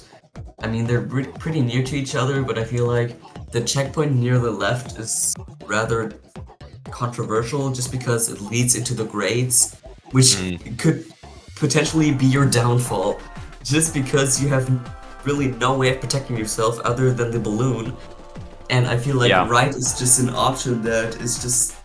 I mean, they're pretty near to each other, but I feel like the checkpoint near the left is rather controversial just because it leads into the grades, which could potentially be your downfall, just because you have really no way of protecting yourself other than the balloon. And I feel like right is just an option that is just,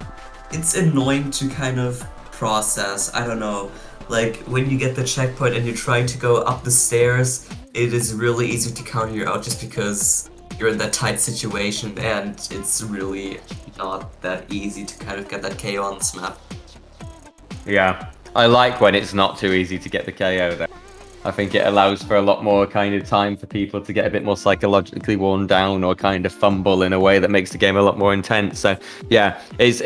it's annoying to kind of process. I don't know, like when you get the checkpoint and you try to go up the stairs, it is really easy to counter you out just because you're in that tight situation, and it's really not that easy to kind of get that KO on this map. Yeah, I like when it's not too easy to get the KO there. I think it allows for a lot more kind of time for people to get a bit more psychologically worn down or kind of fumble in a way that makes the game a lot more intense. So yeah, there's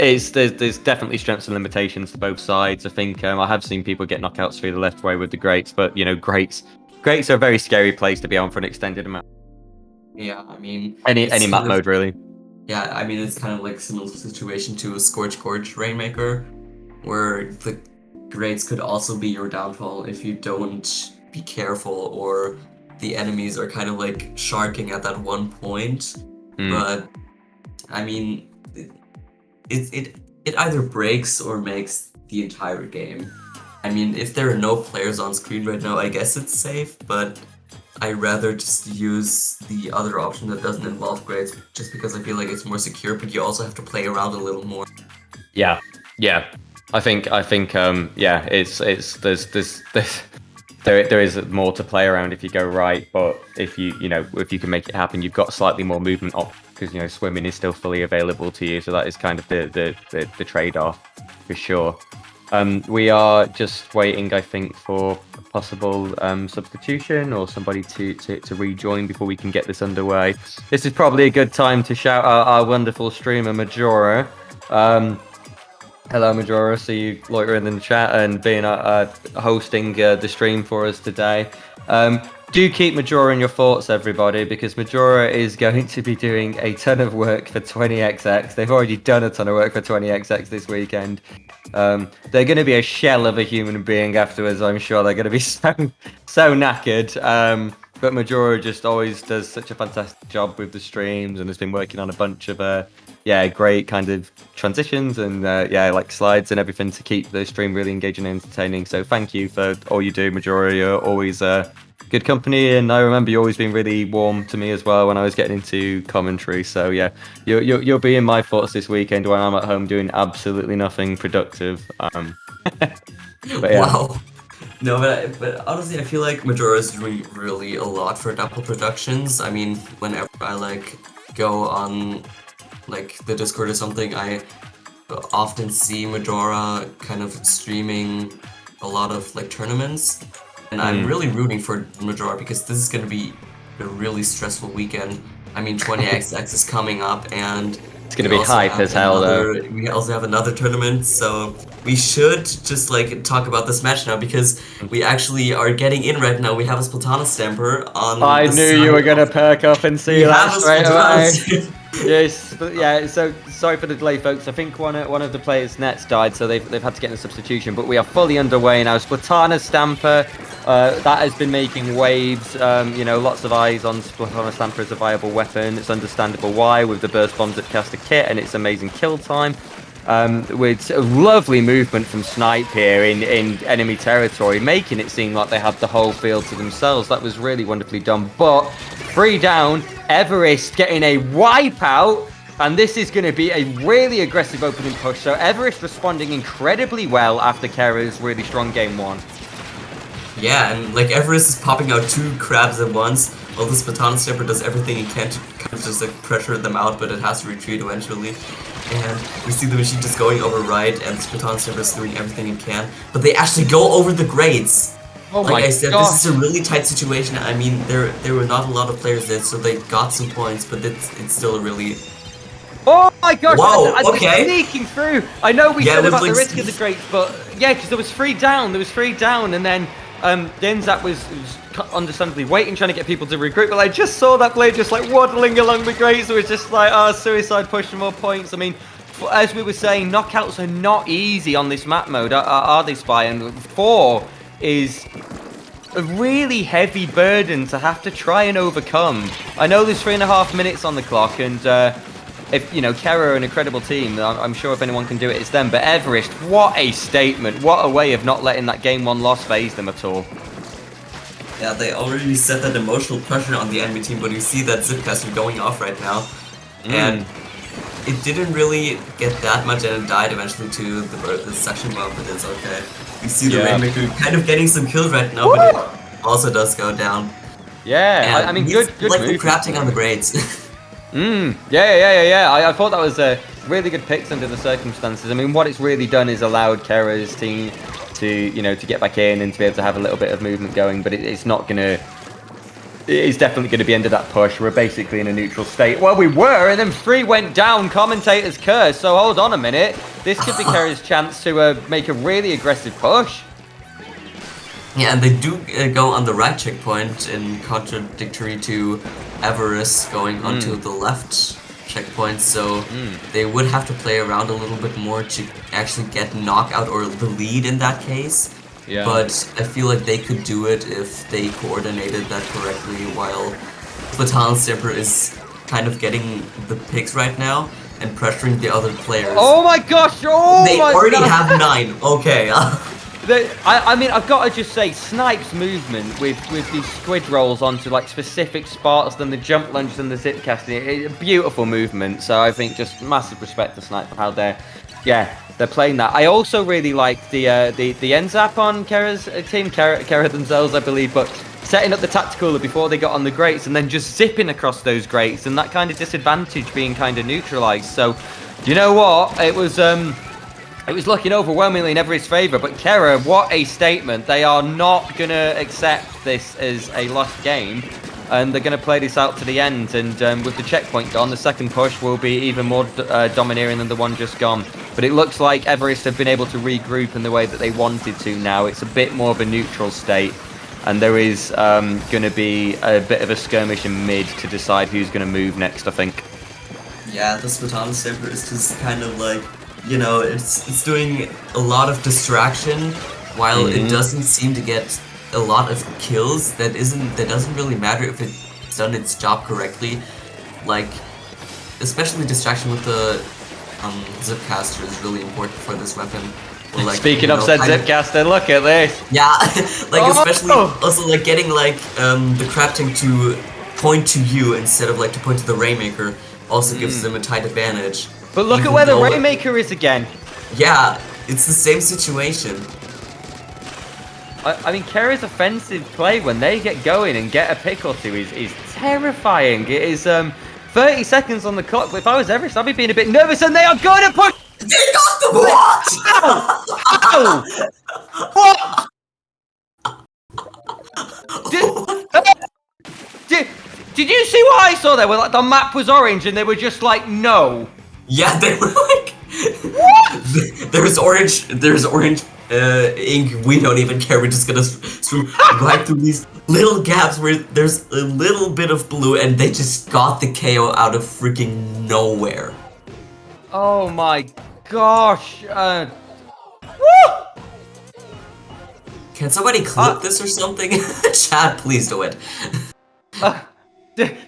definitely strengths and limitations to both sides. I think I have seen people get knockouts through the left way with the greats, but you know, greats are a very scary place to be on for an extended amount. Yeah, I mean, any map mode really. Yeah, I mean, it's kind of like a similar situation to a Scorch Gorge Rainmaker, where the grades could also be your downfall if you don't be careful, or the enemies are kind of like sharking at that one point. But I mean, it either breaks or makes the entire game. I mean, if there are no players on screen right now, I guess it's safe, but I rather just use the other option that doesn't involve grades, just because I feel like it's more secure, but you also have to play around a little more. Yeah, yeah. I think yeah, it's there is more to play around if you go right, but if if you can make it happen, you've got slightly more movement op because swimming is still fully available to you, so that is kind of the trade-off for sure. We are just waiting, I think, for a possible substitution or somebody to rejoin before we can get this underway. This is probably a good time to shout out our wonderful streamer Majora. Hello, Majora. See you loitering in the chat and being hosting the stream for us today. Do keep Majora in your thoughts, everybody, because Majora is going to be doing a ton of work for 20XX. They've already done a ton of work for 20XX this weekend. They're going to be a shell of a human being afterwards, I'm sure. They're going to be so knackered. But Majora just always does such a fantastic job with the streams and has been working on a bunch of great kind of transitions and like slides and everything to keep the stream really engaging and entertaining. So thank you for all you do, Majora. You're always good company, and I remember you always being really warm to me as well when I was getting into commentary. So yeah, you'll be in my thoughts this weekend when I'm at home doing absolutely nothing productive. But yeah. Wow. No, but honestly, I feel like Majora is doing really a lot for Dapple Productions. I mean, whenever I go on the Discord or something, I often see Majora kind of streaming a lot of tournaments, and I'm really rooting for Majora because this is gonna be a really stressful weekend. I mean, 20XX is coming up, and it's gonna be hype as hell though. We also have another tournament, so we should just talk about this match now because we actually are getting in right now. We have a Splatoon stamper on. I knew you were gonna perk up and see that straight away. Yes, but yeah. So sorry for the delay, folks. I think one of the players' nets died, so they've had to get in a substitution. But we are fully underway now. Splatoon stamper. That has been making waves. Lots of eyes on Splatoon stamper as a viable weapon. It's understandable why, with the burst bombs that cast a kit and its amazing kill time. With lovely movement from Snipe here in enemy territory, making it seem like they had the whole field to themselves. That was really wonderfully done. But 3 down, Everest getting a wipeout, and this is going to be a really aggressive opening push. So Everest responding incredibly well after Kera's really strong game 1. Yeah, and Everest is popping out 2 crabs at once, while the Splatoon stamper does everything it can to kind of just pressure them out, but it has to retreat eventually. And we see the machine just going over right, and the Splatoon stamper is doing everything it can, but they actually go over the grades. Oh my Like I said, gosh. this is a really tight situation. I mean, there were not a lot of players there, so they got some points, but it's still a really... Oh my gosh! Whoa, I okay. Sneaking through. I know we Yeah, said it was about the risk of the grapes, but yeah, because there was 3 down. There was 3 down, and then Denzat was understandably waiting, trying to get people to regroup. But I just saw that blade just waddling along the grates. So it was just suicide push for more points. I mean, as we were saying, knockouts are not easy on this map mode, are they, Spy? And 4 is a really heavy burden to have to try and overcome. I know there's 3.5 minutes on the clock, and if Kera are an incredible team, I'm sure if anyone can do it, it's them. But Everest, what a statement! What a way of not letting that game 1 loss phase them at all. Yeah, they already set that emotional pressure on the enemy team, but you see that Zipcaster going off right now, and it didn't really get that much, and it died eventually to the suction bomb, but it's okay. You see the Rainmaker kind of getting some kills right now, but it also does go down. Yeah, I mean, good like move. the crafting on the grades. Yeah. I thought that was a really good picks under the circumstances. I mean, what it's really done is allowed Kera's team to, to get back in and to be able to have a little bit of movement going, but it's not going to... It's definitely going to be under that push. We're basically in a neutral state. Well, we were, and then 3 went down. Commentator's curse. So hold on a minute. This could be Kera's chance to make a really aggressive push. Yeah, and they do go on the right checkpoint, in contradictory to Everest going onto the left checkpoint, so they would have to play around a little bit more to actually get knockout or the lead in that case. Yeah. But I feel like they could do it if they coordinated that correctly, while Splatoon stamper is kind of getting the picks right now and pressuring the other players. Oh my gosh! Oh they my already God. have 9. Okay. I mean, I've got to just say, Snipe's movement with these squid rolls onto like specific spots, then the jump lunge and the zip casting, beautiful movement. So I think just massive respect to Snipe for how they're playing that. I also really like the end zap on Kera's team, Kera themselves, I believe, but setting up the tactical before they got on the grates and then just zipping across those grates and that kind of disadvantage being kind of neutralized. So, you know what? It was looking overwhelmingly in Everest's favour, but Kera, what a statement. They are not going to accept this as a lost game, and they're going to play this out to the end, and with the checkpoint gone, the second push will be even more domineering than the one just gone. But it looks like Everest have been able to regroup in the way that they wanted to now. It's a bit more of a neutral state, and there is going to be a bit of a skirmish in mid to decide who's going to move next, I think. Yeah, the Splatoon Stamper is just kind of like, you know, it's doing a lot of distraction while it doesn't seem to get a lot of kills. That doesn't really matter if it's done its job correctly. Like, especially distraction with the Zipcaster is really important for this weapon. Or like, Speaking of said Zipcaster, look at this. Yeah, like especially also like getting like the crab tank to point to you instead of like to point to the Rainmaker also gives them a tight advantage. But look at where the Rainmaker is again. Yeah, it's the same situation. I mean, Kera's offensive play when they get going and get a pick or two is terrifying. It is 30 seconds on the clock. But if I was Everest, I'd be being a bit nervous, and they are going to push. They got the what? Ow! What? Did you see what I saw there? Where like the map was orange and they were just like, no. Yeah, they were like, what? There's orange ink. We don't even care. We're just gonna swim right through these little gaps where there's a little bit of blue, and they just got the KO out of freaking nowhere. Oh my gosh. Woo! Can somebody clip this or something? Chat, please do it.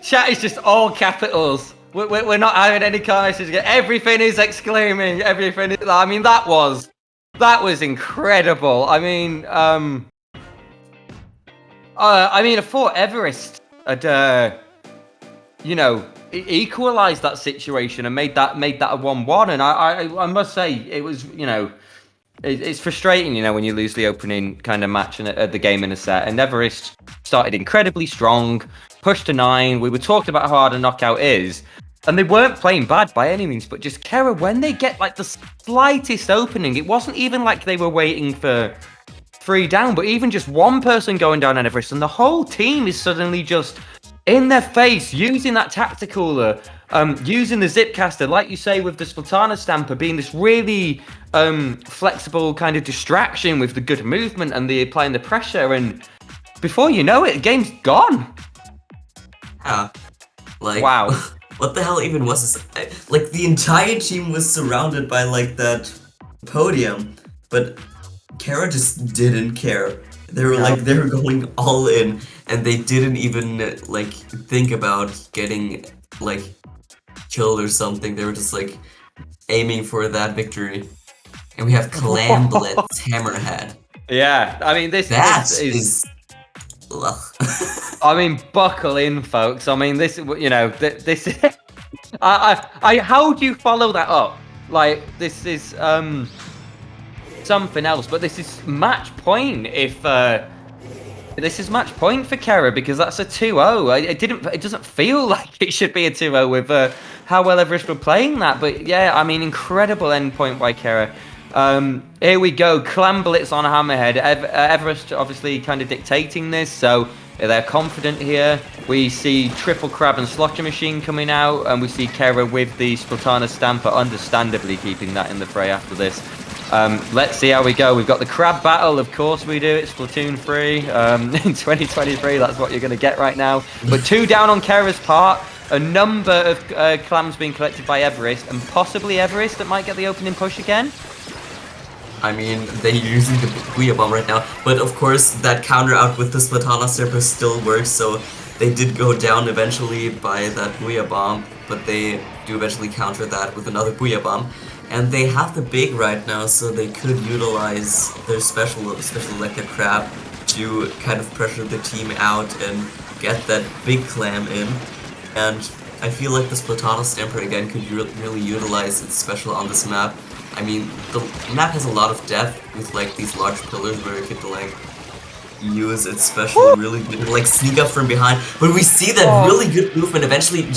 Chat is just all capitals. We're not having any comments. Everything is exclaiming. Everything is. I mean, that was incredible. I mean, I thought Everest had, you know, equalized that situation and made that a 1-1. And I must say, it was, you know, it's frustrating, you know, when you lose the opening kind of match at the game in a set. And Everest started incredibly strong, pushed to 9. We were talking about how hard a knockout is. And they weren't playing bad by any means, but just Kera, when they get like the slightest opening, it wasn't even like they were waiting for 3 down, but even just one person going down on Everest, and the whole team is suddenly just in their face, using that tactical, using the Zipcaster, like you say, with the Splatoon Stamper being this really flexible kind of distraction with the good movement and the applying the pressure, and before you know it, the game's gone. Yeah, like wow. What the hell even was this? Like, the entire team was surrounded by, like, that podium, but Kera just didn't care. They were, like, they were going all in, and they didn't even, like, think about getting, like, killed or something. They were just, like, aiming for that victory. And we have Clam Blitz Hammerhead. Yeah, I mean, this is ugh. I mean, buckle in, folks. I mean, this, you know, this is. How do you follow that up? Like, this is something else, but this is match point. If this is match point for Kera, because that's a 2-0. It doesn't feel like it should be a 2-0 with how well Everest were playing that. But yeah, I mean, incredible endpoint by Kera. Here we go, Clam Blitz on Hammerhead. Everest obviously kind of dictating this, so they're confident here. We see Triple Crab and Slotcher Machine coming out, and we see Kera with the Splatoon Stamper, understandably keeping that in the fray after this. Let's see how we go. We've got the Crab Battle, of course we do. It's Splatoon 3 in 2023. That's what you're going to get right now. But 2 down on Kera's part. A number of clams being collected by Everest, and possibly Everest that might get the opening push again. I mean, they're using the Booyah Bomb right now, but of course that counter out with the Splatoon Stamper still works, so they did go down eventually by that Booyah Bomb, but they do eventually counter that with another Booyah Bomb. And they have the big right now, so they could utilize their special like the crab to kind of pressure the team out and get that big clam in. And I feel like the Splatana Stamper again could really utilize its special on this map. I mean, the map has a lot of depth with like these large pillars where it could like use its special really good, like sneak up from behind. But we see that really good movement eventually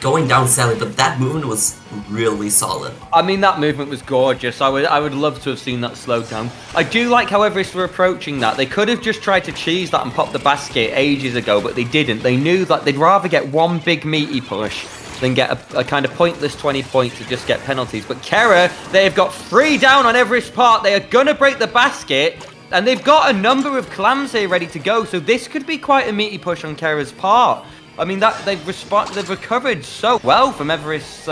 going down sadly, but that movement was really solid. I mean, that movement was gorgeous. I would love to have seen that slowed down. I do like how Everest were approaching that. They could have just tried to cheese that and pop the basket ages ago, but they didn't. They knew that they'd rather get one big meaty push than get a kind of pointless 20 points to just get penalties. But Kera, they've got 3 down on Everest part. They are going to break the basket. And they've got a number of clams here ready to go, so this could be quite a meaty push on Kera's part. I mean, that they've recovered so well from Everest's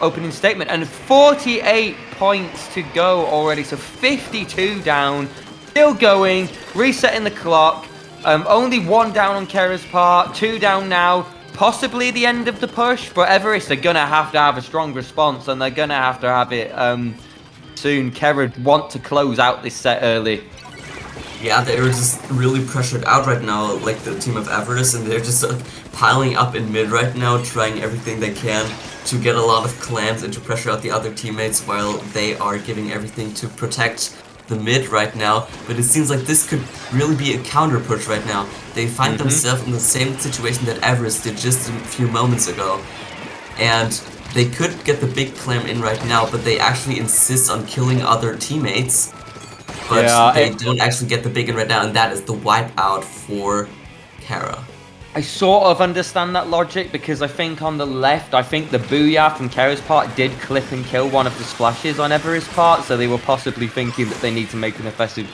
opening statement, and 48 points to go already, so 52 down, still going, resetting the clock. Only 1 down on Kera's part, 2 down now, possibly the end of the push, but Everest are gonna have to have a strong response, and they're gonna have to have it soon. Kera want to close out this set early. Yeah, they're just really pressured out right now, like the team of Everest, and they're just piling up in mid right now, trying everything they can to get a lot of clams and to pressure out the other teammates while they are giving everything to protect the mid right now. But it seems like this could really be a counter push right now. They find themselves in the same situation that Everest did just a few moments ago. And they could get the big clam in right now, but they actually insist on killing other teammates. But they don't actually get the big in right now, and that is the wipeout for Kera. I sort of understand that logic, because I think on the left, I think the Booyah from Kera's part did clip and kill one of the splashes on Everest's part, so they were possibly thinking that they need to make an offensive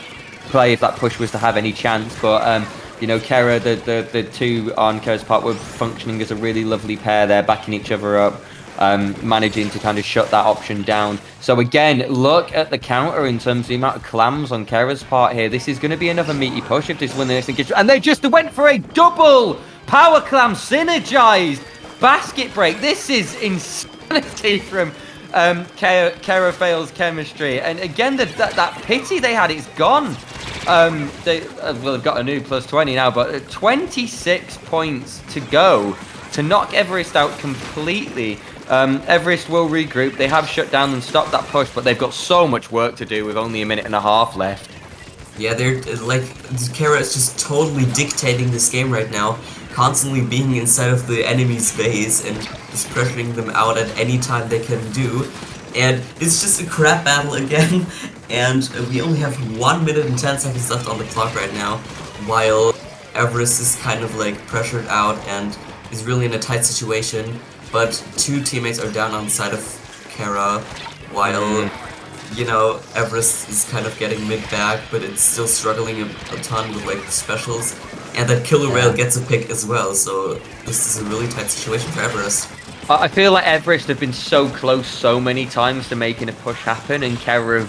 play if that push was to have any chance. But you know, Kera, the 2 on Kera's part were functioning as a really lovely pair there, backing each other up. Managing to kind of shut that option down. So again, look at the counter in terms of the amount of clams on Kera's part here. This is going to be another meaty push if this win this and they just went for a double power clam synergized basket break. This is insanity from Kera fails chemistry, and again that pity they had, it's gone. They've got a new plus 20 now, but 26 points to go to knock Everest out completely. Everest will regroup. They have shut down and stopped that push, but they've got so much work to do with only a minute and a half left. Yeah, they're like, Kera is just totally dictating this game right now, constantly being inside of the enemy's base and just pressuring them out at any time they can do. And it's just a crap battle again, and we only have 1 minute and 10 seconds left on the clock right now, while Everest is kind of like pressured out and is really in a tight situation. But 2 teammates are down on the side of Kera, while, you know, Everest is kind of getting mid back, but it's still struggling a ton with like the specials. And that Killer Rail gets a pick as well, so this is a really tight situation for Everest. I feel like Everest have been so close so many times to making a push happen, and Kera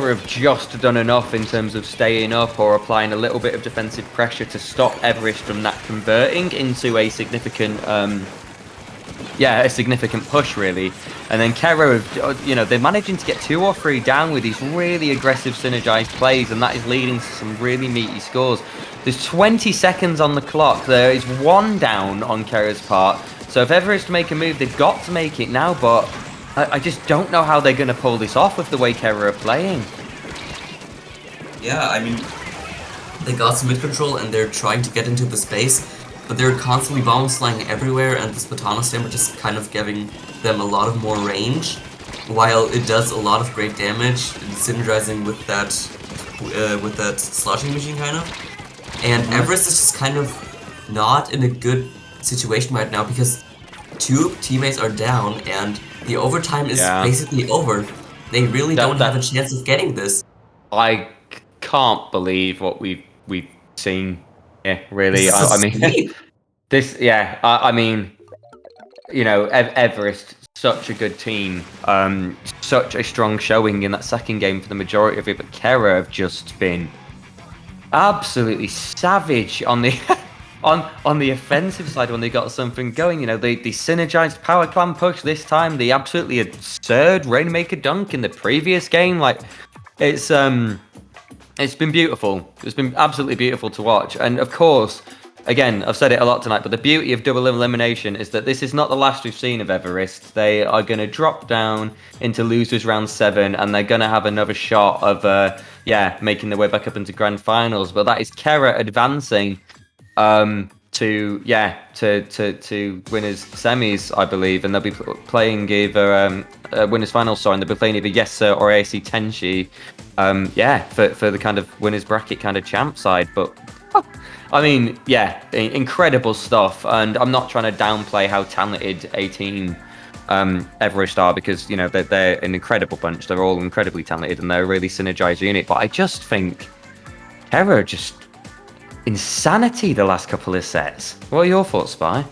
have just done enough in terms of staying up or applying a little bit of defensive pressure to stop Everest from that converting into a significant, a significant push really. And then Kera, you know, they're managing to get 2 or 3 down with these really aggressive synergized plays, and that is leading to some really meaty scores. There's 20 seconds on the clock. There is 1 down on Kera's part. So if Everest make a move, they've got to make it now, but I just don't know how they're going to pull this off with the way Kera are playing. Yeah, I mean, they got some mid-control and they're trying to get into the space, but they're constantly bombs flying everywhere, and the Splatana Stammer just kind of giving them a lot of more range, while it does a lot of great damage, synergizing with that sloshing machine kind of. And Everest is just kind of not in a good situation right now, because 2 teammates are down and the overtime is basically over. They really don't have a chance of getting this. I can't believe what we've seen. Yeah, really. I mean, this. Yeah, I mean, you know, Everest, such a good team, such a strong showing in that second game for the majority of it. But Kera have just been absolutely savage on the on the offensive side, when they got something going, the synergized power clan push this time, the absolutely absurd Rainmaker dunk in the previous game, like it's been beautiful. It's been absolutely beautiful to watch. And of course, again, I've said it a lot tonight, but the beauty of double elimination is that this is not the last we've seen of Everest. They are going to drop down into losers round 7, and they're going to have another shot of making their way back up into grand finals. But that is Kera advancing to winners semis, I believe, and they'll be playing either winners finals, and they'll be playing either Yes Sir or ASC Tenshi, for the kind of winners bracket kind of champ side. But I mean, incredible stuff, and I'm not trying to downplay how talented a team Everest are, because they're an incredible bunch. They're all incredibly talented, and they're a really synergized unit. But I just think Kera just insanity the last couple of sets. What are your thoughts, Spy?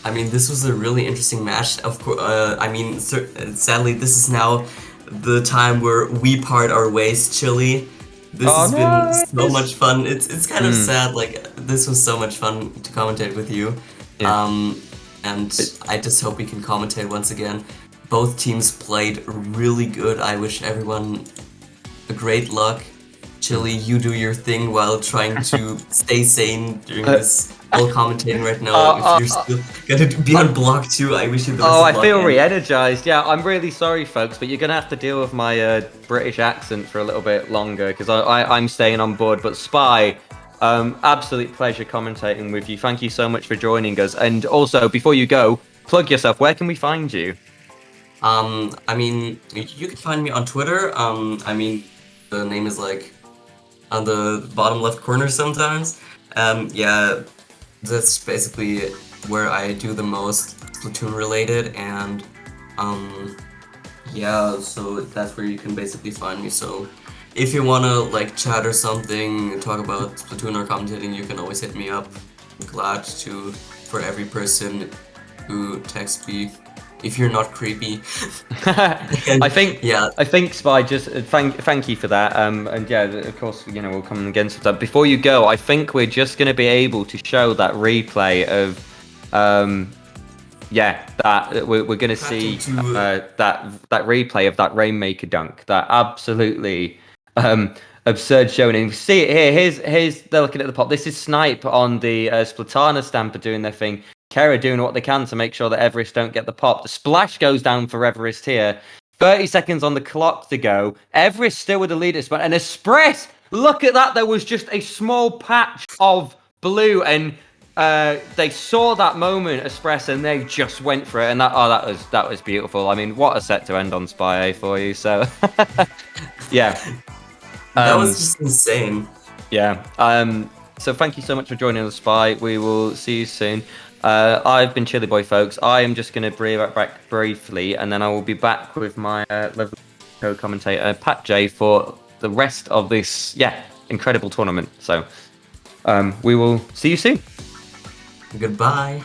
I mean, this was a really interesting match. Of course, sadly, this is now the time where we part our ways, Chili. This has been so much fun. It's kind of sad. Like, this was so much fun to commentate with you. Yeah. And I just hope we can commentate once again. Both teams played really good. I wish everyone a great luck. Chili, you do your thing while trying to stay sane during this whole commentating right now. If you're still gonna be on block 2, I wish you the best of luck. I feel re-energized. Yeah, I'm really sorry, folks, but you're gonna have to deal with my British accent for a little bit longer, because I'm staying on board. But Spy, absolute pleasure commentating with you. Thank you so much for joining us. And also, before you go, plug yourself. Where can we find you? I mean, you can find me on Twitter. I mean, the name is like on the bottom left corner sometimes. That's basically where I do the most Splatoon related, and so that's where you can basically find me. So if you wanna like chat or something, talk about Splatoon or commentating, you can always hit me up. I'm glad to, for every person who texts me. If you're not creepy. I think Spy, just thank you for that. And of course, we'll come against that. Before you go, I think we're just going to be able to show that replay of that we're going to see that replay of that Rainmaker dunk, that absolutely absurd showing. And you see it here. Here's they're looking at the pop. This is Snipe on the Splatana stamper doing their thing. Kera doing what they can to make sure that Everest don't get the pop. The splash goes down for Everest here. 30 seconds on the clock to go. Everest still with the lead at spot. And Express, look at that. There was just a small patch of blue, and they saw that moment, Express, and they just went for it. And that was beautiful. I mean, what a set to end on, Spy, for you. So, yeah. That was just insane. Yeah. So thank you so much for joining us, Spy. We will see you soon. I've been Chili Boy, folks. I am just going to bring it back briefly, and then I will be back with my lovely co-commentator, Pat J, for the rest of this, incredible tournament. So we will see you soon. Goodbye.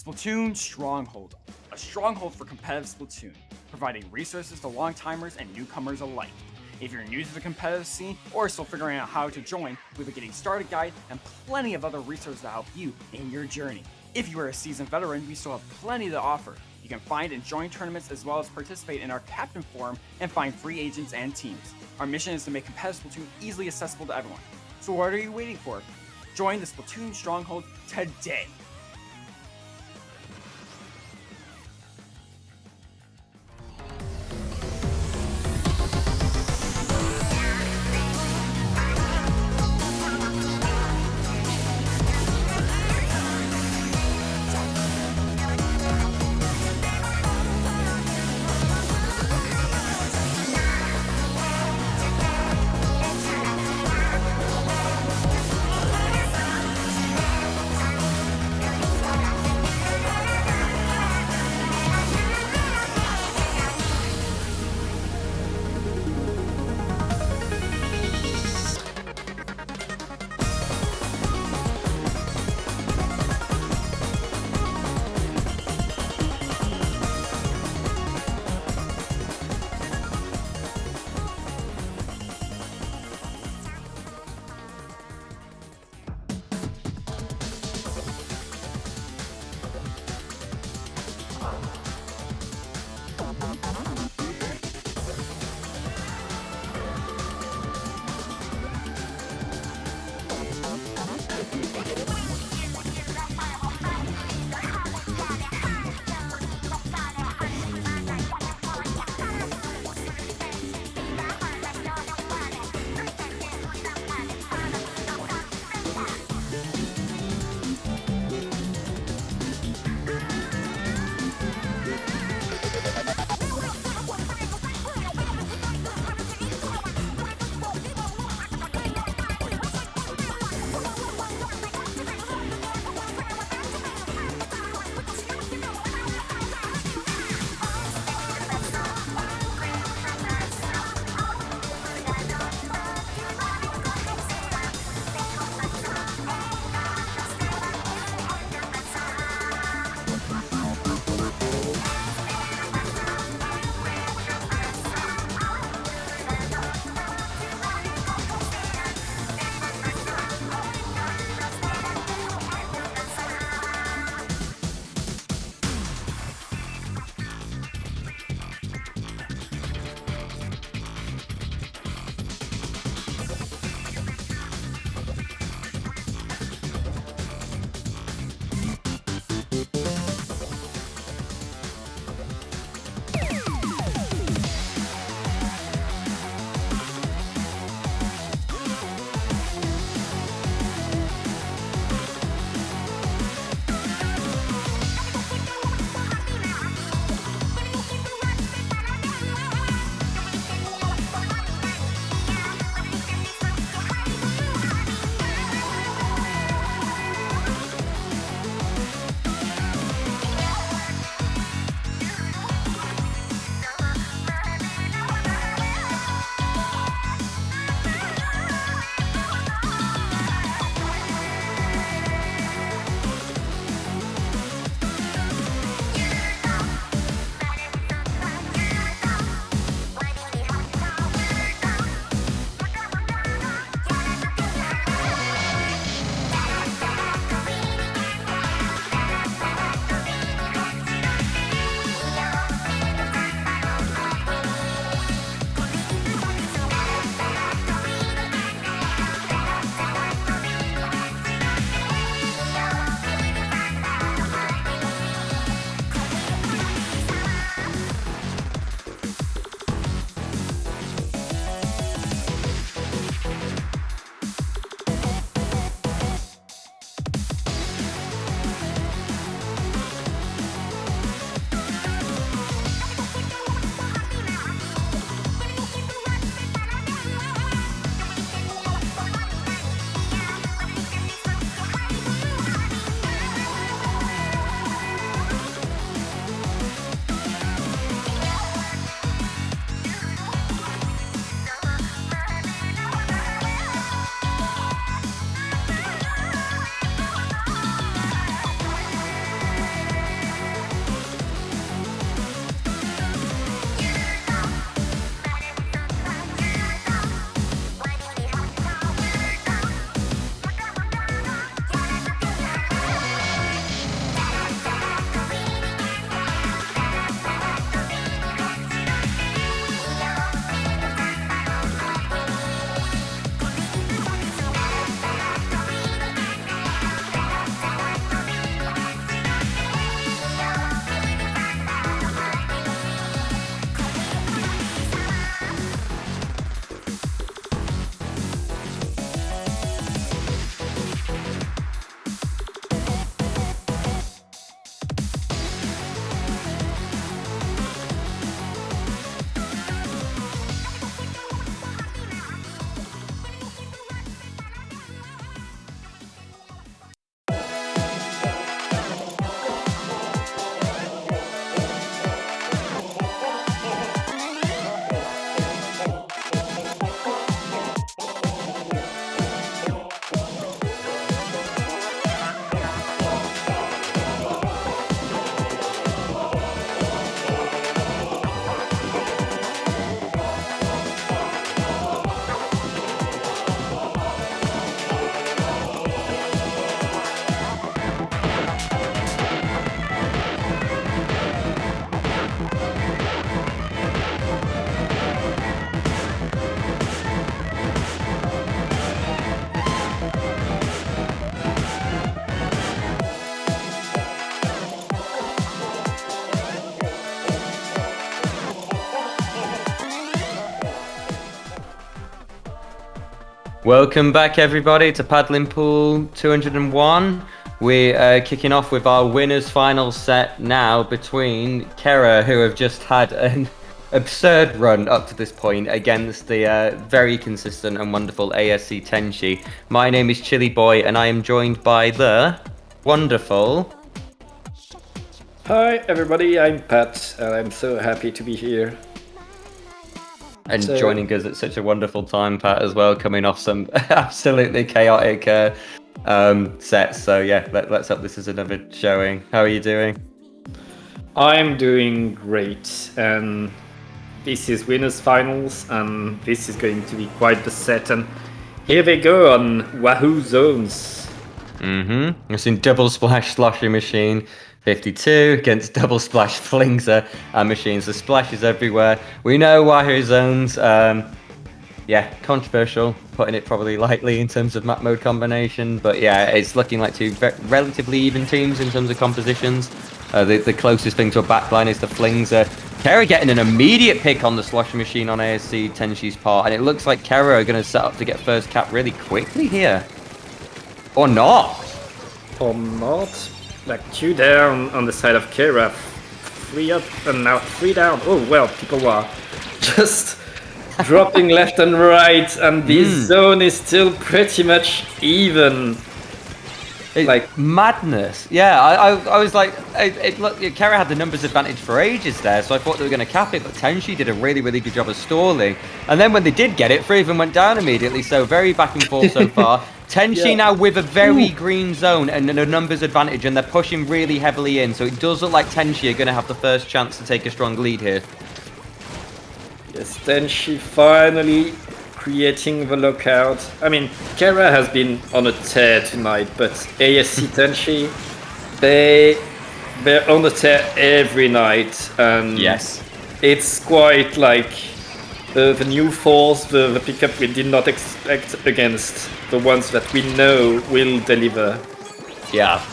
Splatoon Stronghold, a stronghold for competitive Splatoon, providing resources to long-timers and newcomers alike. If you're new to the competitive scene or still figuring out how to join, we have a getting started guide and plenty of other resources to help you in your journey. If you are a seasoned veteran, we still have plenty to offer. You can find and join tournaments as well as participate in our Captain Forum and find free agents and teams. Our mission is to make competitive Splatoon easily accessible to everyone. So what are you waiting for? Join the Splatoon Stronghold today! Welcome back, everybody, to Paddling Pool 201. We're kicking off with our winners' final set now between Kera, who have just had an absurd run up to this point against the very consistent and wonderful ASC Tenshi. My name is Chili Boy, and I am joined by the wonderful... Hi, everybody, I'm Pat, and I'm so happy to be here. And joining us at such a wonderful time, Pat, as well, coming off some absolutely chaotic sets. So yeah, let's hope this is another showing. How are you doing? I'm doing great, and this is winners finals, and this is going to be quite the set. And here they go on Wahoo Zones. I've seen Double Splash Sloshy Machine 52 against Double Splash Flingser and Machines. The splashes everywhere. We know Wahoo Zones. Yeah, controversial, putting it probably lightly in terms of map mode combination. But yeah, it's looking like two relatively even teams in terms of compositions. The closest thing to a backline is the Flingser. Kera getting an immediate pick on the Sloshy Machine on ASC Tenshi's part. And it looks like Kera are going to set up to get first cap really quickly here. Or not. Or not. Like 2 down on the side of Kera, 3 up and now 3 down. Oh well, people are just dropping left and right, and this zone is still pretty much even. Like madness. Yeah, I was like, look, Kera had the numbers advantage for ages there, so I thought they were going to cap it, but Tenshi did a really, really good job of stalling. And then when they did get it, 3 of them went down immediately, so very back and forth so far. Tenshi now with a very green zone and a numbers advantage, and they're pushing really heavily in, so it does look like Tenshi are going to have the first chance to take a strong lead here. Yes, Tenshi finally creating the lockout. I mean, Kera has been on a tear tonight, but ASC Tenshi, they're on a tear every night, and yes, it's quite like the new force, the pickup we did not expect against the ones that we know will deliver. Yeah.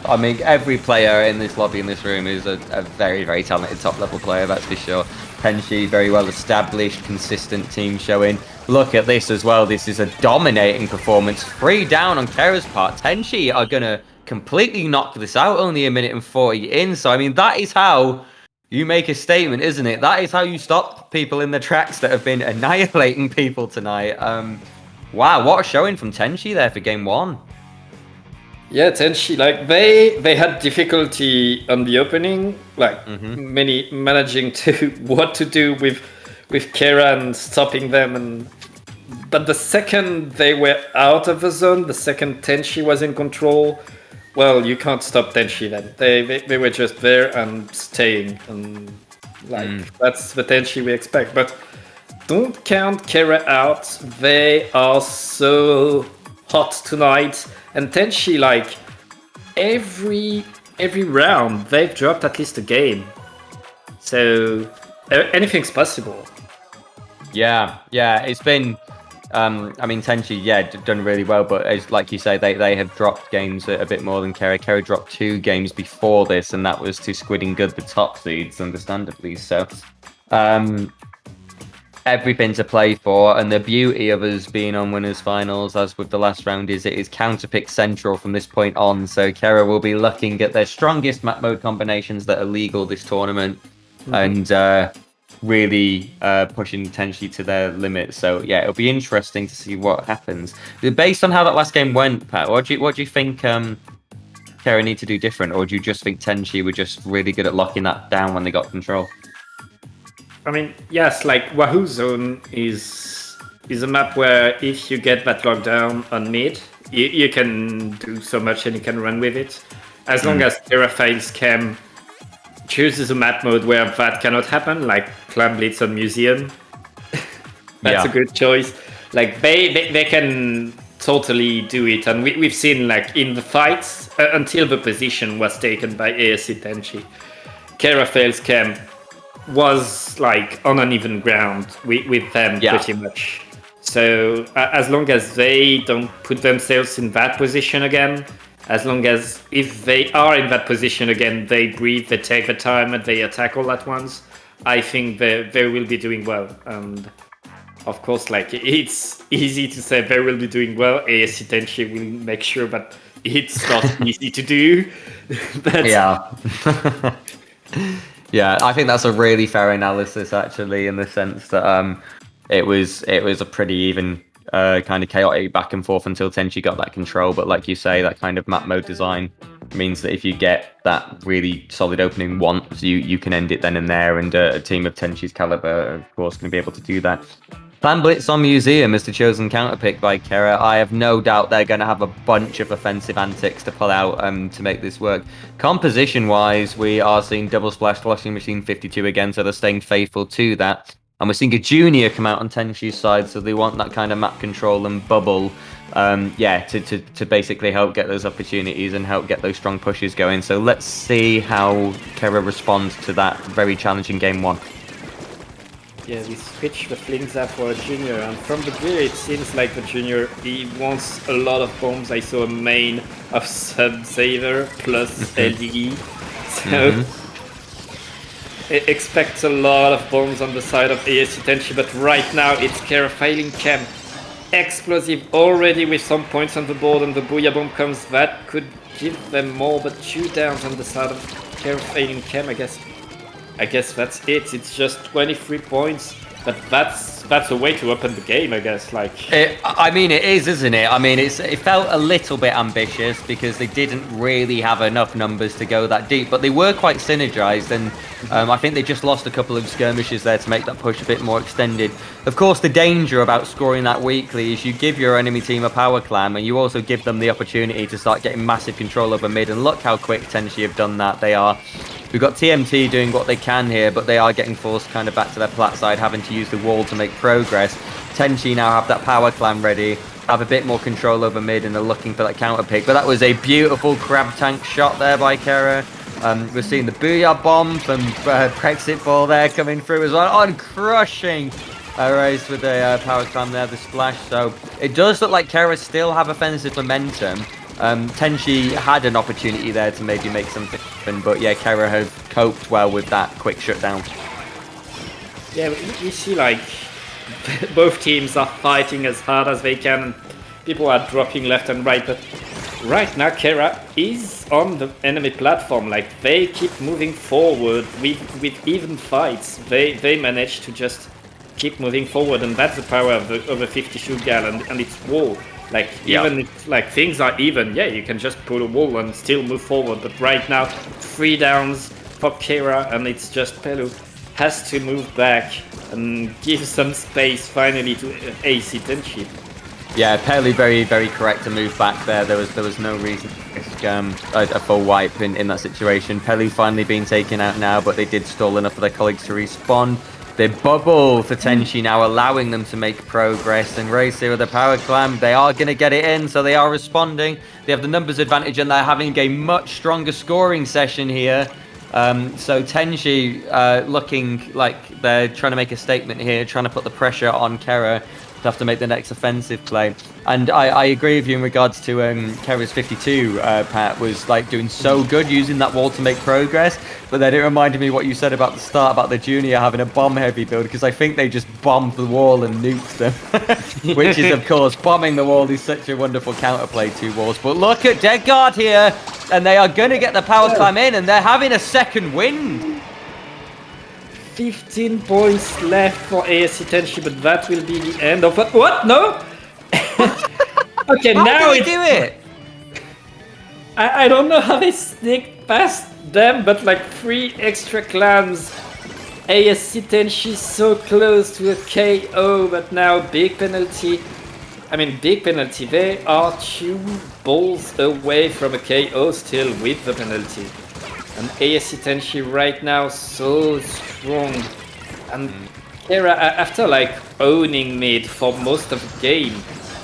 I mean, every player in this lobby, in this room, is a very, very talented top-level player, that's for sure. Tenshi, very well-established, consistent team showing. Look at this as well. This is a dominating performance. 3 down on Kera's part. Tenshi are going to completely knock this out, only 1 minute and 40 in. So, I mean, that is how you make a statement, isn't it? That is how you stop people in the tracks that have been annihilating people tonight. Wow, what a showing from Tenshi there for game 1. Yeah, Tenshi, like they had difficulty on the opening, like many managing to what to do with Kera and stopping them, but the second they were out of the zone, the second Tenshi was in control, well, you can't stop Tenshi then. They were just there and staying, and like that's the Tenshi we expect. But don't count Kera out. They are so hot tonight. And Tenshi, like, every round, they've dropped at least a game. So, anything's possible. Yeah, it's been... I mean, Tenshi, done really well, but as like you say, they have dropped games a bit more than Kera. Kera dropped 2 games before this, and that was to Squidding Good, the top seeds, understandably. So, everything to play for, and the beauty of us being on winners finals, as with the last round, is it is counterpick central from this point on. So Kera will be looking at their strongest map mode combinations that are legal this tournament, and really pushing Tenshi to their limit. So yeah, it'll be interesting to see what happens. Based on how that last game went, Pat, what do you think Kera need to do different, or do you just think Tenshi were just really good at locking that down when they got control? I mean, yes, like Wahoo Zone is a map where if you get that lockdown on mid, you can do so much and you can run with it. As long as Kera fails Cam chooses a map mode where that cannot happen, like Clam Blitz on Museum. That's a good choice. Like they can totally do it, and we've seen like in the fights until the position was taken by ASC Tenshi, Kera fails Cam was like on uneven ground with them pretty much. So as long as they don't put themselves in that position again, as long as if they are in that position again, they breathe, they take the time, and they attack all at once, I think they will be doing well. And of course, like it's easy to say they will be doing well. ASC Tenshi will make sure, but it's not easy to do. But Yeah. Yeah, I think that's a really fair analysis, actually, in the sense that it was a pretty even kind of chaotic back and forth until Tenchi got that control. But like you say, that kind of map mode design means that if you get that really solid opening once, you can end it then and there. And a team of Tenchi's caliber, of course, can be able to do that. Plan Blitz on Museum is the chosen counterpick by Kera. I have no doubt they're going to have a bunch of offensive antics to pull out to make this work. Composition-wise, we are seeing Double Splash Washing Machine 52 again, so they're staying faithful to that. And we're seeing a junior come out on Tenshi's side, so they want that kind of map control and bubble, to basically help get those opportunities and help get those strong pushes going. So let's see how Kera responds to that very challenging game one. yeah, we switch the flings up for a junior, and from the gear it seems like the junior, he wants a lot of bombs. I saw a main of Sub-Saver plus LDE, so expect a lot of bombs on the side of ASC Tenshi, but right now it's Kera failing chem. Explosive already with some points on the board, and the Booyah Bomb comes, that could give them more, but 2 downs on the side of Kera failing chem, I guess that's it. It's just 23 points, but that's a way to open the game, I guess. Like, I mean, it is, isn't it? I mean, it felt a little bit ambitious because they didn't really have enough numbers to go that deep, but they were quite synergized, and I think they just lost a couple of skirmishes there to make that push a bit more extended. Of course, the danger about scoring that weakly is you give your enemy team a power clam, and you also give them the opportunity to start getting massive control over mid, and look how quick Tenshi have done that. We've got TMT doing what they can here, but they are getting forced kind of back to their plat side, having to use the wall to make progress. Tenchi now have that power clam ready, have a bit more control over mid, and are looking for that counter pick. But that was a beautiful crab tank shot there by Kera. We're seeing the Booyah Bomb from Brexit Ball there coming through as well. On crushing raised with the power clam there, the splash. So it does look like Kera still have offensive momentum. Tenshi had an opportunity there to maybe make something happen, but yeah, Kera have coped well with that quick shutdown. yeah, we see like both teams are fighting as hard as they can, and people are dropping left and right, but right now Kera is on the enemy platform. Like, they keep moving forward with even fights. They manage to just keep moving forward, and that's the power of the 50 shoot gal and its wall. Like, even if like things are even, yeah, you can just put a wall and still move forward. But right now, 3 downs for Kera, and it's just Pelu has to move back and give some space finally to AC Tenshi. Yeah, Pele very, very correct to move back there. There was no reason to risk a full wipe in that situation. Pele finally being taken out now, but they did stall enough for their colleagues to respawn. They bubble for Tenshi now, allowing them to make progress. And Race here with the power clam, they are going to get it in, so they are responding. They have the numbers advantage, and they're having a much stronger scoring session here. So Tenshi looking like they're trying to make a statement here, trying to put the pressure on Kera to have to make the next offensive play. And I agree with you in regards to Kera's 52, Pat, was like doing so good using that wall to make progress. But then it reminded me what you said about the start, about the junior having a bomb-heavy build, because I think they just bombed the wall and nuked them. Which is, of course, bombing the wall is such a wonderful counterplay to walls. But look at Dead Guard here, and they are going to get the power climb in, and they're having a second wind. 15 points left for ASC Tenshi, but that will be the end of it. What? No? Okay, How now do they do it? I don't know how they sneak past them, but like 3 extra clams. ASC Tenshi so close to a KO, but now big penalty. I mean, big penalty. They are 2 balls away from a KO still with the penalty. And ASC Tenshi right now so strong. And Kera, after like owning mid for most of the game,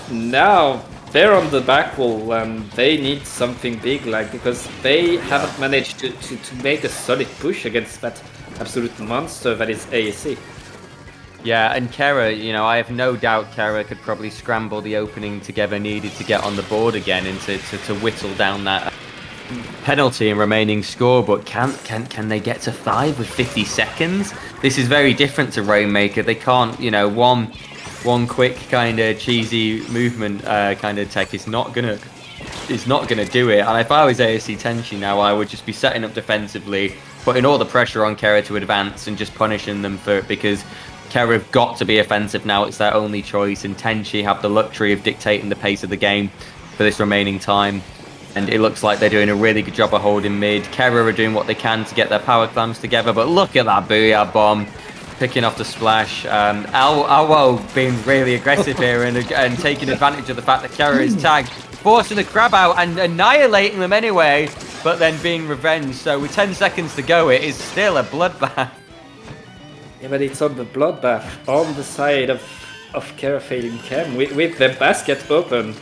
now they're on the back wall and they need something big, like, because they haven't managed to make a solid push against that absolute monster that is ASC. Yeah, and Kera, you know, I have no doubt Kera could probably scramble the opening together needed to get on the board again and to whittle down that penalty and remaining score. But can they get to 5 with 50 seconds? This is very different to Rainmaker. They can't, you know, one, one quick kind of cheesy movement kind of tech is not gonna do it. And if I was ASC Tenshi now, I would just be setting up defensively, putting all the pressure on Kera to advance and just punishing them for it, because Kera have got to be offensive now. It's their only choice, and Tenshi have the luxury of dictating the pace of the game for this remaining time. And it looks like they're doing a really good job of holding mid. Kera are doing what they can to get their power clams together, but look at that Booyah Bomb picking off the splash. Alwo being really aggressive here and taking advantage of the fact that Kera is tagged, forcing the crab out and annihilating them anyway, but then being revenged. So with 10 seconds to go, it is still a bloodbath. Yeah, but it's on the bloodbath, on the side of Kera failing chem, with the basket open.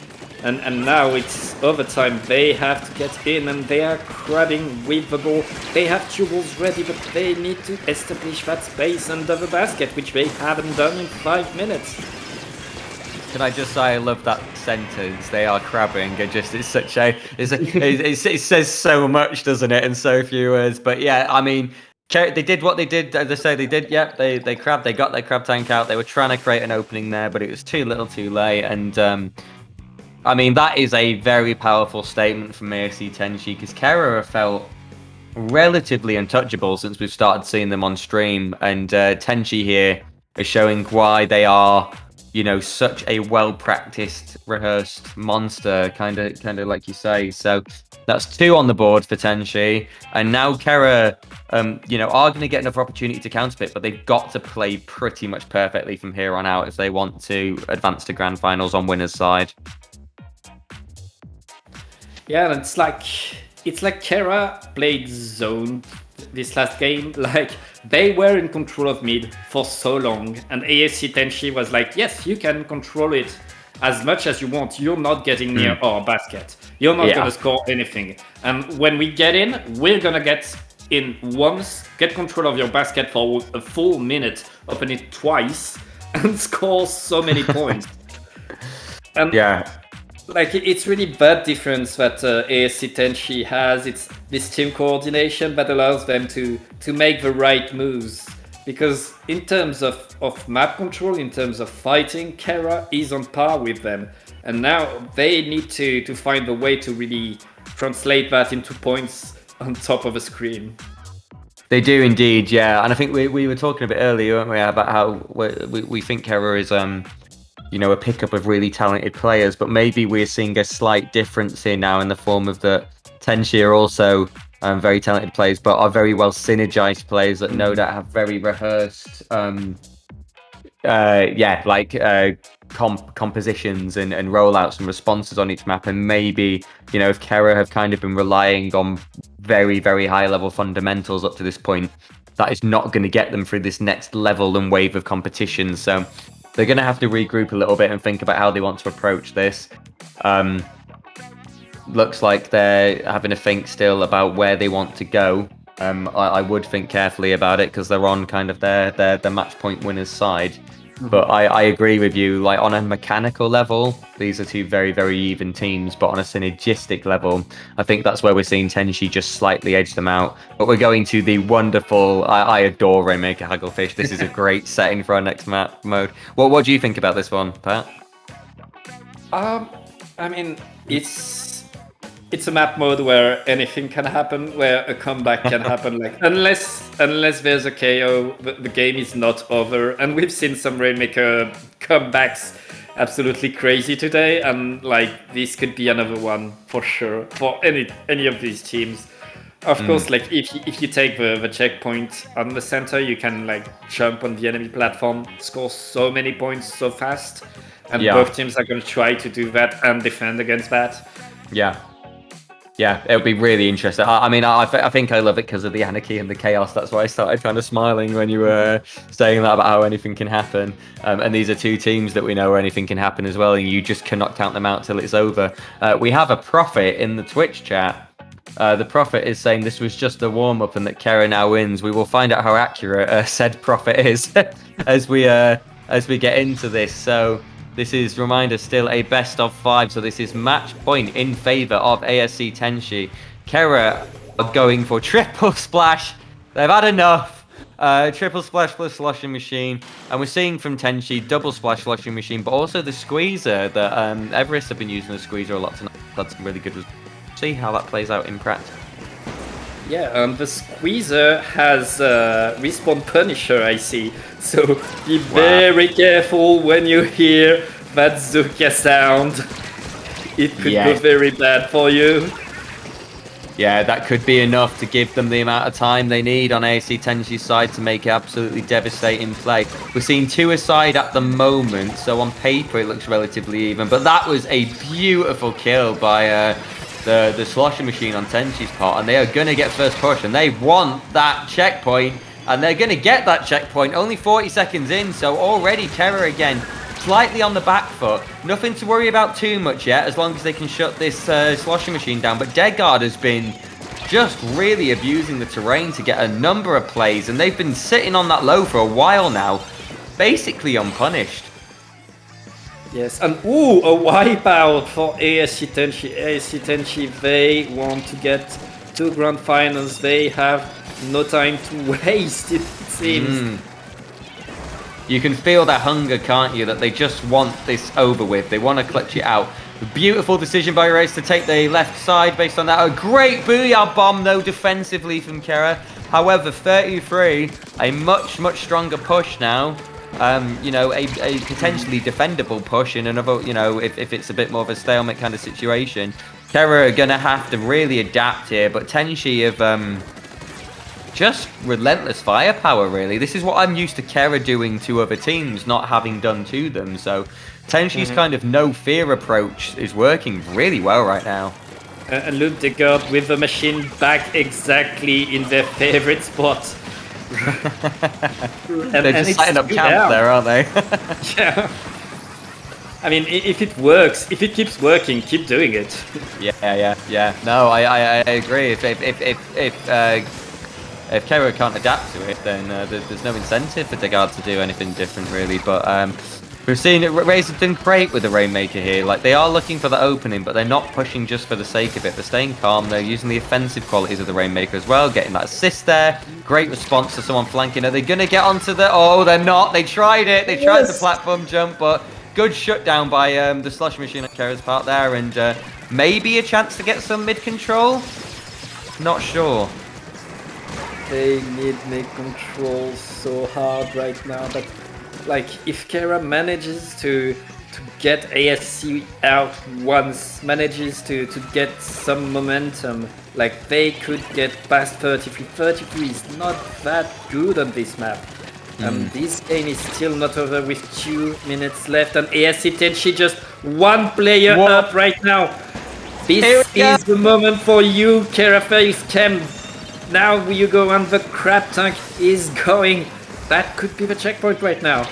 And now it's overtime. They have to get in, and they are crabbing with the ball. They have two balls ready, but they need to establish that space under the basket, which they haven't done in 5 minutes. Can I just say I love that sentence? They are crabbing. It says so much, doesn't it, in so few words? But yeah, I mean, they did what they did. As I say, they did. Yep, they crabbed. They got their crab tank out. They were trying to create an opening there, but it was too little, too late. And I mean, that is a very powerful statement from ASC Tenshi, because Kera have felt relatively untouchable since we've started seeing them on stream, and Tenshi here is showing why they are, such a well-practiced, rehearsed monster, kind of like you say. So that's 2 on the board for Tenshi, and now Kera, are going to get another opportunity to counterpick, but they've got to play pretty much perfectly from here on out if they want to advance to grand finals on winner's side. Yeah, and it's like Kera played zone this last game. Like, they were in control of mid for so long, and ASC Tenshi was like, yes, you can control it as much as you want. You're not getting near our basket. You're not going to score anything. And when we get in, we're going to get in once, get control of your basket for a full minute, open it twice, and score so many points. And like, it's really that difference that ASC Tenshi has. It's this team coordination that allows them to make the right moves. Because in terms of map control, in terms of fighting, Kera is on par with them. And now they need to find a way to really translate that into points on top of a screen. They do indeed, yeah. And I think we were talking a bit earlier, weren't we, about how we think Kera is a pickup of really talented players, but maybe we're seeing a slight difference here now in the form of that Tenshi are also very talented players, but are very well synergized players that no doubt have very rehearsed, compositions and rollouts and responses on each map. And maybe, if Kera have kind of been relying on very, very high level fundamentals up to this point, that is not going to get them through this next level and wave of competition. So they're going to have to regroup a little bit and think about how they want to approach this. Looks like they're having to think still about where they want to go. I would think carefully about it, because they're on kind of their match point winners side. But I agree with you, like, on a mechanical level, these are 2 very, very even teams, but on a synergistic level, I think that's where we're seeing Tenshi just slightly edge them out. But we're going to the wonderful, I adore Rainmaker Hagglefish. This is a great setting for our next map mode. What do you think about this one, Pat? I mean, it's a map mode where anything can happen, where a comeback can happen. Like, unless there's a KO, the game is not over. And we've seen some Rainmaker comebacks absolutely crazy today, and like, this could be another one for sure for any of these teams. Of course, like, if you take the checkpoint on the center, you can like jump on the enemy platform, score so many points so fast, and both teams are going to try to do that and defend against that. Yeah, it'll be really interesting. I mean, I think I love it because of the anarchy and the chaos. That's why I started kind of smiling when you were saying that about how anything can happen. And these are 2 teams that we know where anything can happen as well, and you just cannot count them out till it's over. We have a Prophet in the Twitch chat. The Prophet is saying this was just a warm-up and that Kera now wins. We will find out how accurate said Prophet is as we get into this. So this is, reminder, still a best of 5, so this is match point in favor of ASC Tenshi. Kera are going for triple splash. They've had enough. Triple splash plus sloshing machine, and we're seeing from Tenshi double splash sloshing machine, but also the squeezer that Everest have been using the squeezer a lot tonight. That's some really good results. See how that plays out in practice. Yeah, the squeezer has respawn Punisher, I see. So be very careful when you hear that Zuka sound. It could go very bad for you. Yeah, that could be enough to give them the amount of time they need on ASC Tenshi's side to make absolutely devastating play. We're seeing 2 aside at the moment, so on paper it looks relatively even. But that was a beautiful kill by the sloshing machine on Tenshi's part, and they are going to get first push, and they want that checkpoint, and they're going to get that checkpoint only 40 seconds in, so already Kera again slightly on the back foot. Nothing to worry about too much yet, as long as they can shut this sloshing machine down. But Deadguard has been just really abusing the terrain to get a number of plays, and they've been sitting on that low for a while now, basically unpunished. Yes, and ooh, a wipeout for ASC Tenshi. ASC Tenshi, they want to get to grand finals. They have no time to waste, it seems. You can feel their hunger, can't you? That they just want this over with. They want to clutch it out. A beautiful decision by Race to take the left side based on that. A great booyah bomb, though, defensively from Kera. However, 33, a much, much stronger push now. You know, a potentially defendable push in another, you know, if it's a bit more of a stalemate kind of situation. Kera are going to have to really adapt here, but Tenshi have just relentless firepower, really. This is what I'm used to Kera doing to other teams, not having done to them. So Tenshi's kind of no-fear approach is working really well right now. And look, the guard with the machine back exactly in their favorite spot. They're just setting up camp there, aren't they? Yeah. I mean, if it works, if it keeps working, keep doing it. Yeah. No, I agree. If Kera can't adapt to it, then there's no incentive for Deadguard to do anything different, really. But we've seen it. Razor's been great with the Rainmaker here. Like, they are looking for the opening, but they're not pushing just for the sake of it. They're staying calm. They're using the offensive qualities of the Rainmaker as well, getting that assist there. Great response to someone flanking. Are they going to get onto the... Oh, they're not. They tried it. They tried the platform jump, but good shutdown by the slush machine on Kera's part there, and maybe a chance to get some mid-control? Not sure. They need mid-control so hard right now, but like, if Kera manages to get ASC out once, manages to get some momentum, like, they could get past 33. 33 is not that good on this map. This game is still not over with 2 minutes left, and ASC Tenshi just one player up right now. This is the moment for you, Kera Face Cam. Now you go, and the crab tank is going. That could be the checkpoint right now.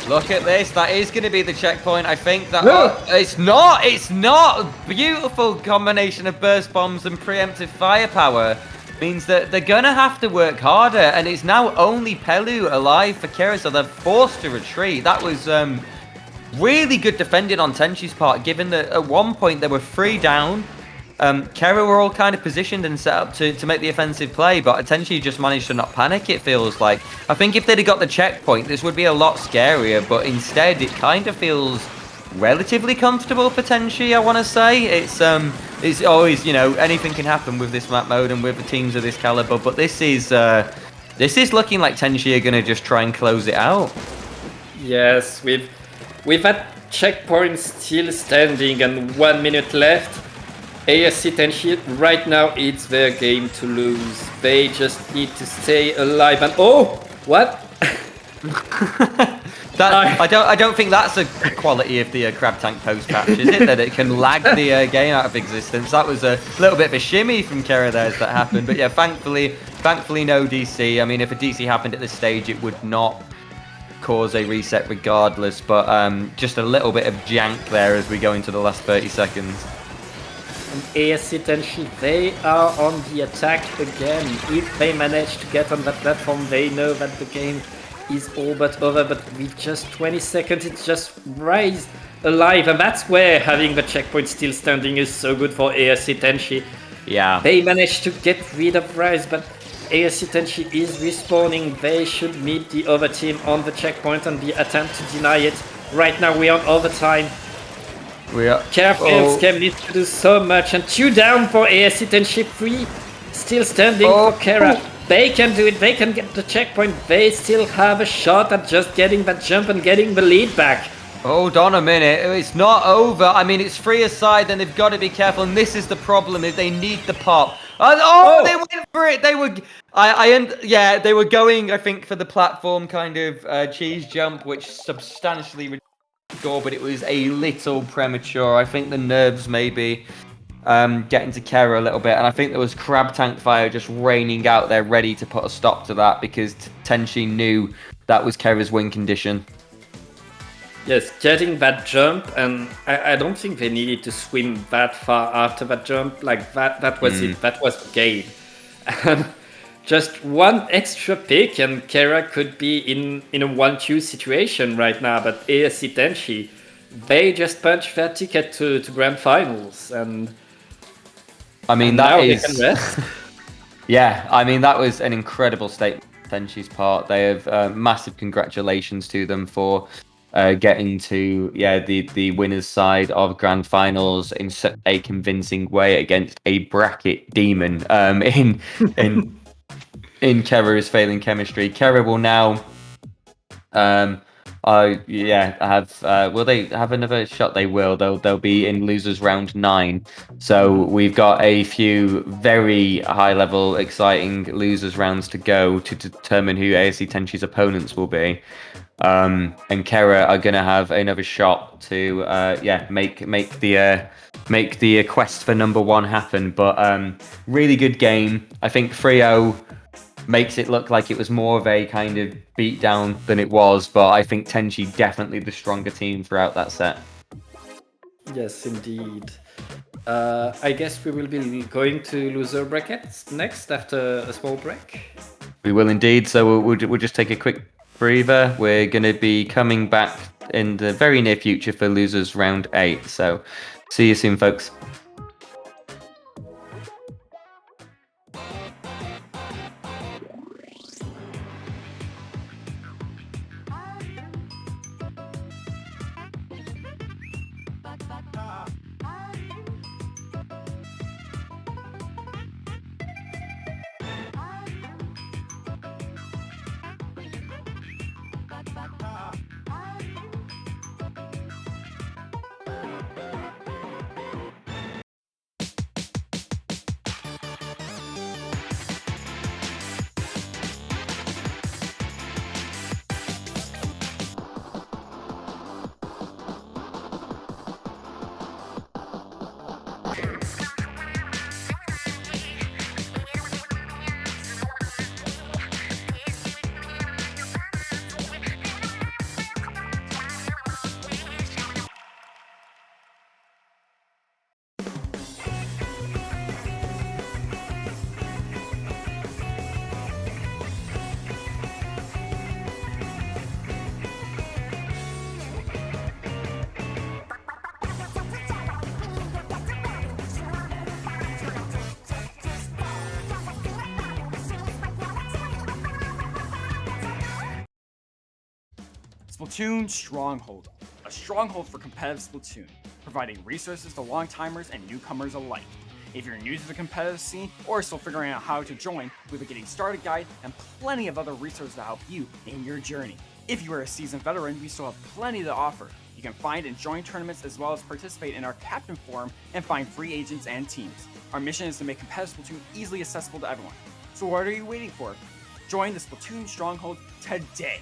Look at this. That is going to be the checkpoint. I think that... it's not. It's not. Beautiful combination of burst bombs and preemptive firepower means that they're going to have to work harder. And it's now only Pelu alive for Kera, so they're forced to retreat. That was really good defending on Tenshi's part, given that at one point they were 3 down. Kera were all kind of positioned and set up to make the offensive play, but Tenshi just managed to not panic, it feels like. I think if they'd have got the checkpoint, this would be a lot scarier, but instead it kind of feels relatively comfortable for Tenshi, I want to say. It's always, you know, anything can happen with this map mode and with the teams of this caliber, but this is looking like Tenshi are going to just try and close it out. Yes, with that checkpoint still standing and 1 minute left, ASC Tenshi, right now it's their game to lose. They just need to stay alive, and oh, what? I don't think that's a quality of the crab tank post patch, is it? That it can lag the game out of existence. That was a little bit of a shimmy from Kera there as that happened, but yeah, thankfully no DC. I mean, if a DC happened at this stage, it would not cause a reset regardless, but just a little bit of jank there as we go into the last 30 seconds. And ASC Tenshi, they are on the attack again. If they manage to get on that platform, they know that the game is all but over, but with just 20 seconds, it's just Rise alive, and that's where having the checkpoint still standing is so good for ASC Tenshi. Yeah. They managed to get rid of Rise, but ASC Tenshi is respawning. They should meet the other team on the checkpoint and the attempt to deny it. Right now we are on overtime. We are. Kera needs to do so much, and 2 down for ASC Tenshi. 3 still standing for Kera. They can do it, they can get the checkpoint. They still have a shot at just getting that jump and getting the lead back. Hold on a minute, it's not over. I mean, it's 3 aside, then they've got to be careful, and this is the problem, is they need the pop. They went for it. They were, they were going, I think, for the platform kind of cheese jump, which substantially reduced the score, but it was a little premature. I think the nerves maybe getting to Kera a little bit, and I think there was crab tank fire just raining out there, ready to put a stop to that, because Tenshi knew that was Kera's win condition. Yes, getting that jump, and I don't think they needed to swim that far after that jump. Like that was it. That was the game. And just one extra pick, and Kera could be in a 1-2 situation right now. But ASC Tenshi, they just punched their ticket to grand finals, and I mean now that is. They can rest. Yeah, I mean that was an incredible statement on Tenshi's part. They have massive congratulations to them for getting to the winners' side of grand finals in such a convincing way against a bracket demon in Kera's failing chemistry. Kera will now will they have another shot? They will. They'll be in losers round 9. So we've got a few very high level exciting losers rounds to go to determine who ASC Tenshi's opponents will be. And Kera are gonna have another shot to make the quest for number 1 happen. But really good game. I think 3-0 makes it look like it was more of a kind of beatdown than it was, but I think Tenshi definitely the stronger team throughout that set. Yes, indeed. I guess we will be going to loser brackets next after a small break. We will indeed. So we'll just take a quick breather. We're going to be coming back in the very near future for losers round 8. So see you soon, folks. Splatoon Stronghold, a stronghold for competitive Splatoon, providing resources to long-timers and newcomers alike. If you're new to the competitive scene or still figuring out how to join, we have a getting started guide and plenty of other resources to help you in your journey. If you are a seasoned veteran, we still have plenty to offer. You can find and join tournaments as well as participate in our Captain Forum and find free agents and teams. Our mission is to make competitive Splatoon easily accessible to everyone. So what are you waiting for? Join the Splatoon Stronghold today!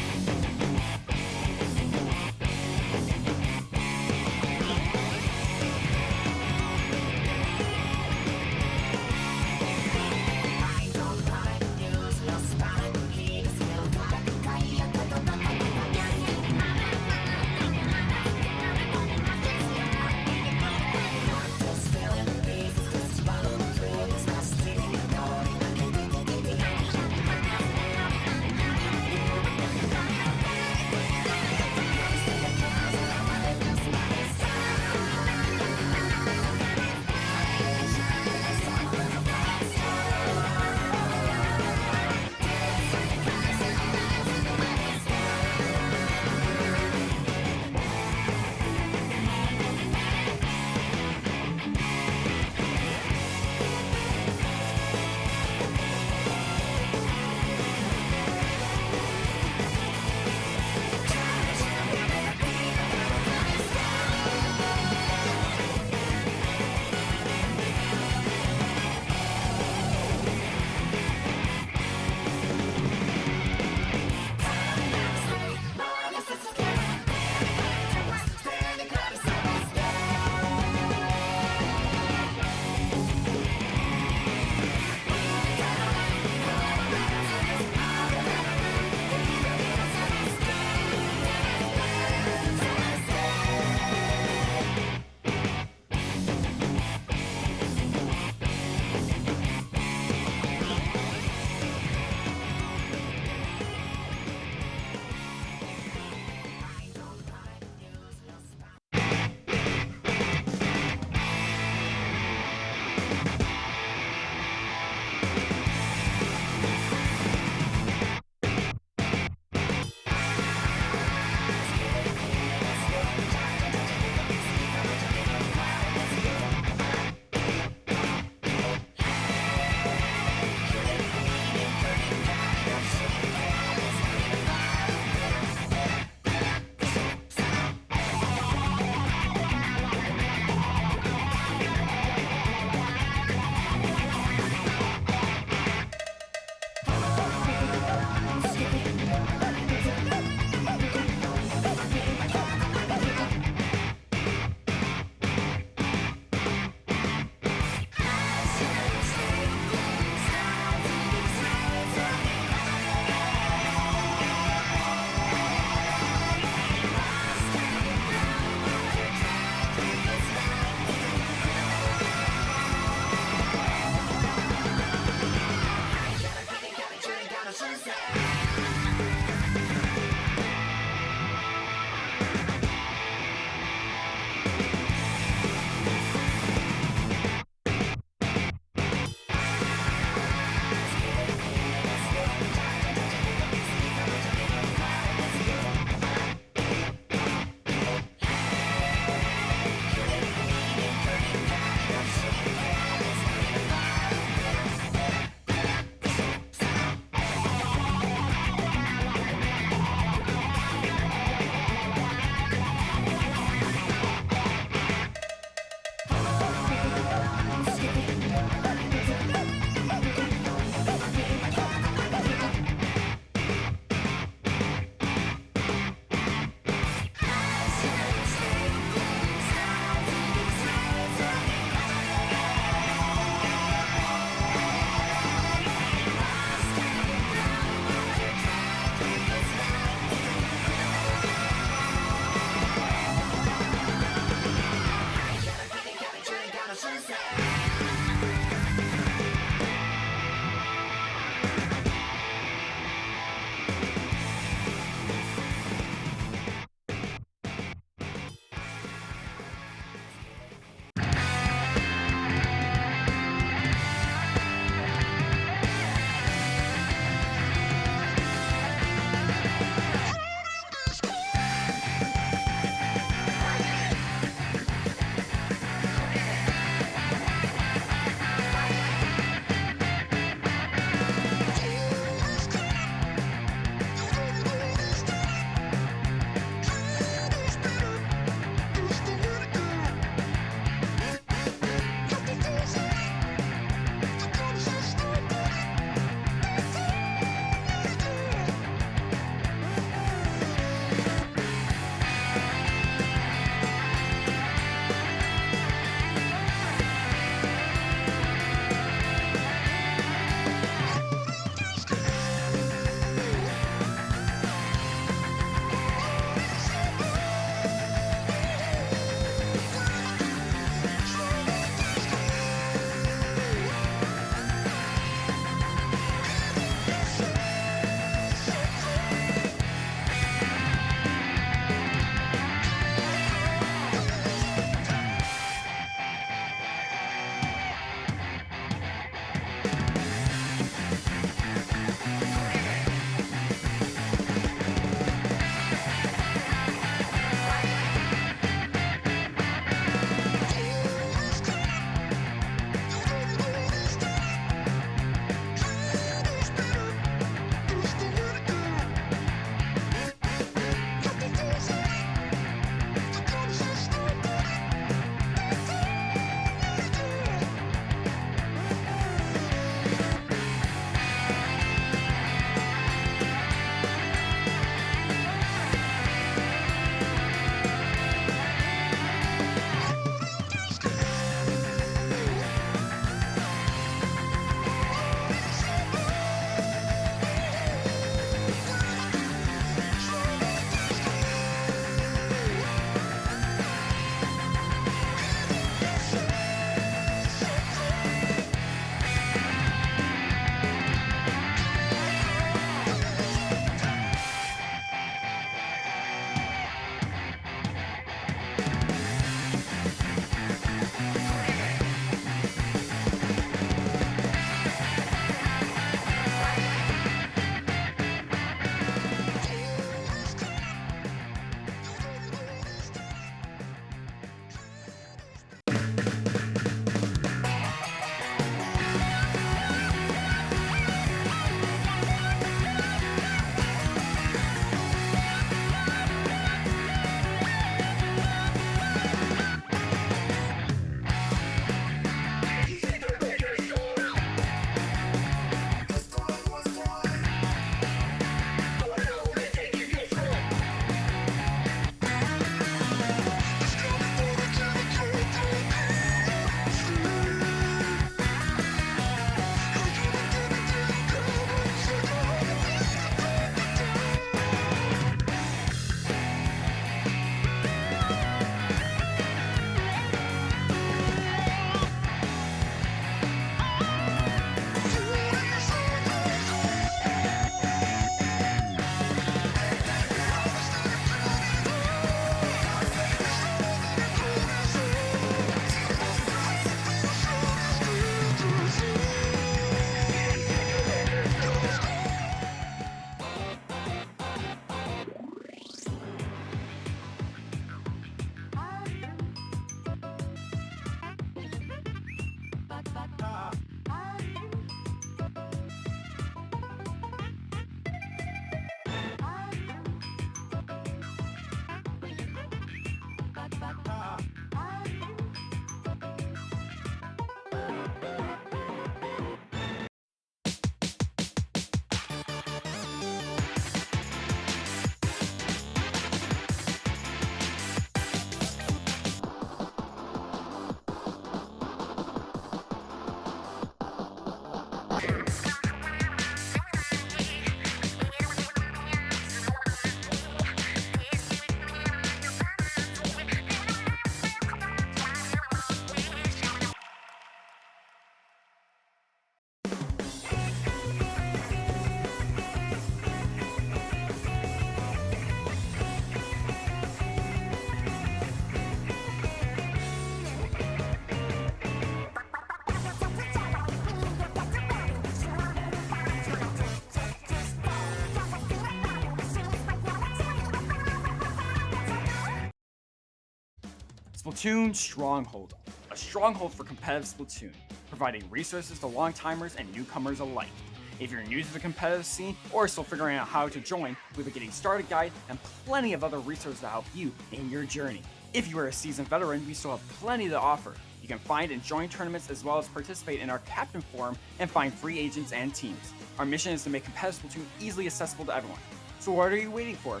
Splatoon Stronghold, a stronghold for competitive Splatoon, providing resources to long-timers and newcomers alike. If you're new to the competitive scene or still figuring out how to join, we have a getting started guide and plenty of other resources to help you in your journey. If you are a seasoned veteran, we still have plenty to offer. You can find and join tournaments as well as participate in our Captain Forum and find free agents and teams. Our mission is to make competitive Splatoon easily accessible to everyone. So what are you waiting for?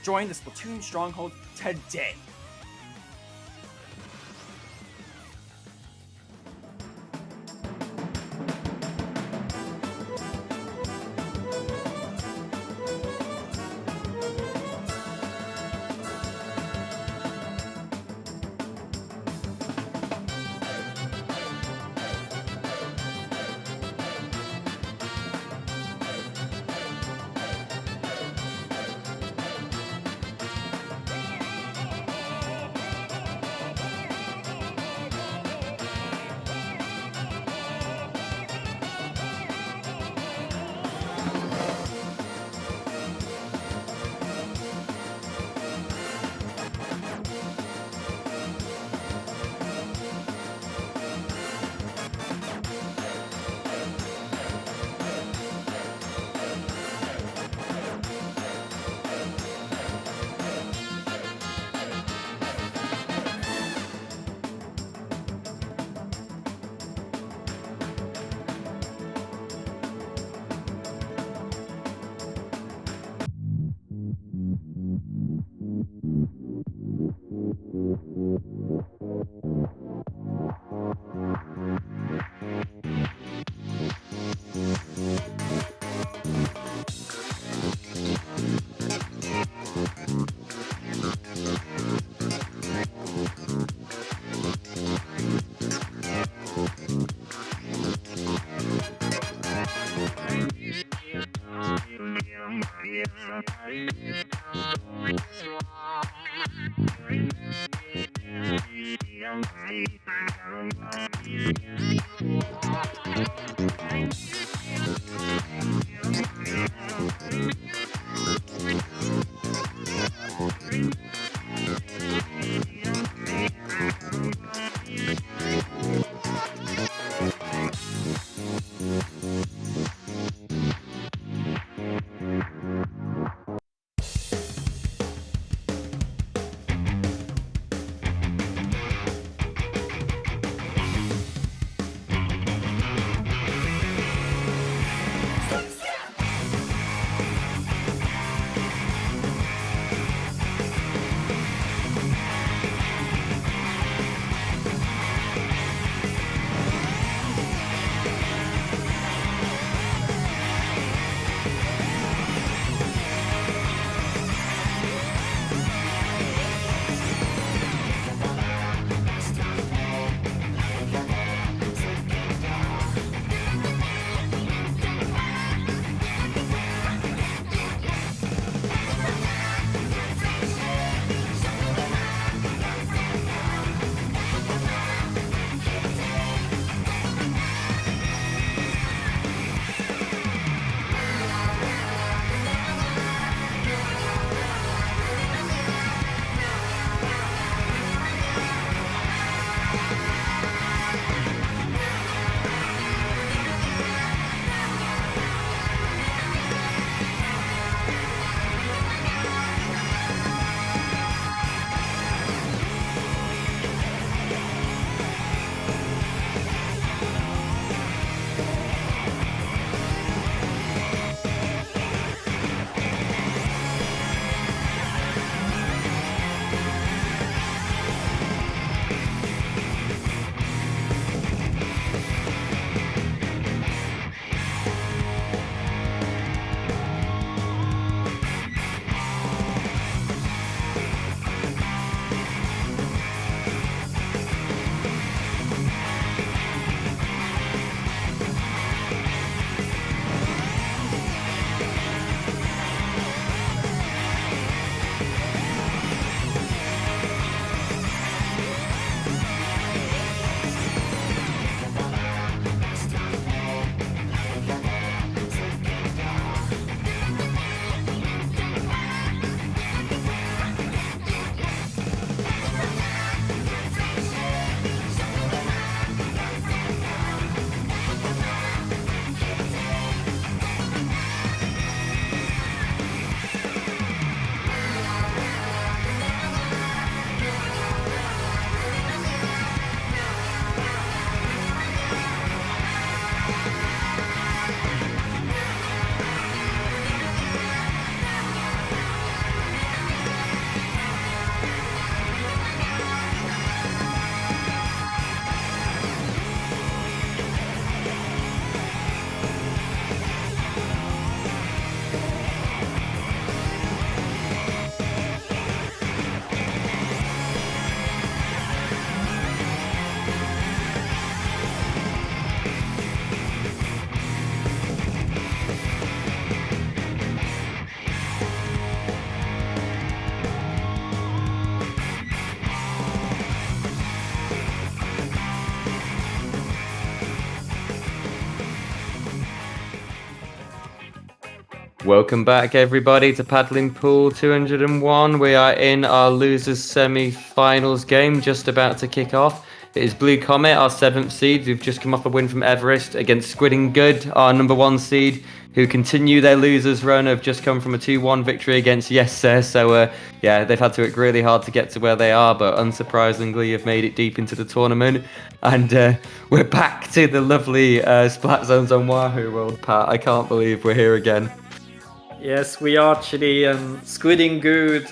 Join the Splatoon Stronghold today! Welcome back, everybody, to Paddling Pool 201. We are in our losers semi-finals game, just about to kick off. It is Blue Comet, our 7th seed, who've just come off a win from Everest, against Squidding Good, our number 1 seed, who continue their losers run, have just come from a 2-1 victory against Yes Sir. So, yeah, they've had to work really hard to get to where they are, but unsurprisingly have made it deep into the tournament. And we're back to the lovely Splat Zones on Wahoo world, Pat. I can't believe we're here again. Yes, we are actually Squidding Good.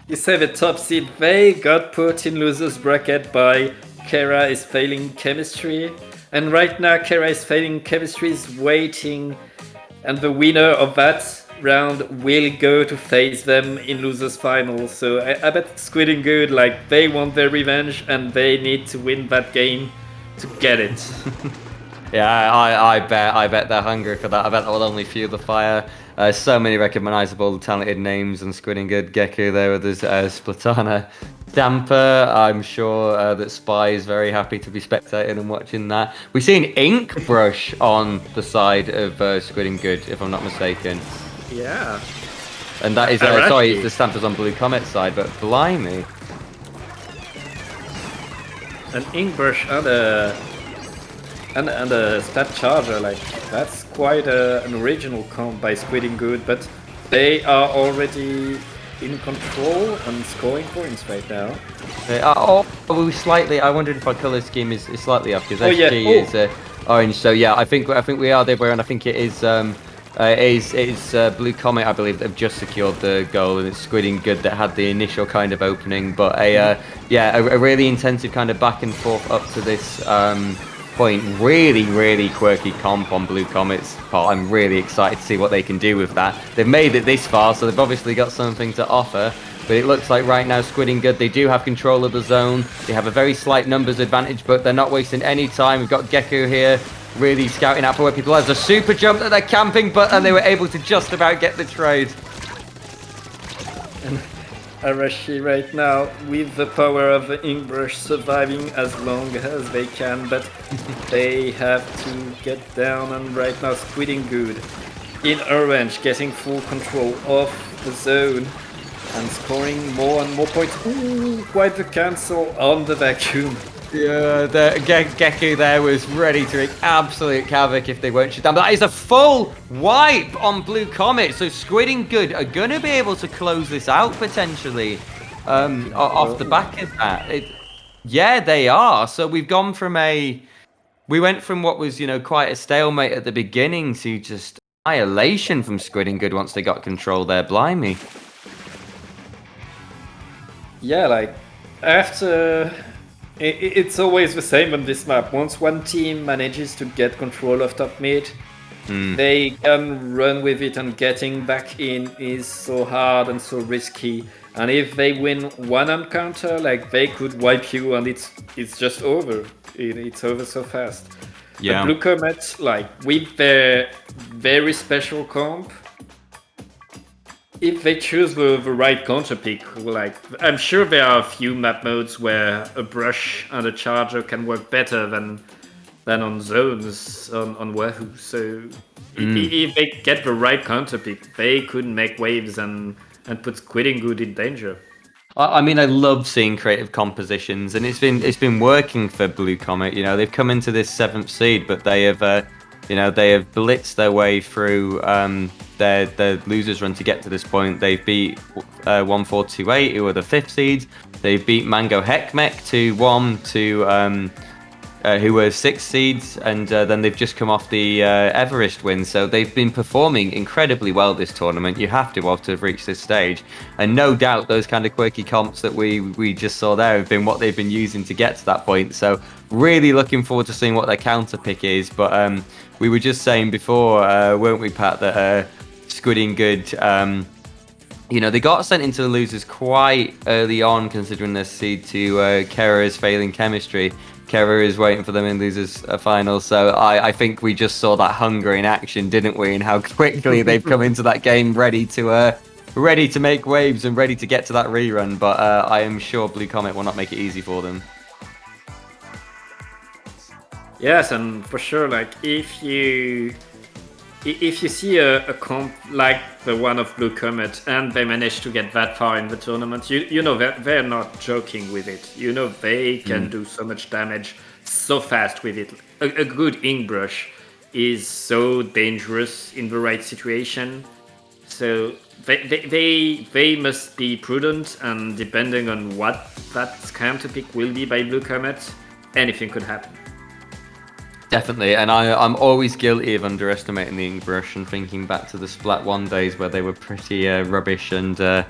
You say the top seed, they got put in losers bracket by Kera is failing chemistry. And right now Kera is failing chemistry is waiting. And the winner of that round will go to face them in losers final. So I bet Squidding Good, like, they want their revenge and they need to win that game to get it. Yeah, I bet they're hungry for that. I bet that will only fuel the fire. So many recognizable, talented names, and Squidding Good, Gecko there with his Splatana. Damper, I'm sure that Spy is very happy to be spectating and watching that. We've seen Ink Brush on the side of Squidding Good, if I'm not mistaken. Yeah. And that is, sorry, the Stamper's on Blue Comet's side, but blimey. An Ink Brush and a stat charger, like, that's quite an original comp by Squidding Good, but they are already in control and scoring points right now. Slightly. I wondered if our color scheme is slightly off, because SG is orange. So yeah, I think we are there, and I think it is Blue Comet, I believe, that have just secured the goal, and it's Squidding Good that had the initial kind of opening. But a really intensive kind of back and forth up to this point. Really quirky comp on Blue Comet's part. I'm really excited to see what they can do with that. They've made it this far, so they've obviously got something to offer. But it looks like right now Squidding Good, they do have control of the zone. They have a very slight numbers advantage, but they're not wasting any time. We've got Gecko here, really scouting out for where people are. There's a super jump that they're camping, and they were able to just about get the trade. And Arashi right now with the power of the Ink Brush surviving as long as they can, but they have to get down, and right now Squidding Good in orange getting full control of the zone and scoring more and more points. Ooh, quite the cancel on the vacuum. Yeah, the Gecko there was ready to wreak absolute havoc if they weren't shut down. But that is a full wipe on Blue Comet. So Squidding Good are going to be able to close this out potentially off the back of that. Yeah, they are. So we've gone from we went from what was, quite a stalemate at the beginning to just annihilation from Squidding Good once they got control there. Blimey. Yeah, like, after... It's always the same on this map. Once one team manages to get control of top mid, they can run with it, and getting back in is so hard and so risky. And if they win one on counter, like, they could wipe you, and it's just over. It's over so fast. Yeah. But Blue Comet, like, with their very special comp, if they choose the right counter pick, like, I'm sure there are a few map modes where a brush and a charger can work better than on zones on Wahoo. So if they get the right counter pick, they could make waves and put Squidding Good in danger. I mean, I love seeing creative compositions, and it's been working for Blue Comet. They've come into this 7th seed, but they have blitzed their way through their losers run to get to this point. They've beat 1428, who are the 5th seeds. They've beat Mango Hek Mek 2-1 who were 6 seeds, and then they've just come off the Everest win. So they've been performing incredibly well this tournament. You have to have reached this stage, and no doubt those kind of quirky comps that we just saw there have been what they've been using to get to that point. So really looking forward to seeing what their counter pick is. But we were just saying before, weren't we, Pat, that Squidding Good, they got sent into the losers quite early on, considering their seed to Kera's failing chemistry. Kera is waiting for them in losers final. So I think we just saw that hunger in action, didn't we? And how quickly they've come into that game ready to make waves and ready to get to that rerun. But I am sure Blue Comet will not make it easy for them. Yes, and for sure, like, if you if you see a comp like the one of Blue Comet and they manage to get that far in the tournament, you know they're not joking with it. You know they can do so much damage so fast with it. A good ink brush is so dangerous in the right situation. So they must be prudent, and depending on what that counter pick will be by Blue Comet, anything could happen. Definitely, and I'm always guilty of underestimating the ink brush and thinking back to the Splat 1 days where they were pretty rubbish and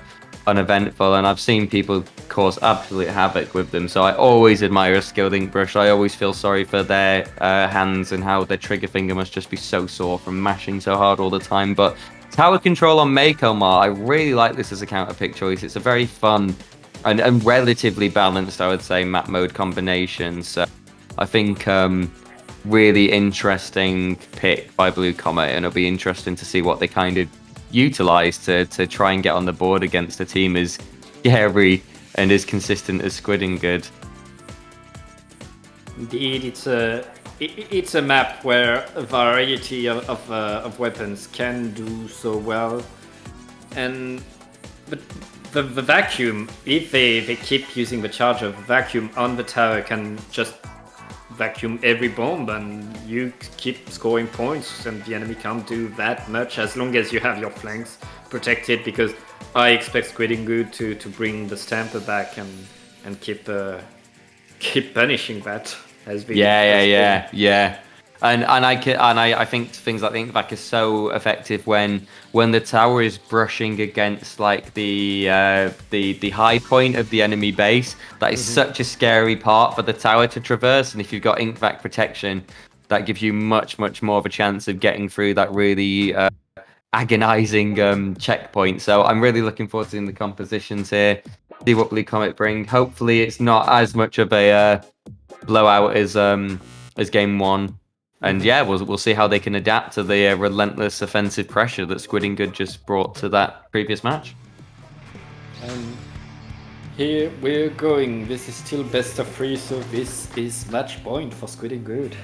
uneventful, and I've seen people cause absolute havoc with them, so I always admire a skilled ink brush. I always feel sorry for their hands and how their trigger finger must just be so sore from mashing so hard all the time. But tower control on Mako Ma, I really like this as a counter pick choice. It's a very fun and relatively balanced, I would say, map mode combination, so I think really interesting pick by Blue Comet, and it'll be interesting to see what they kind of utilize to try and get on the board against a team as scary and as consistent as Squidding good. Indeed, it's a map where a variety of weapons can do so well, and the vacuum, if they keep using the charger, vacuum on the tower can just vacuum every bomb and you keep scoring points, and the enemy can't do that much as long as you have your flanks protected, because I expect Squidding Good to bring the Stamper back and keep punishing that as we Yeah. And I think things like the Inkvac are so effective when the tower is brushing against like the high point of the enemy base. That is such a scary part for the tower to traverse, and if you've got Inkvac protection, that gives you much more of a chance of getting through that really agonizing checkpoint. So I'm really looking forward to seeing the compositions here, see what Blue Comet bring. Hopefully it's not as much of a blowout as game one. And yeah, we'll see how they can adapt to the relentless offensive pressure that Squidding Good just brought to that previous match. Here we're going. This is still best of 3, so this is match point for Squidding Good.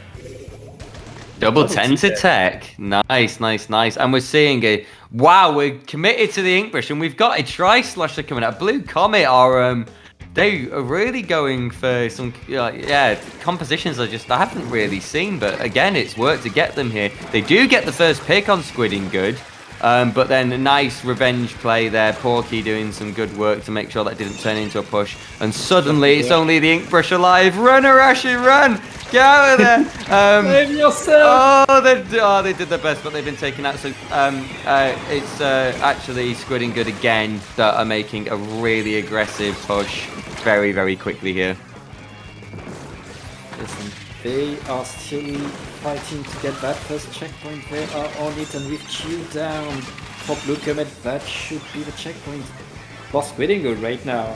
Double 10 to tech. Nice. And we're seeing we're committed to the ink brush, and we've got a tri-slusher coming out. Blue Comet are they are really going for some compositions I haven't really seen, but again, it's worked to get them here. They do get the first pick on Squidding Good, but then a nice revenge play there. Porky doing some good work to make sure that didn't turn into a push, and suddenly it's only the ink brush alive. Run, Arashi, run! Get out of there! Save yourself! They did their best, but they've been taken out. So it's actually Squidding Good again that are making a really aggressive push very quickly here. Listen, they are still fighting to get that first checkpoint. They are on it, and with Q down for Blue Comet, that should be the checkpoint for Squidding Good right now.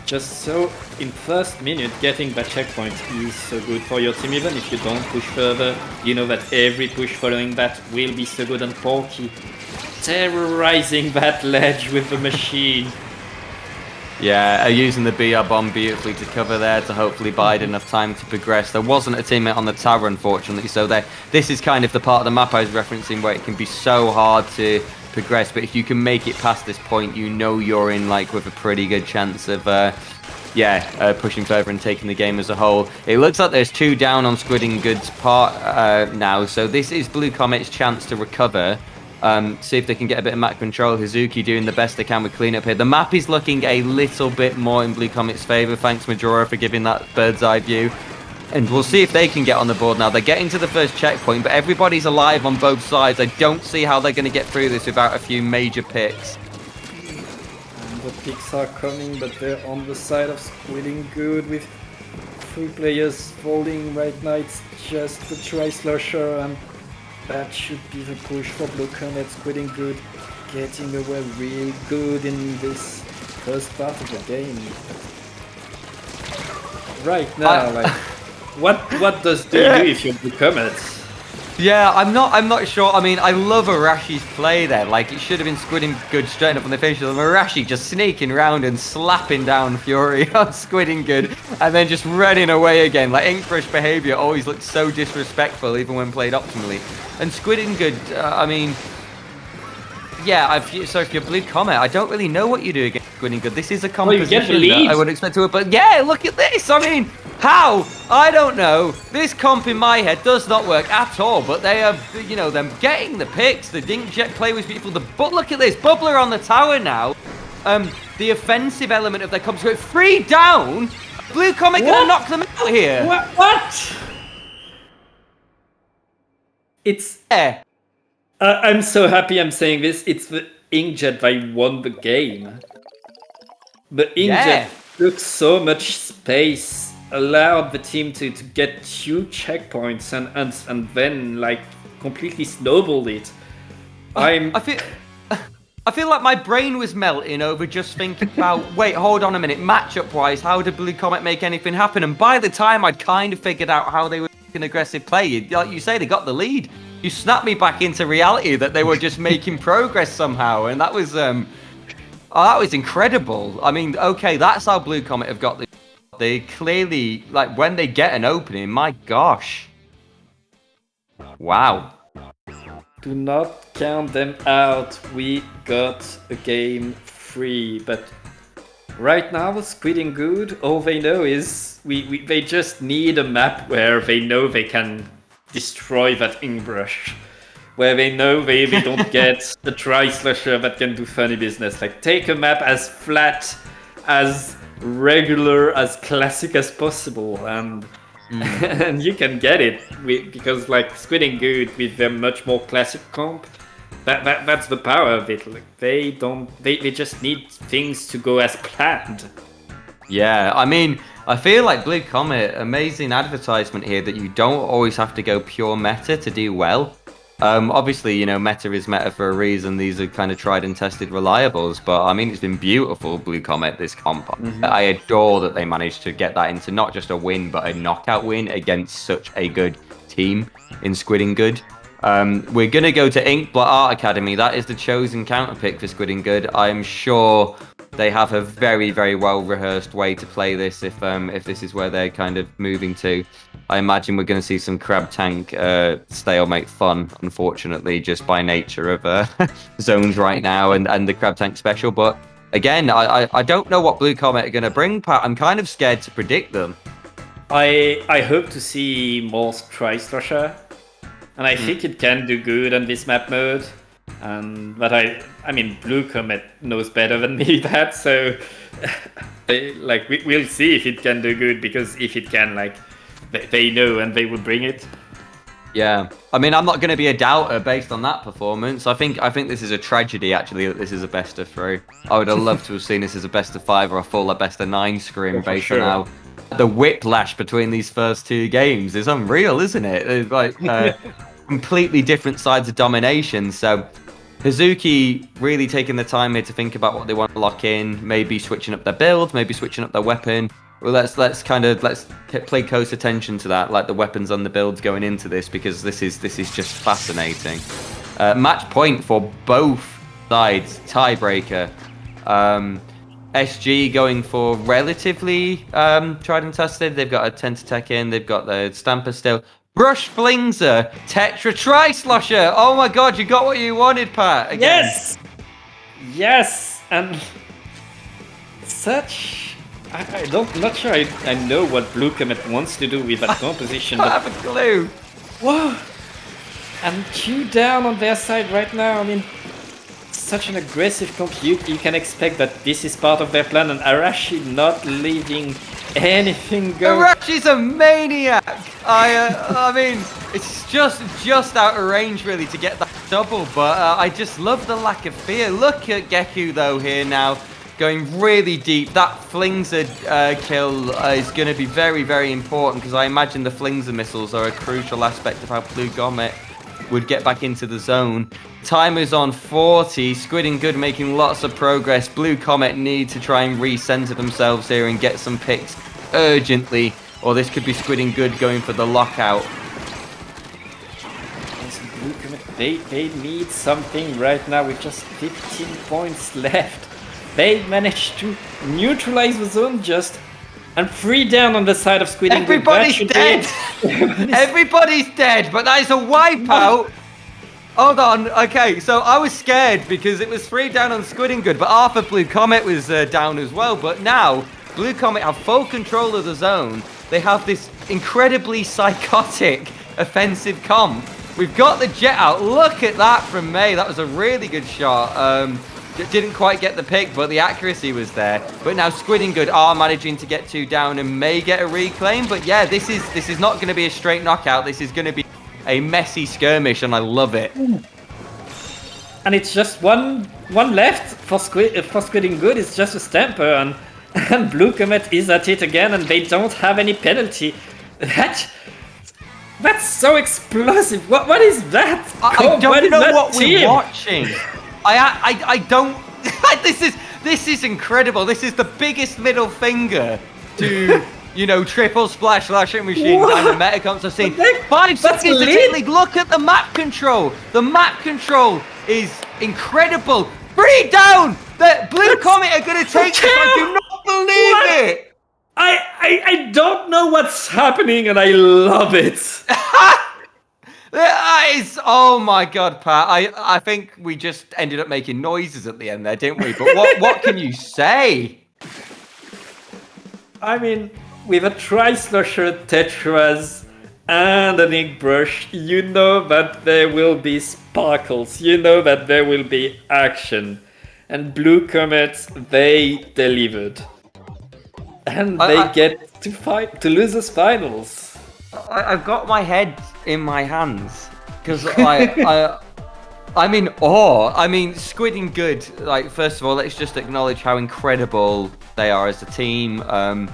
Just so in first minute, getting that checkpoint is so good for your team. Even if you don't push further, you know that every push following that will be so good. And Porky terrorizing that ledge with the machine. Yeah, using the BR bomb beautifully to cover there to hopefully bide enough time to progress. There wasn't a teammate on the tower, unfortunately, so this is kind of the part of the map I was referencing where it can be so hard to progress, but if you can make it past this point, you know you're in like with a pretty good chance of pushing further and taking the game as a whole. It looks like there's 2 down on Squidding Good's part now, so this is Blue Comet's chance to recover. See if they can get a bit of map control. Hazuki doing the best they can with cleanup here. The map is looking a little bit more in Blue Comet's favor. Thanks Majora for giving that bird's eye view. And we'll see if they can get on the board now. They're getting to the first checkpoint, but everybody's alive on both sides. I don't see how they're going to get through this without a few major picks. And the picks are coming, but they're on the side of Squidding Good with 3 players folding right now. It's just the tri-slusher, and that should be the push for Blue Comet. Squidding Good getting away real good in this first part of the game. Right now, what does they do if you're Blue Comet? Yeah, I'm not sure. I mean, I love Arashi's play there. Like, it should have been Squidding Good straight up on the finish. And Arashi just sneaking around and slapping down Fury on Squidding Good, and then just running away again. Like, Inkbrush behavior always looks so disrespectful, even when played optimally. And Squidding Good, I mean, yeah. So if you're Blue Comet, I don't really know what you do against Squidding Good. This is a composition that I would expect to. But yeah, look at this. I mean, how? I don't know. This comp in my head does not work at all, but they are, you know, them getting the picks. The Dink Jet play was beautiful. But look at this. Bubbler on the tower now. The offensive element of their comp. 3 down. Blue Comet gonna knock them out here. What? It's... Yeah. I'm so happy I'm saying this. It's the Inkjet that won the game. The Inkjet took so much space, allowed the team to get 2 checkpoints and then like completely snowballed it. I feel like my brain was melting over just thinking about, wait, hold on a minute, matchup wise, how did Blue Comet make anything happen? And by the time I'd kind of figured out how they were making aggressive play, like you say, they got the lead. You snapped me back into reality that they were just making progress somehow, and that was that was incredible. I mean, okay, that's how Blue Comet have got the. They clearly, like, when they get an opening, my gosh. Wow. Do not count them out. We got a game 3, but right now, Squidding Good, all they know is they just need a map where they know they can destroy that Inkbrush. Where they know they don't get a Tri-Slasher that can do funny business. Like, take a map as flat, as regular, as classic as possible, and and you can get it because like Squidding Good with their much more classic comp, that's the power of it. Like, they just need things to go as planned. Yeah, I mean, I feel like Blue Comet, amazing advertisement here that you don't always have to go pure meta to do well. Obviously, you know, meta is meta for a reason. These are kind of tried and tested reliables, but I mean, it's been beautiful, Blue Comet, this comp. I adore that they managed to get that into not just a win, but a knockout win against such a good team in Squidding Good. We're going to go to Inkblot Art Academy. That is the chosen counter pick for Squidding Good. I'm sure they have a very, very well-rehearsed way to play this if this is where they're kind of moving to. I imagine we're going to see some Crab Tank stalemate fun, unfortunately, just by nature of zones right now and the Crab Tank special. But again, I don't know what Blue Comet are going to bring, Pat. I'm kind of scared to predict them. I hope to see more Tri-Slasher, and I think it can do good on this map mode. But I mean, Blue Comet knows better than me that, so like we'll see if it can do good, because if it can, like, they know and they will bring it. Yeah, I mean, I'm not going to be a doubter based on that performance. I think this is a tragedy, actually, that this is a best of 3. I would have loved to have seen this as a best of 5 or a full best of 9 scrim based on how the whiplash between these first 2 games is unreal, isn't it? It's like completely different sides of domination. So Hazuki really taking the time here to think about what they want to lock in, maybe switching up their build, maybe switching up their weapon. Well, let's play close attention to that, like the weapons and the builds going into this, because this is just fascinating. Match point for both sides, tiebreaker. SG going for relatively tried and tested. They've got a Tentatech in, they've got the Stamper still. Brush Flingser, Tetra Tri-Slosher. Oh my god, you got what you wanted, Pat. Again. Yes, and such. Not sure I know what Blue Comet wants to do with that composition. I have a clue. Whoa! And 2 down on their side right now. I mean, such an aggressive comp. You can expect that this is part of their plan, and Arashi not leaving anything go. Arashi's a maniac. I mean, it's just out of range really to get that double, but I just love the lack of fear. Look at Geku though here now, going really deep. That Flingser kill is going to be very, very important, because I imagine the Flingser missiles are a crucial aspect of how Blue Comet would get back into the zone. Timer's on 40. Squidding Good making lots of progress. Blue Comet need to try and recenter themselves here and get some picks urgently, or this could be Squidding Good going for the lockout. they need something right now with just 15 points left. They managed to neutralize the zone just and 3 down on the side of Squidding. Everybody's dead! Everybody's dead, but that is a wipeout! Hold on, okay, so I was scared because it was 3 down on Squidding Good, but half of Blue Comet was down as well. But now, Blue Comet have full control of the zone. They have this incredibly psychotic offensive comp. We've got the jet out. Look at that from May. That was a really good shot. Didn't quite get the pick, but the accuracy was there. But now Squidding Good are managing to get 2 down and may get a reclaim. But yeah, this is not going to be a straight knockout. This is going to be a messy skirmish, and I love it. And it's just one left for Squidding Good. It's just a stamper, and Blue Comet is at it again, and they don't have any penalty. That's so explosive. What is that? I don't know what we're watching. I don't. This is incredible. This is the biggest middle finger to triple splash lashing machine and the Metacomps I've seen. 5 seconds to take lead. Look at the map control. The map control is incredible. 3 down. The Blue Comet are going to take this. I do not believe it. I don't know what's happening, and I love it. That is, oh my god, Pat. I think we just ended up making noises at the end there, didn't we? But what can you say? I mean, with a tri-slusher, tetras, and an ink brush, you know that there will be sparkles. You know that there will be action. And Blue Comet, they delivered. And they get to losers finals. I've got my head in my hands because I'm in awe. I mean, Squidding Good. Like, first of all, let's just acknowledge how incredible they are as a team. A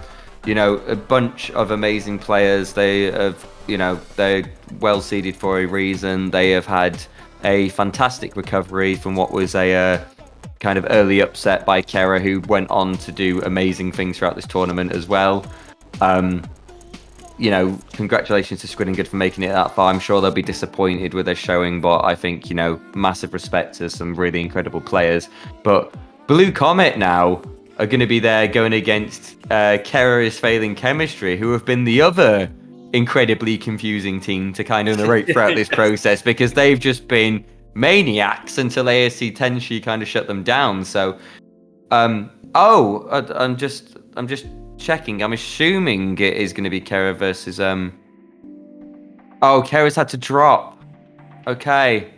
bunch of amazing players. They have, they're well seeded for a reason. They have had a fantastic recovery from what was a kind of early upset by Kera, who went on to do amazing things throughout this tournament as well. Congratulations to Squidding Good for making it that far. I'm sure they'll be disappointed with their showing, but I think, massive respect to some really incredible players. But Blue Comet now are going to be there going against Kera is Failing Chemistry, who have been the other incredibly confusing team to kind of narrate throughout this process, because they've just been maniacs until ASC Tenshi kind of shut them down. So, I'm just checking. I'm assuming it is going to be Kera versus Kera's had to drop. Okay.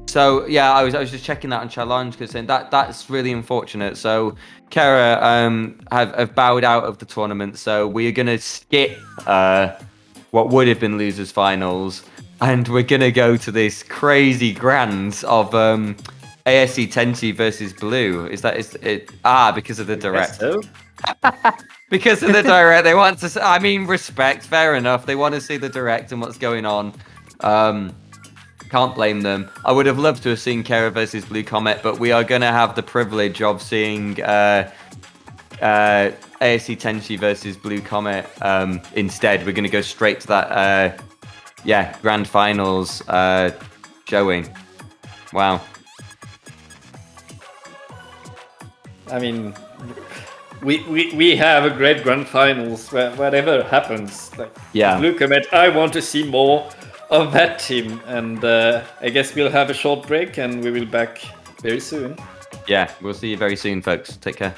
So yeah, I was just checking that on challenge because that's really unfortunate. So Kera have bowed out of the tournament. So we are going to skip what would have been losers finals, and we're going to go to this crazy grand of ASC Tenshi versus Blue. Is it? Because of the direct. So. Because of the direct, they want to. I mean, respect, fair enough. They want to see the direct and what's going on. Can't blame them. I would have loved to have seen Kera versus Blue Comet, but we are going to have the privilege of seeing ASC Tenshi versus Blue Comet instead. We're going to go straight to that, grand finals showing. Wow. I mean, we have a great grand finals where whatever happens. Blue Comet, I want to see more of that team, and I guess we'll have a short break and we will be back very soon. Yeah, we'll see you very soon, folks. Take care.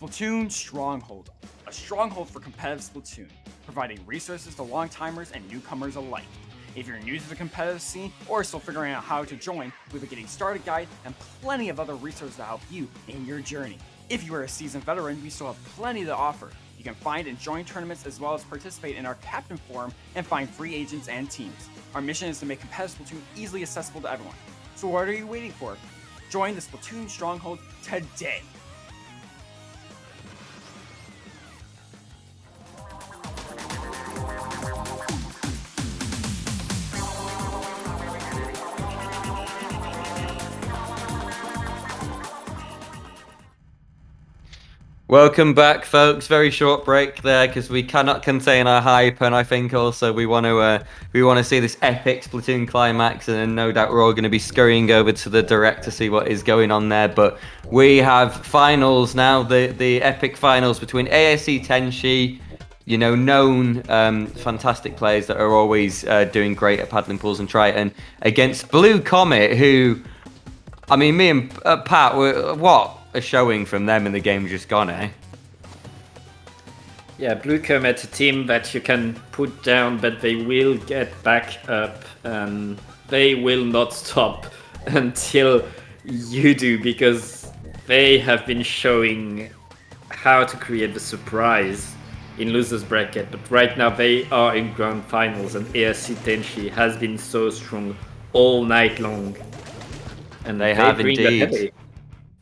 Splatoon Stronghold, a stronghold for competitive Splatoon, providing resources to long-timers and newcomers alike. If you're new to the competitive scene or still figuring out how to join, we have a getting started guide and plenty of other resources to help you in your journey. If you are a seasoned veteran, we still have plenty to offer. You can find and join tournaments as well as participate in our Captain Forum and find free agents and teams. Our mission is to make competitive Splatoon easily accessible to everyone. So what are you waiting for? Join the Splatoon Stronghold today! Welcome back, folks. Very short break there because we cannot contain our hype, and I think also we want to see this epic Splatoon climax, and no doubt we're all going to be scurrying over to the direct to see what is going on there. But we have finals now, the epic finals between ASC Tenshi, you know, known fantastic players that are always doing great at paddling pools and Triton, against Blue Comet, who, I mean, me and Pat were what? A showing from them in the game just gone, eh? Yeah, Blue Comet, a team that you can put down, but they will get back up and they will not stop until you do, because they have been showing how to create the surprise in losers bracket. But right now they are in grand finals, and ASC Tenshi has been so strong all night long. And they have bring indeed. Heavy.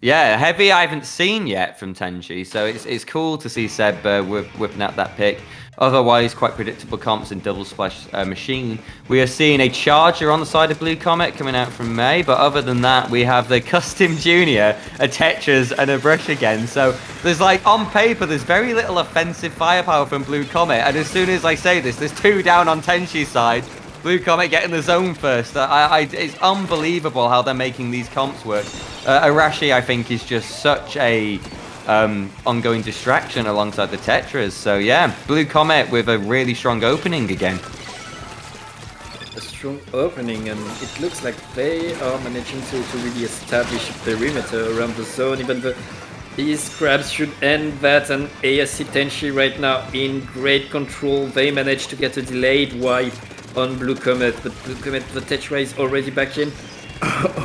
Yeah, heavy I haven't seen yet from Tenshi, so it's cool to see Seb whipping out that pick. Otherwise, quite predictable comps in Double Splash Machine. We are seeing a Charger on the side of Blue Comet coming out from May, but other than that, we have the Custom Junior, a Tetris, and a Brush again. So there's like, on paper, there's very little offensive firepower from Blue Comet, and as soon as I say this, there's two down on Tenshi's side. Blue Comet getting the zone first. It's unbelievable how they're making these comps work. Arashi, I think, is just such a ongoing distraction alongside the Tetras. So yeah, Blue Comet with a really strong opening again. A strong opening, and it looks like they are managing to really establish a perimeter around the zone. Even these crabs should end that, and ASC Tenshi right now in great control. They managed to get a delayed wipe on Blue Comet, but Blue Comet, the Tetra is already back in,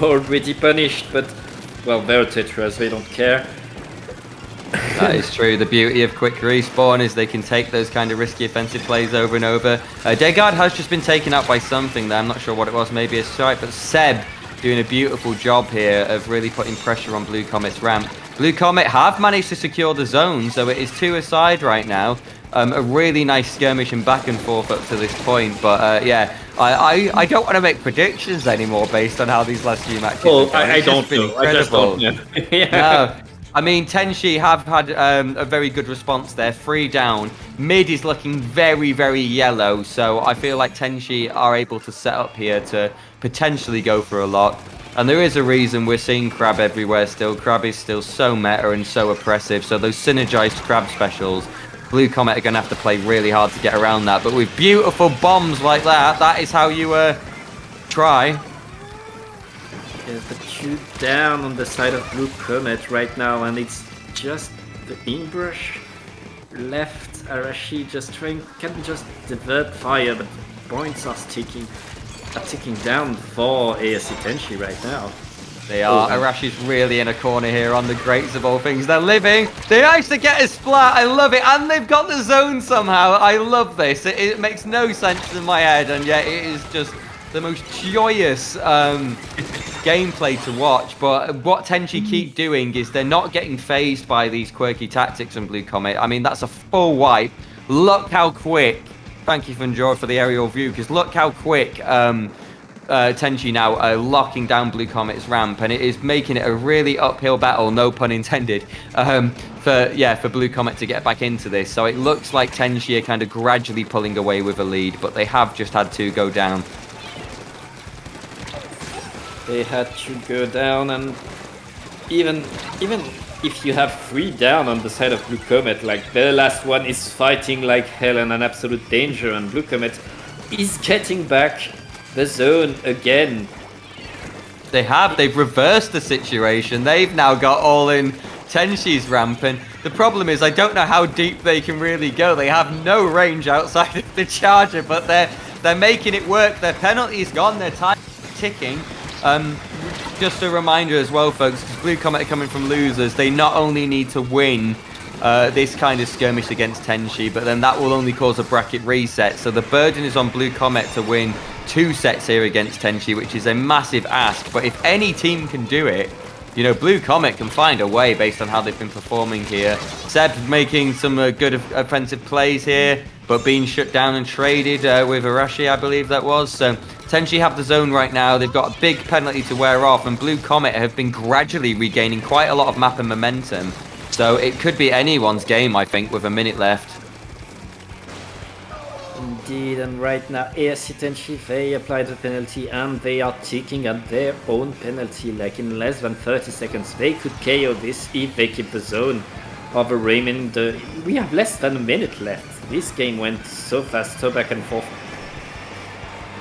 already punished, but well, they're Tetras, they don't care. That is true. The beauty of quick respawn is they can take those kind of risky offensive plays over and over. Degard has just been taken out by something there, I'm not sure what it was, maybe a strike, but Seb doing a beautiful job here of really putting pressure on Blue Comet's ramp. Blue Comet have managed to secure the zone, so it is two aside right now. A really nice skirmish and back and forth up to this point, but yeah, I don't want to make predictions anymore based on how these last few matches have gone. I don't know. I just don't know. No, I mean, Tenshi have had a very good response there, 3 down. Mid is looking very, very yellow, so I feel like Tenshi are able to set up here to potentially go for a lot. And there is a reason we're seeing Crab everywhere still. Crab is still so meta and so oppressive, so those synergized Crab specials, Blue Comet are going to have to play really hard to get around that. But with beautiful bombs like that, that is how you try. Yeah, the 2 down on the side of Blue Comet right now, and it's just the inbrush left. Arashi just can just divert fire, but points are ticking down for ASC Tenshi right now. They are. Arashi's really in a corner here on the greats of all things. They're living. They actually get a splat. I love it. And they've got the zone somehow. I love this. It makes no sense in my head. And yet it is just the most joyous gameplay to watch. But what Tenshi keep doing is they're not getting phased by these quirky tactics on Blue Comet. I mean, that's a full wipe. Look how quick. Thank you, Funjor, for the aerial view. Because look how quick Tenshi now locking down Blue Comet's ramp, and it is making it a really uphill battle, no pun intended, for Blue Comet to get back into this. So it looks like Tenshi are kind of gradually pulling away with a lead, but they have just had to go down. They had to go down, and even if you have 3 down on the side of Blue Comet, like the last one is fighting like hell and an absolute danger, and Blue Comet is getting back the zone again. They've reversed the situation. They've now got all in Tenshi's rampant. The problem is I don't know how deep they can really go. They have no range outside of the charger, but they're making it work. Their penalty's gone. Their time ticking. Just a reminder as well, folks, because Blue Comet are coming from losers. They not only need to win this kind of skirmish against Tenshi, but then that will only cause a bracket reset. So the burden is on Blue Comet to win 2 sets here against Tenshi, which is a massive ask. But if any team can do it, you know, Blue Comet can find a way based on how they've been performing here. Seb making some good offensive plays here, but being shut down and traded with Arashi, I believe that was. So Tenshi have the zone right now. They've got a big penalty to wear off, and Blue Comet have been gradually regaining quite a lot of map and momentum. So it could be anyone's game, I think, with a minute left. Indeed, and right now ASC Tenshi, they apply the penalty and they are ticking at their own penalty. Like in less than 30 seconds, they could KO this if they keep the zone of a Raymond. We have less than a minute left. This game went so fast, so back and forth.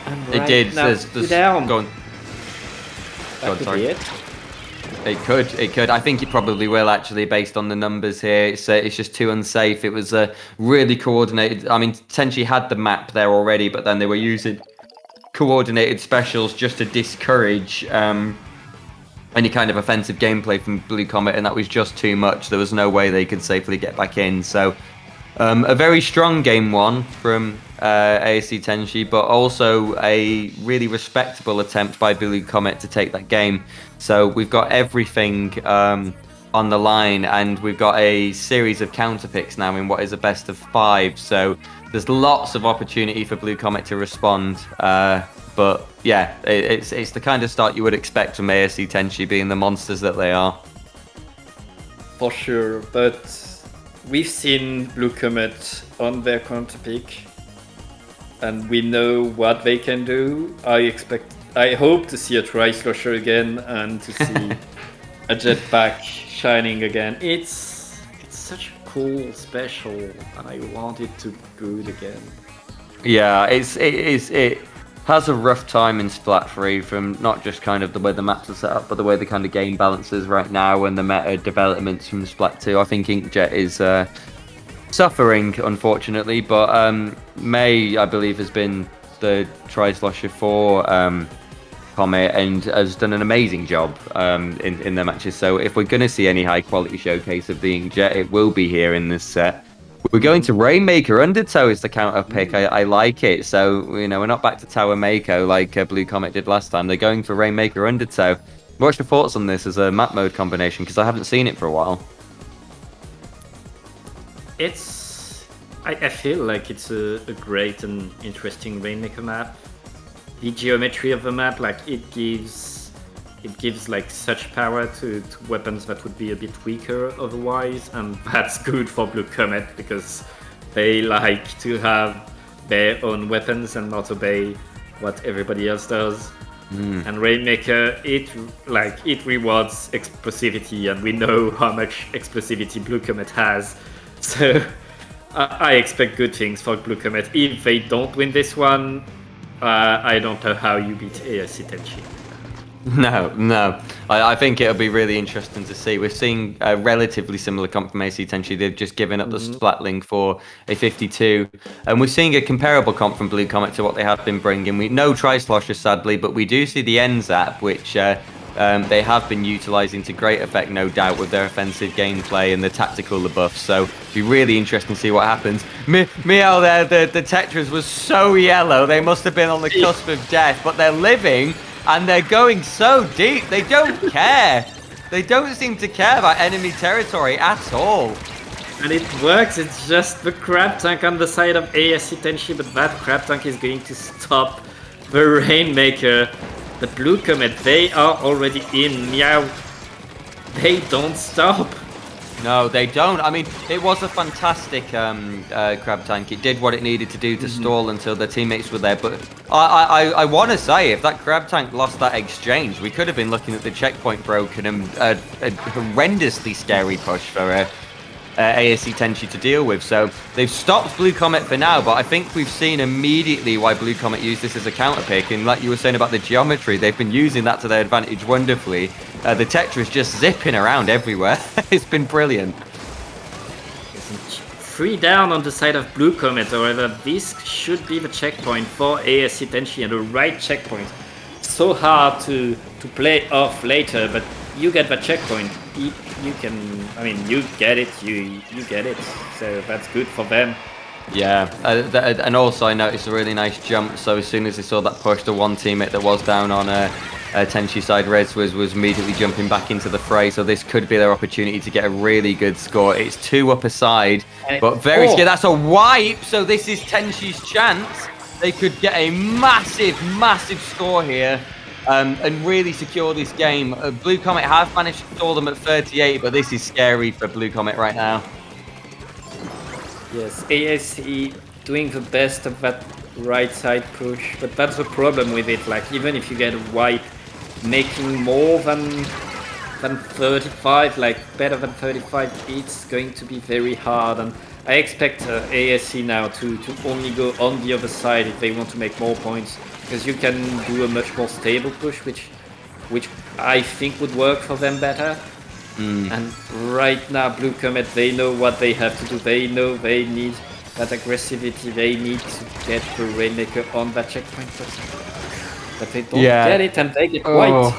And right it did. Now, down. Go on. Go on, sorry. It could. I think it probably will, actually, based on the numbers here. It's just too unsafe. It was really coordinated. I mean, Tenshi had the map there already, but then they were using coordinated specials just to discourage any kind of offensive gameplay from Blue Comet, and that was just too much. There was no way they could safely get back in. So a very strong game one from ASC Tenshi, but also a really respectable attempt by Blue Comet to take that game. So we've got everything on the line, and we've got a series of counter picks now in what is a best of 5. So there's lots of opportunity for Blue Comet to respond. But yeah, it's the kind of start you would expect from ASC Tenshi, being the monsters that they are. For sure, but we've seen Blue Comet on their counter pick, and we know what they can do. I hope to see a Tri-Slosher again and to see a Jetpack shining again. It's such a cool special, and I want it to be good again. Yeah, it has a rough time in Splat 3 from not just kind of the way the maps are set up, but the way the kind of game balances right now and the meta developments from Splat 2. I think Inkjet is suffering, unfortunately, but May, I believe, has been the Tri-Slosher for Comet and has done an amazing job in their matches. So if we're going to see any high quality showcase of the Inkjet, it will be here in this set. We're going to Rainmaker Undertow is the counter pick. I like it. So, you know, we're not back to Tower Mako like Blue Comet did last time. They're going for Rainmaker Undertow. What's your thoughts on this as a map mode combination? Because I haven't seen it for a while. I feel like it's a great and interesting Rainmaker map. The geometry of the map, like it gives like such power to weapons that would be a bit weaker otherwise, and that's good for Blue Comet because they like to have their own weapons and not obey what everybody else does. And Rainmaker, it rewards explosivity, and we know how much explosivity Blue Comet has. So I expect good things for Blue Comet. If they don't win this one, I don't know how you beat ASC Tenshi. No. I think it'll be really interesting to see. We're seeing a relatively similar comp from ASC Tenshi. They've just given up the Splat link for a 52. And we're seeing a comparable comp from Blue Comet to what they have been bringing. We know Tri-Slosher, sadly, but we do see the NZAP, which they have been utilising to great effect, no doubt, with their offensive gameplay and the tactical buffs. So it'll be really interesting to see what happens. Miao there, the Tetras was so yellow. They must have been on the cusp of death, but they're living. And they're going so deep. They don't care. They don't seem to care about enemy territory at all. And it works. It's just the crab tank on the side of ASC Tenshi, but that crab tank is going to stop the Rainmaker. The Blue Comet, they are already in. Meow. They don't stop. No, they don't. I mean, it was a fantastic crab tank. It did what it needed to do to stall until their teammates were there. But I want to say, if that crab tank lost that exchange, we could have been looking at the checkpoint broken and a horrendously scary push for ASC Tenshi to deal with. So they've stopped Blue Comet for now, but I think we've seen immediately why Blue Comet used this as a counter pick. And like you were saying about the geometry, they've been using that to their advantage wonderfully. The Tetra just zipping around everywhere. It's been brilliant. 3 down on the side of Blue Comet, however, this should be the checkpoint for ASC Tenshi and the right checkpoint. So hard to play off later, but you get the checkpoint. You can, I mean, you get it, you get it. So that's good for them. Yeah, and also I noticed a really nice jump. So as soon as they saw that push, the one teammate that was down on Tenshi side, Reds, was immediately jumping back into the fray. So this could be their opportunity to get a really good score. It's 2 up a side, but very scared. That's a wipe. So this is Tenshi's chance. They could get a massive score here. And really secure this game. Blue Comet have managed to stall them at 38, but this is scary for Blue Comet right now. Yes, ASC doing the best of that right side push, but that's the problem with it. Like, even if you get a wipe, making more than 35, like better than 35, it's going to be very hard. And I expect ASC now to only go on the other side if they want to make more points, because you can do a much more stable push, which I think would work for them better. And right now, Blue Comet, they know what they have to do. They know they need that aggressivity. They need to get the Rainmaker on that checkpoint, but they don't get it, and they get white.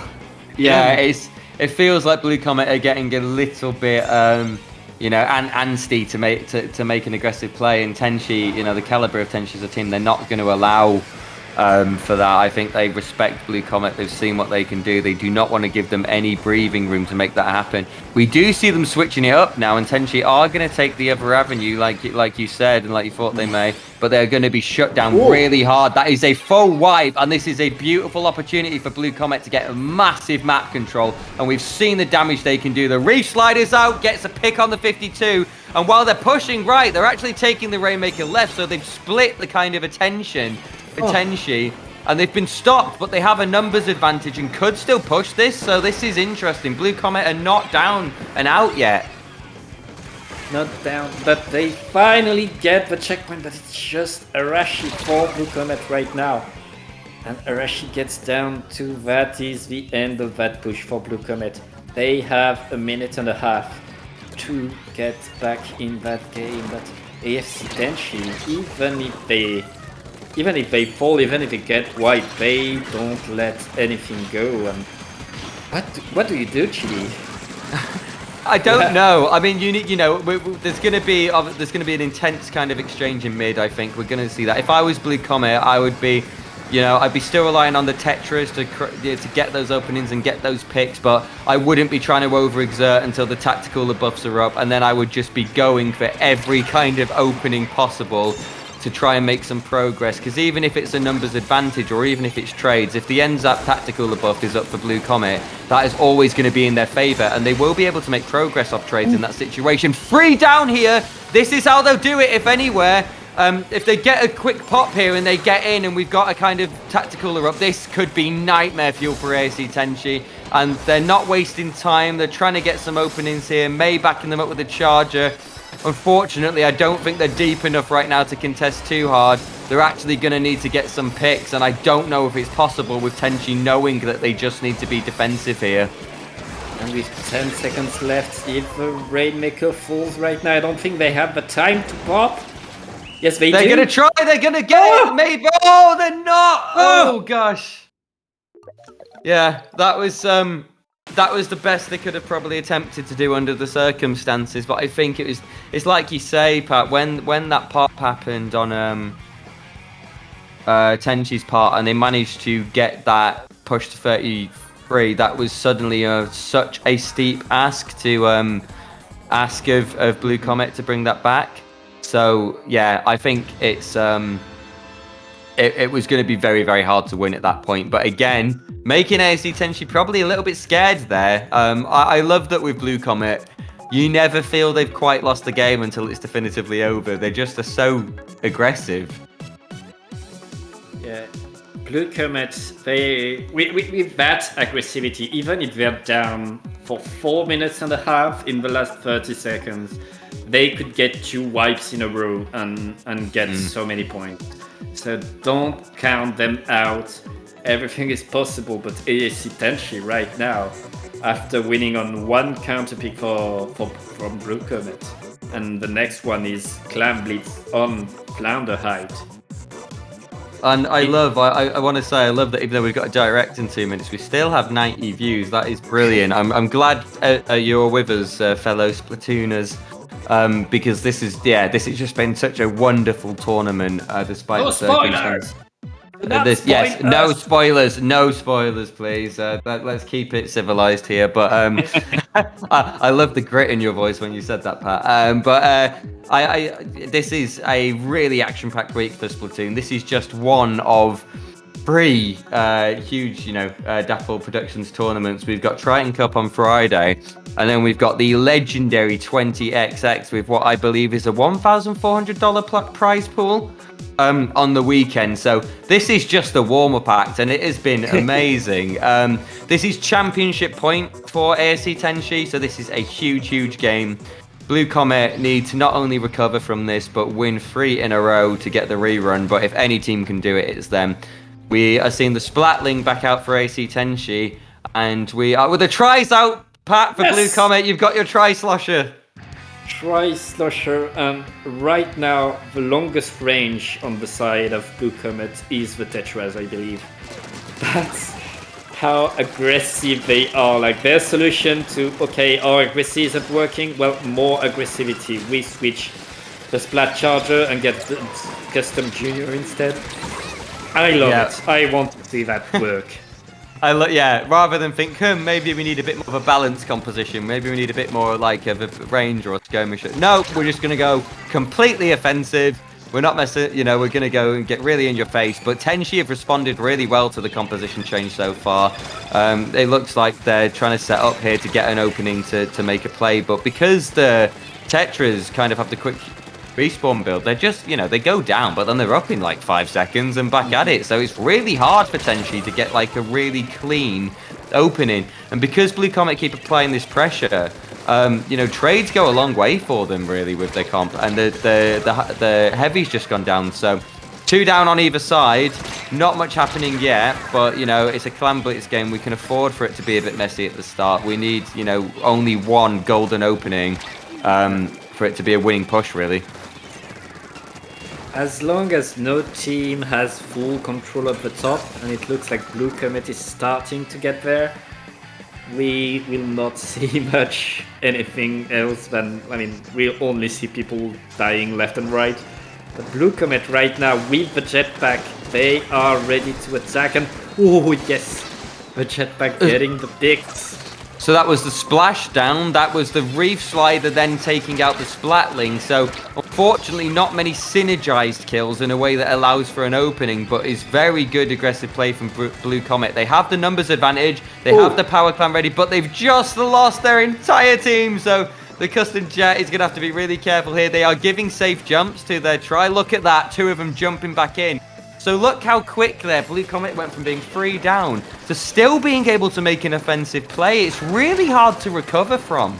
Yeah, it feels like Blue Comet are getting a little bit, antsy to make an aggressive play. And Tenshi, the caliber of Tenshi as a team, they're not going to allow for that. I think they respect Blue Comet. They've seen what they can do. They do not want to give them any breathing room to make that happen. We do see them switching it up now, and Tenshi are going to take the other avenue, like you said, and like you thought they may, but they're going to be shut down really hard. That is a full wipe, and this is a beautiful opportunity for Blue Comet to get a massive map control, and we've seen the damage they can do. The reef sliders out, gets a pick on the 52, and while they're pushing right, they're actually taking the Rainmaker left, so they've split the kind of attention for Tenshi, and they've been stopped, but they have a numbers advantage and could still push this, so this is interesting. Blue Comet are not down and out yet. Not down, but they finally get the checkpoint, but it's just Arashi for Blue Comet right now. And Arashi gets down to that is the end of that push for Blue Comet. They have a minute and a half to get back in that game, but ASC Tenshi, even if they fall, even if they get wiped, they don't let anything go. And what do you do, Chili? I don't know. I mean, there's going to be an intense kind of exchange in mid. I think we're going to see that. If I was Blue Comet, I would be, I'd be still relying on the Tetras to get those openings and get those picks, but I wouldn't be trying to overexert until the tactical buffs are up, and then I would just be going for every kind of opening possible to try and make some progress, because even if it's a numbers advantage or even if it's trades, if the ends up tactical buff is up for Blue Comet, that is always going to be in their favor, and they will be able to make progress off trades in that situation. 3 down here. This is how they'll do it, if anywhere. If they get a quick pop here and they get in and we've got a kind of tactical up, this could be nightmare fuel for ASC Tenshi, and they're not wasting time. They're trying to get some openings here, May backing them up with a charger. Unfortunately, I don't think they're deep enough right now to contest too hard. They're actually going to need to get some picks, and I don't know if it's possible with Tenshi knowing that they just need to be defensive here. And with 10 seconds left, if the Rainmaker falls right now, I don't think they have the time to pop. Yes, they're going to try. They're going to get it. Maybe. Oh, they're not. Oh, gosh. Yeah, that was the best they could have probably attempted to do under the circumstances. But I think it's like you say, Pat, when that pop happened on Tenshi's part and they managed to get that push to 33, that was suddenly such a steep ask to ask of Blue Comet to bring that back. So yeah, I think it's it was going to be very, very hard to win at that point. But again, making ASC Tenshi probably a little bit scared there. I love that with Blue Comet, you never feel they've quite lost the game until it's definitively over. They just are so aggressive. Yeah, Blue Comet, with that aggressivity, even if they're down for 4 minutes and a half in the last 30 seconds, they could get 2 wipes in a row and get so many points. So don't count them out. Everything is possible, but ASC Tenshi right now, after winning on 1 counter pick from Blue Comet, and the next one is Clam Blitz on Flounder Height. And I want to say, I love that even though we've got a direct in 2 minutes, we still have 90 views. That is brilliant. I'm glad you're with us, fellow Splatooners, because this has just been such a wonderful tournament, despite the circumstances. Yes, no spoilers, please. Let's keep it civilized here. But I love the grit in your voice when you said that, Pat. This is a really action-packed week for Splatoon. This is just one of 3 huge, Dapple Productions tournaments. We've got Triton Cup on Friday, and then we've got the legendary 20XX with what I believe is a $1,400 prize pool. On the weekend. So this is just the warm-up act, and it has been amazing. This is championship point for ASC Tenshi, so this is a huge game. Blue Comet need to not only recover from this, but win 3 in a row to get the rerun. But if any team can do it, it's them. We are seeing the Splatling back out for ASC Tenshi, and we are with the tries out, Pat, for Blue Comet. You've got your tri-slosher. Tri-slosher, and right now the longest range on the side of Blue Comet is the Tetras, I believe. That's how aggressive they are. Like, their solution to, okay, our aggressive isn't working, well, more aggressivity. We switch the Splat Charger and get the Custom Junior instead. I love it. I want to see that work. Rather than think, maybe we need a bit more of a balanced composition, maybe we need a bit more like of a range or a skirmisher. No, we're just going to go completely offensive. We're not messing, we're going to go and get really in your face. But Tenshi have responded really well to the composition change so far. It looks like they're trying to set up here to get an opening to make a play. But because the Tetras kind of have the quick respawn build, they're just, they go down, but then they're up in like 5 seconds and back at it. So it's really hard for Tenshi to get like a really clean opening. And because Blue Comet keep applying this pressure, trades go a long way for them really with their comp. And the heavy's just gone down. So 2 down on either side. Not much happening yet, but it's a Clan Blitz game. We can afford for it to be a bit messy at the start. We need, only 1 golden opening for it to be a winning push really. As long as no team has full control of the top, and it looks like Blue Comet is starting to get there, we will not see much anything else than, we'll only see people dying left and right. But Blue Comet right now with the jetpack, they are ready to attack, and oh yes, the jetpack getting the picks. So that was the splashdown, that was the reef slider then taking out the splatling. So unfortunately not many synergized kills in a way that allows for an opening, but is very good aggressive play from Blue Comet. They have the numbers advantage, they have the power clan ready, but they've just lost their entire team. So the custom jet is going to have to be really careful here. They are giving safe jumps to their try. Look at that, 2 of them jumping back in. So look how quick there Blue Comet went from being 3 down to still being able to make an offensive play. It's really hard to recover from.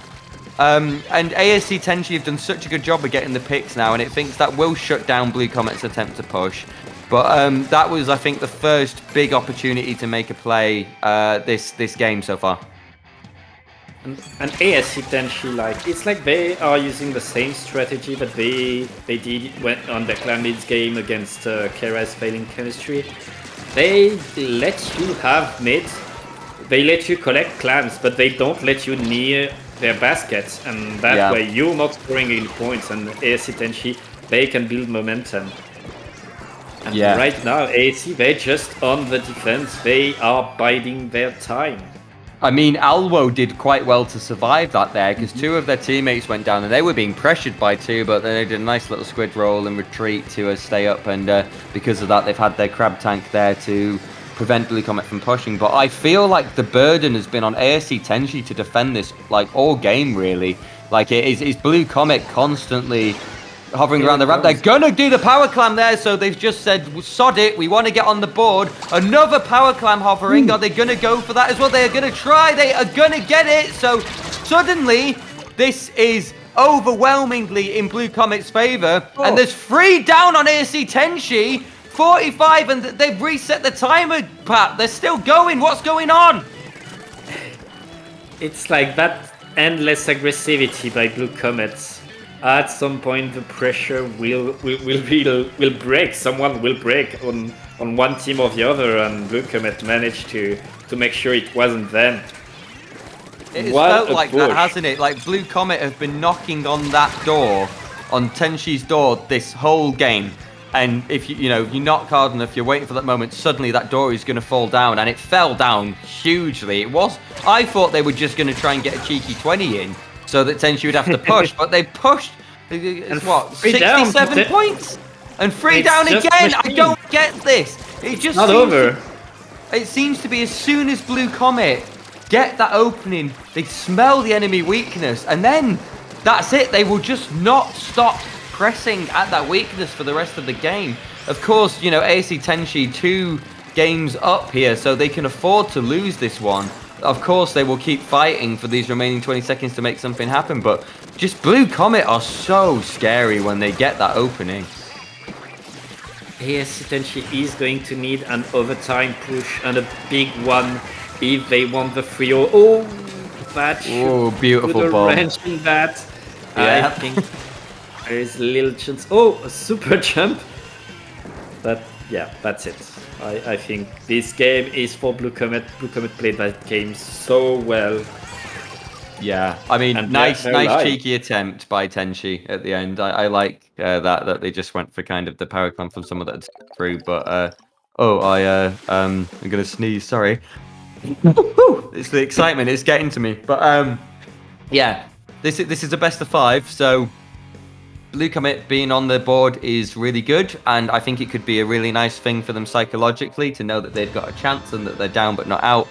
And ASC Tenshi have done such a good job of getting the picks now, and it thinks that will shut down Blue Comet's attempt to push. But that was, I think, the first big opportunity to make a play this game so far. And ASC Tenshi, it's like they are using the same strategy that they did on the Clan Blitz game against Kera's failing chemistry. They let you have mid, they let you collect clams, but they don't let you near their baskets, and that way you're not scoring any points, and ASC Tenshi, they can build momentum. And right now, ASC, they're just on the defense, they are biding their time. I mean, Alwo did quite well to survive that there, because 2 of their teammates went down, and they were being pressured by 2, but they did a nice little squid roll and retreat to stay up, and because of that, they've had their crab tank there to prevent Blue Comet from pushing. But I feel like the burden has been on ASC Tenshi to defend this, all game, really. It is Blue Comet constantly hovering around the ramp. They're gonna do the power clam there, so they've just said, sod it, we want to get on the board. Another power clam hovering. Are they gonna go for that as well? They are gonna try, they are gonna get it. So suddenly this is overwhelmingly in Blue Comet's favor. And there's 3 down on ASC Tenshi. 45, and they've reset the timer, Pat. They're still going. What's going on? It's like that endless aggressivity by Blue Comets. At some point, the pressure will break. Someone will break on one team or the other, and Blue Comet managed to make sure it wasn't them. It has felt like that, hasn't it? Like Blue Comet have been knocking on that door, on Tenshi's door, this whole game. And if you knock hard enough, you're waiting for that moment, suddenly that door is going to fall down, and it fell down hugely. I thought they were just going to try and get a cheeky 20 in, so that Tenshi would have to push, but they pushed, what, 67 points? And 3 down again! I don't get this! It just it seems to be as soon as Blue Comet get that opening, they smell the enemy weakness, and then that's it, they will just not stop pressing at that weakness for the rest of the game. Of course, ASC Tenshi 2 games up here, so they can afford to lose this one. Of course, they will keep fighting for these remaining 20 seconds to make something happen, but just Blue Comet are so scary when they get that opening. ASC Tenshi is going to need an overtime push, and a big one if they want the 3-0. Oh, that should beautiful put a ball. wrench in that. Yeah. I think there is a little chance. Oh, a super jump. But yeah, that's it. I think this game is for Blue Comet. Blue Comet played that game so well. Yeah, I mean, And nice live. cheeky attempt by Tenshi at the end. I like that they just went for kind of the power climb from someone that's through. But I'm gonna sneeze. Sorry. It's the excitement. It's getting to me. But yeah, this is a best of 5. So Blue Comet being on the board is really good, and I think it could be a really nice thing for them psychologically to know that they've got a chance and that they're down but not out.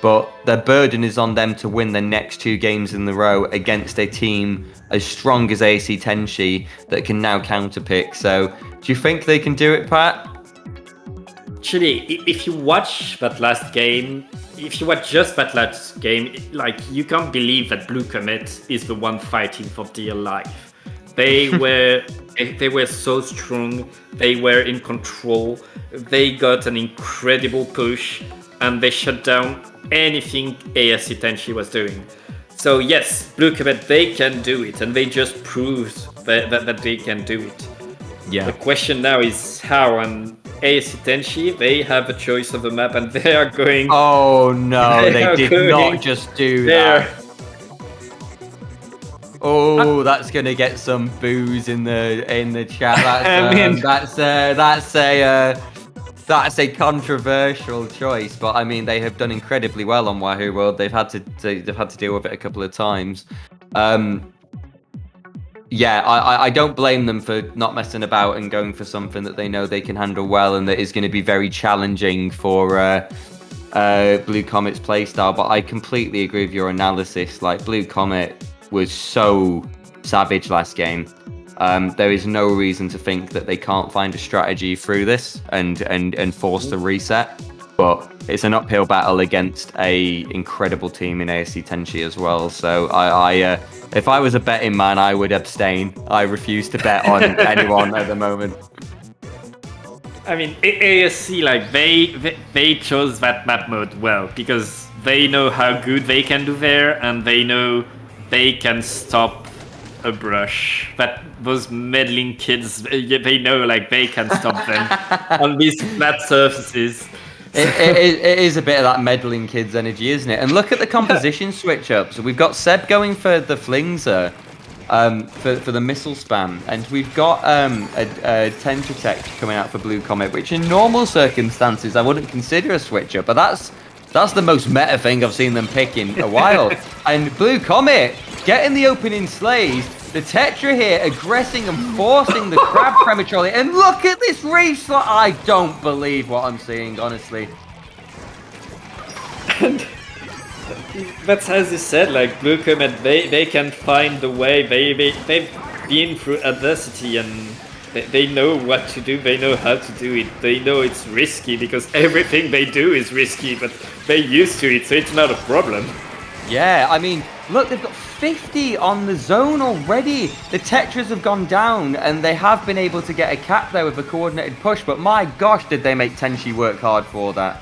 But their burden is on them to win their next 2 games in a row against a team as strong as ASC Tenshi that can now counterpick. So do you think they can do it, Pat? Actually, if you watch that last game, if you watch just that last game, like, you can't believe that Blue Comet is the one fighting for dear life. They were so strong. They were in control. They got an incredible push, and they shut down anything ASC Tenshi was doing. So yes, Blue Comet, they can do it, and they just proved that they can do it. Yeah. The question now is how, and ASC Tenshi, they have a choice of a map, and they are going... Oh no, they did not just do that. Oh, that's gonna get some boos in the chat. That's a controversial choice, but I mean, they have done incredibly well on Wahoo World. They've had to deal with it a couple of times. Yeah, I don't blame them for not messing about and going for something that they know they can handle well and that is going to be very challenging for Blue Comet's playstyle. But I completely agree with your analysis. Like, Blue Comet was so savage last game. There is no reason to think that they can't find a strategy through this and force the reset. But it's an uphill battle against a incredible team in ASC Tenshi as well. So I if I was a betting man, I would abstain. I refuse to bet on anyone at the moment. I mean, ASC, like, they chose that map mode well, because they know how good they can do there, and they know they can stop a brush. That those meddling kids, they know, like, they can stop them on these flat surfaces. It is a bit of that meddling kids energy, isn't it? And look at the composition switch up. So we've got Seb going for the Flingser, for the missile spam, and we've got a Tentratech coming out for Blue Comet, which in normal circumstances I wouldn't consider a switch up, but that's the most meta thing I've seen them pick in a while. And Blue Comet getting the opening slays. The Tetra here aggressing and forcing the crab prematurely. And look at this reef slot. I don't believe what I'm seeing, honestly. And that's as you said, like, Blue Comet, they can find the way. They've been through adversity, and they know what to do. They know how to do it. They know it's risky because everything they do is risky, but they're used to it, so it's not a problem. Yeah, I mean, Look, they've got 50 on the zone already. The Tetras have gone down, and they have been able to get a cap there with a coordinated push. But my gosh, did they make Tenshi work hard for that.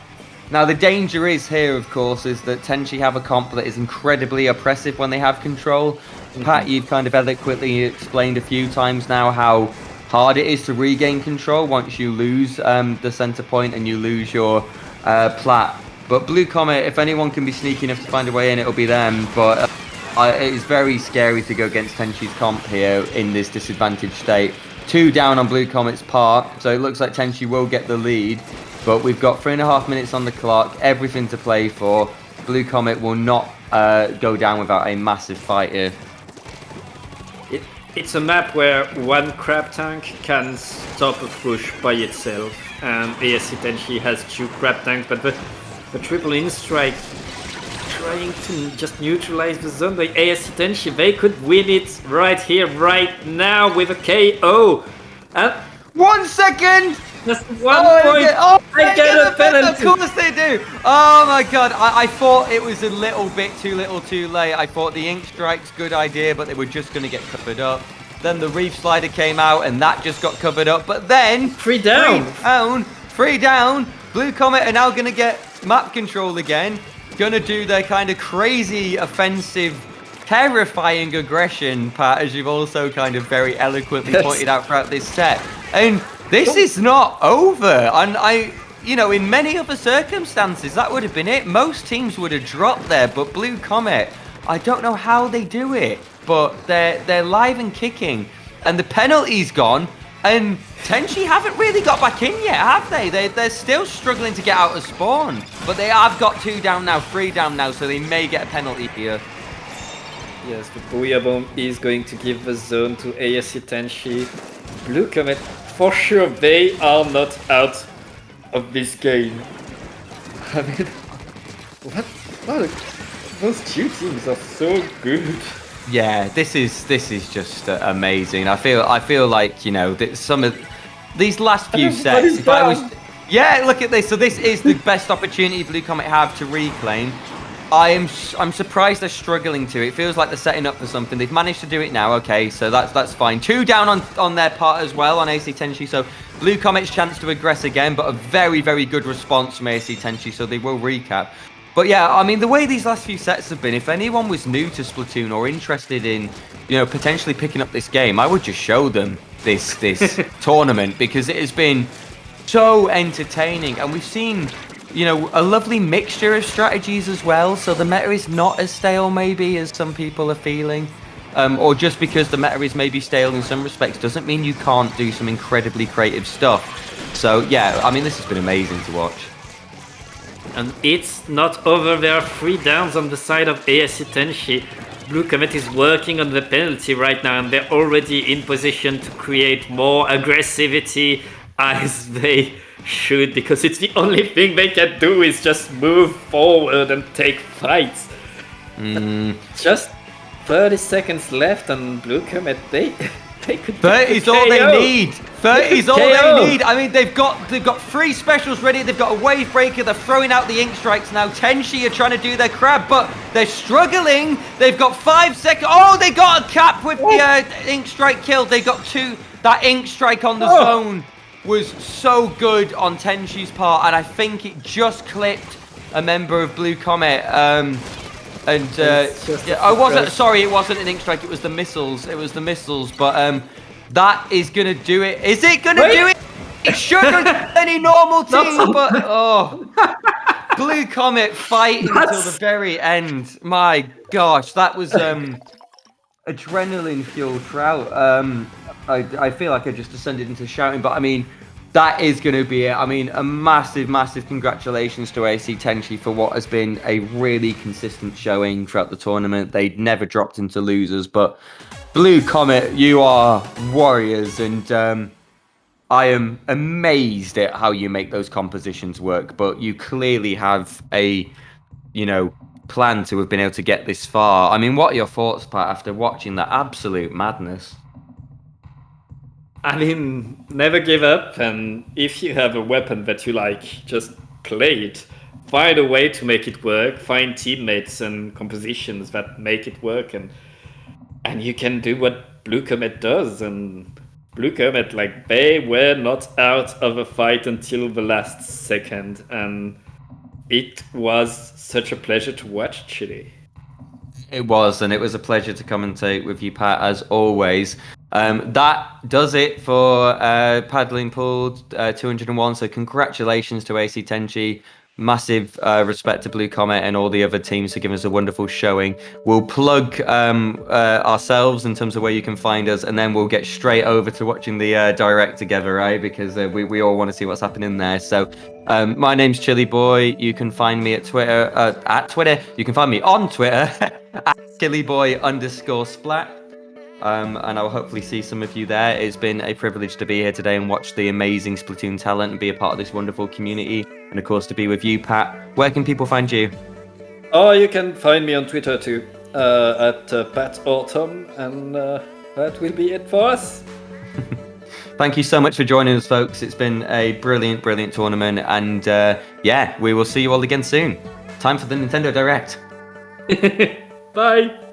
Now, the danger is here, of course, is that Tenshi have a comp that is incredibly oppressive when they have control. Pat, you've kind of eloquently explained a few times now how hard it is to regain control once you lose the center point and you lose your plat. But Blue Comet, if anyone can be sneaky enough to find a way in, it'll be them. But it is very scary to go against Tenshi's comp here in this disadvantaged state. 2 down on Blue Comet's part, so it looks like Tenshi will get the lead. But we've got 3.5 minutes on the clock, everything to play for. Blue Comet will not go down without a massive fight here. It's a map where one crab tank can stop a push by itself, and ASC Tenshi has 2 crab tanks, but the triple in strike trying to just neutralize the zone by ASC Tenshi. They could win it right here, right now with a KO. And 1 second! just 1 point. They get a penalty. Of course they do. Oh my god, I thought it was a little bit too little too late. I thought the ink strike's good idea, but they were just going to get covered up. Then the reef slider came out and that just got covered up. But then 3 down. 3 down. Blue Comet are now going to get map control again. Going to do their kind of crazy offensive, terrifying aggression, Pat, as you've also kind of very eloquently pointed out throughout this set. And this is not over. And you know, in many other circumstances, that would have been it. Most teams would have dropped there, but Blue Comet, I don't know how they do it, but they're live and kicking. And the penalty's gone, and Tenshi haven't really got back in yet, have they? They're still struggling to get out of spawn. But they have got 2 down now, 3 down now, so they may get a penalty here. Yes, the Booyah Bomb is going to give the zone to ASC Tenshi. Blue Comet, for sure, they are not out of this game. I mean, what? Those 2 teams are so good. Yeah, this is just amazing. I feel like, you know, that some of these last few sets, if I was, yeah, look at this. So this is the best opportunity Blue Comet have to reclaim. I'm surprised they're struggling to. It feels like they're setting up for something. They've managed to do it now. Okay, so that's fine. 2 down on their part as well on AC Tenshi. So Blue Comet's chance to aggress again, but a very, very good response from AC Tenshi. So they will recap. But yeah, I mean, the way these last few sets have been, if anyone was new to Splatoon or interested in, you know, potentially picking up this game, I would just show them this tournament, because it has been so entertaining. And we've seen, you know, a lovely mixture of strategies as well. So the meta is not as stale maybe as some people are feeling. Or just because the meta is maybe stale in some respects doesn't mean you can't do some incredibly creative stuff. So yeah, I mean, this has been amazing to watch. And it's not over. There are 3 downs on the side of ASC Tenshi. Blue Comet is working on the penalty right now, and they're already in position to create more aggressivity, as they should, because it's the only thing they can do is just move forward and take fights. Just 30 seconds left on Blue Comet. They could 30 is all they need. 30 is all they need. I mean, they've got 3 specials ready. They've got a wave breaker. They're throwing out the ink strikes now. Tenshi are trying to do their crab, but they're struggling. They've got 5 seconds. Oh, they got a cap with the ink strike kill. They got 2. That ink strike on the zone was so good on Tenshi's part, and I think it just clipped a member of Blue Comet. Sorry, it wasn't an ink strike, it was the missiles. But that is gonna do it. Is it gonna do it? It shouldn't any normal team, but Blue Comet fighting until the very end. My gosh, that was adrenaline fueled throughout. I feel like I just descended into shouting, but I mean, that is going to be it. I mean, a massive, massive congratulations to AC Tenshi for what has been a really consistent showing throughout the tournament. They'd never dropped into losers, but Blue Comet, you are warriors, and I am amazed at how you make those compositions work, but you clearly have a, you know, plan to have been able to get this far. I mean, what are your thoughts, Pat, after watching that absolute madness? I mean, never give up, and if you have a weapon that you like, just play it. find a way to make it work, find teammates and compositions that make it work, and you can do what Blue Comet does. And Blue Comet, like, they were not out of a fight until the last second, and it was such a pleasure to watch, Chile. It was, and it was a pleasure to commentate with you, Pat, as always. That does it for Paddling Pool 201. So congratulations to ASC Tenshi. Massive respect to Blue Comet and all the other teams for giving us a wonderful showing. We'll plug ourselves in terms of where you can find us, and then we'll get straight over to watching the direct together, right? Because we all want to see what's happening there. So my name's Chili Boy. You can find me at Twitter. You can find me on Twitter at ChiliBoy_splat. And I'll hopefully see some of you there. It's been a privilege to be here today and watch the amazing Splatoon talent and be a part of this wonderful community. And of course, to be with you, Pat. Where can people find you? Oh, you can find me on Twitter too, at Pat Autumn, and that will be it for us. Thank you so much for joining us, folks. It's been a brilliant, brilliant tournament. And yeah, we will see you all again soon. Time for the Nintendo Direct. Bye.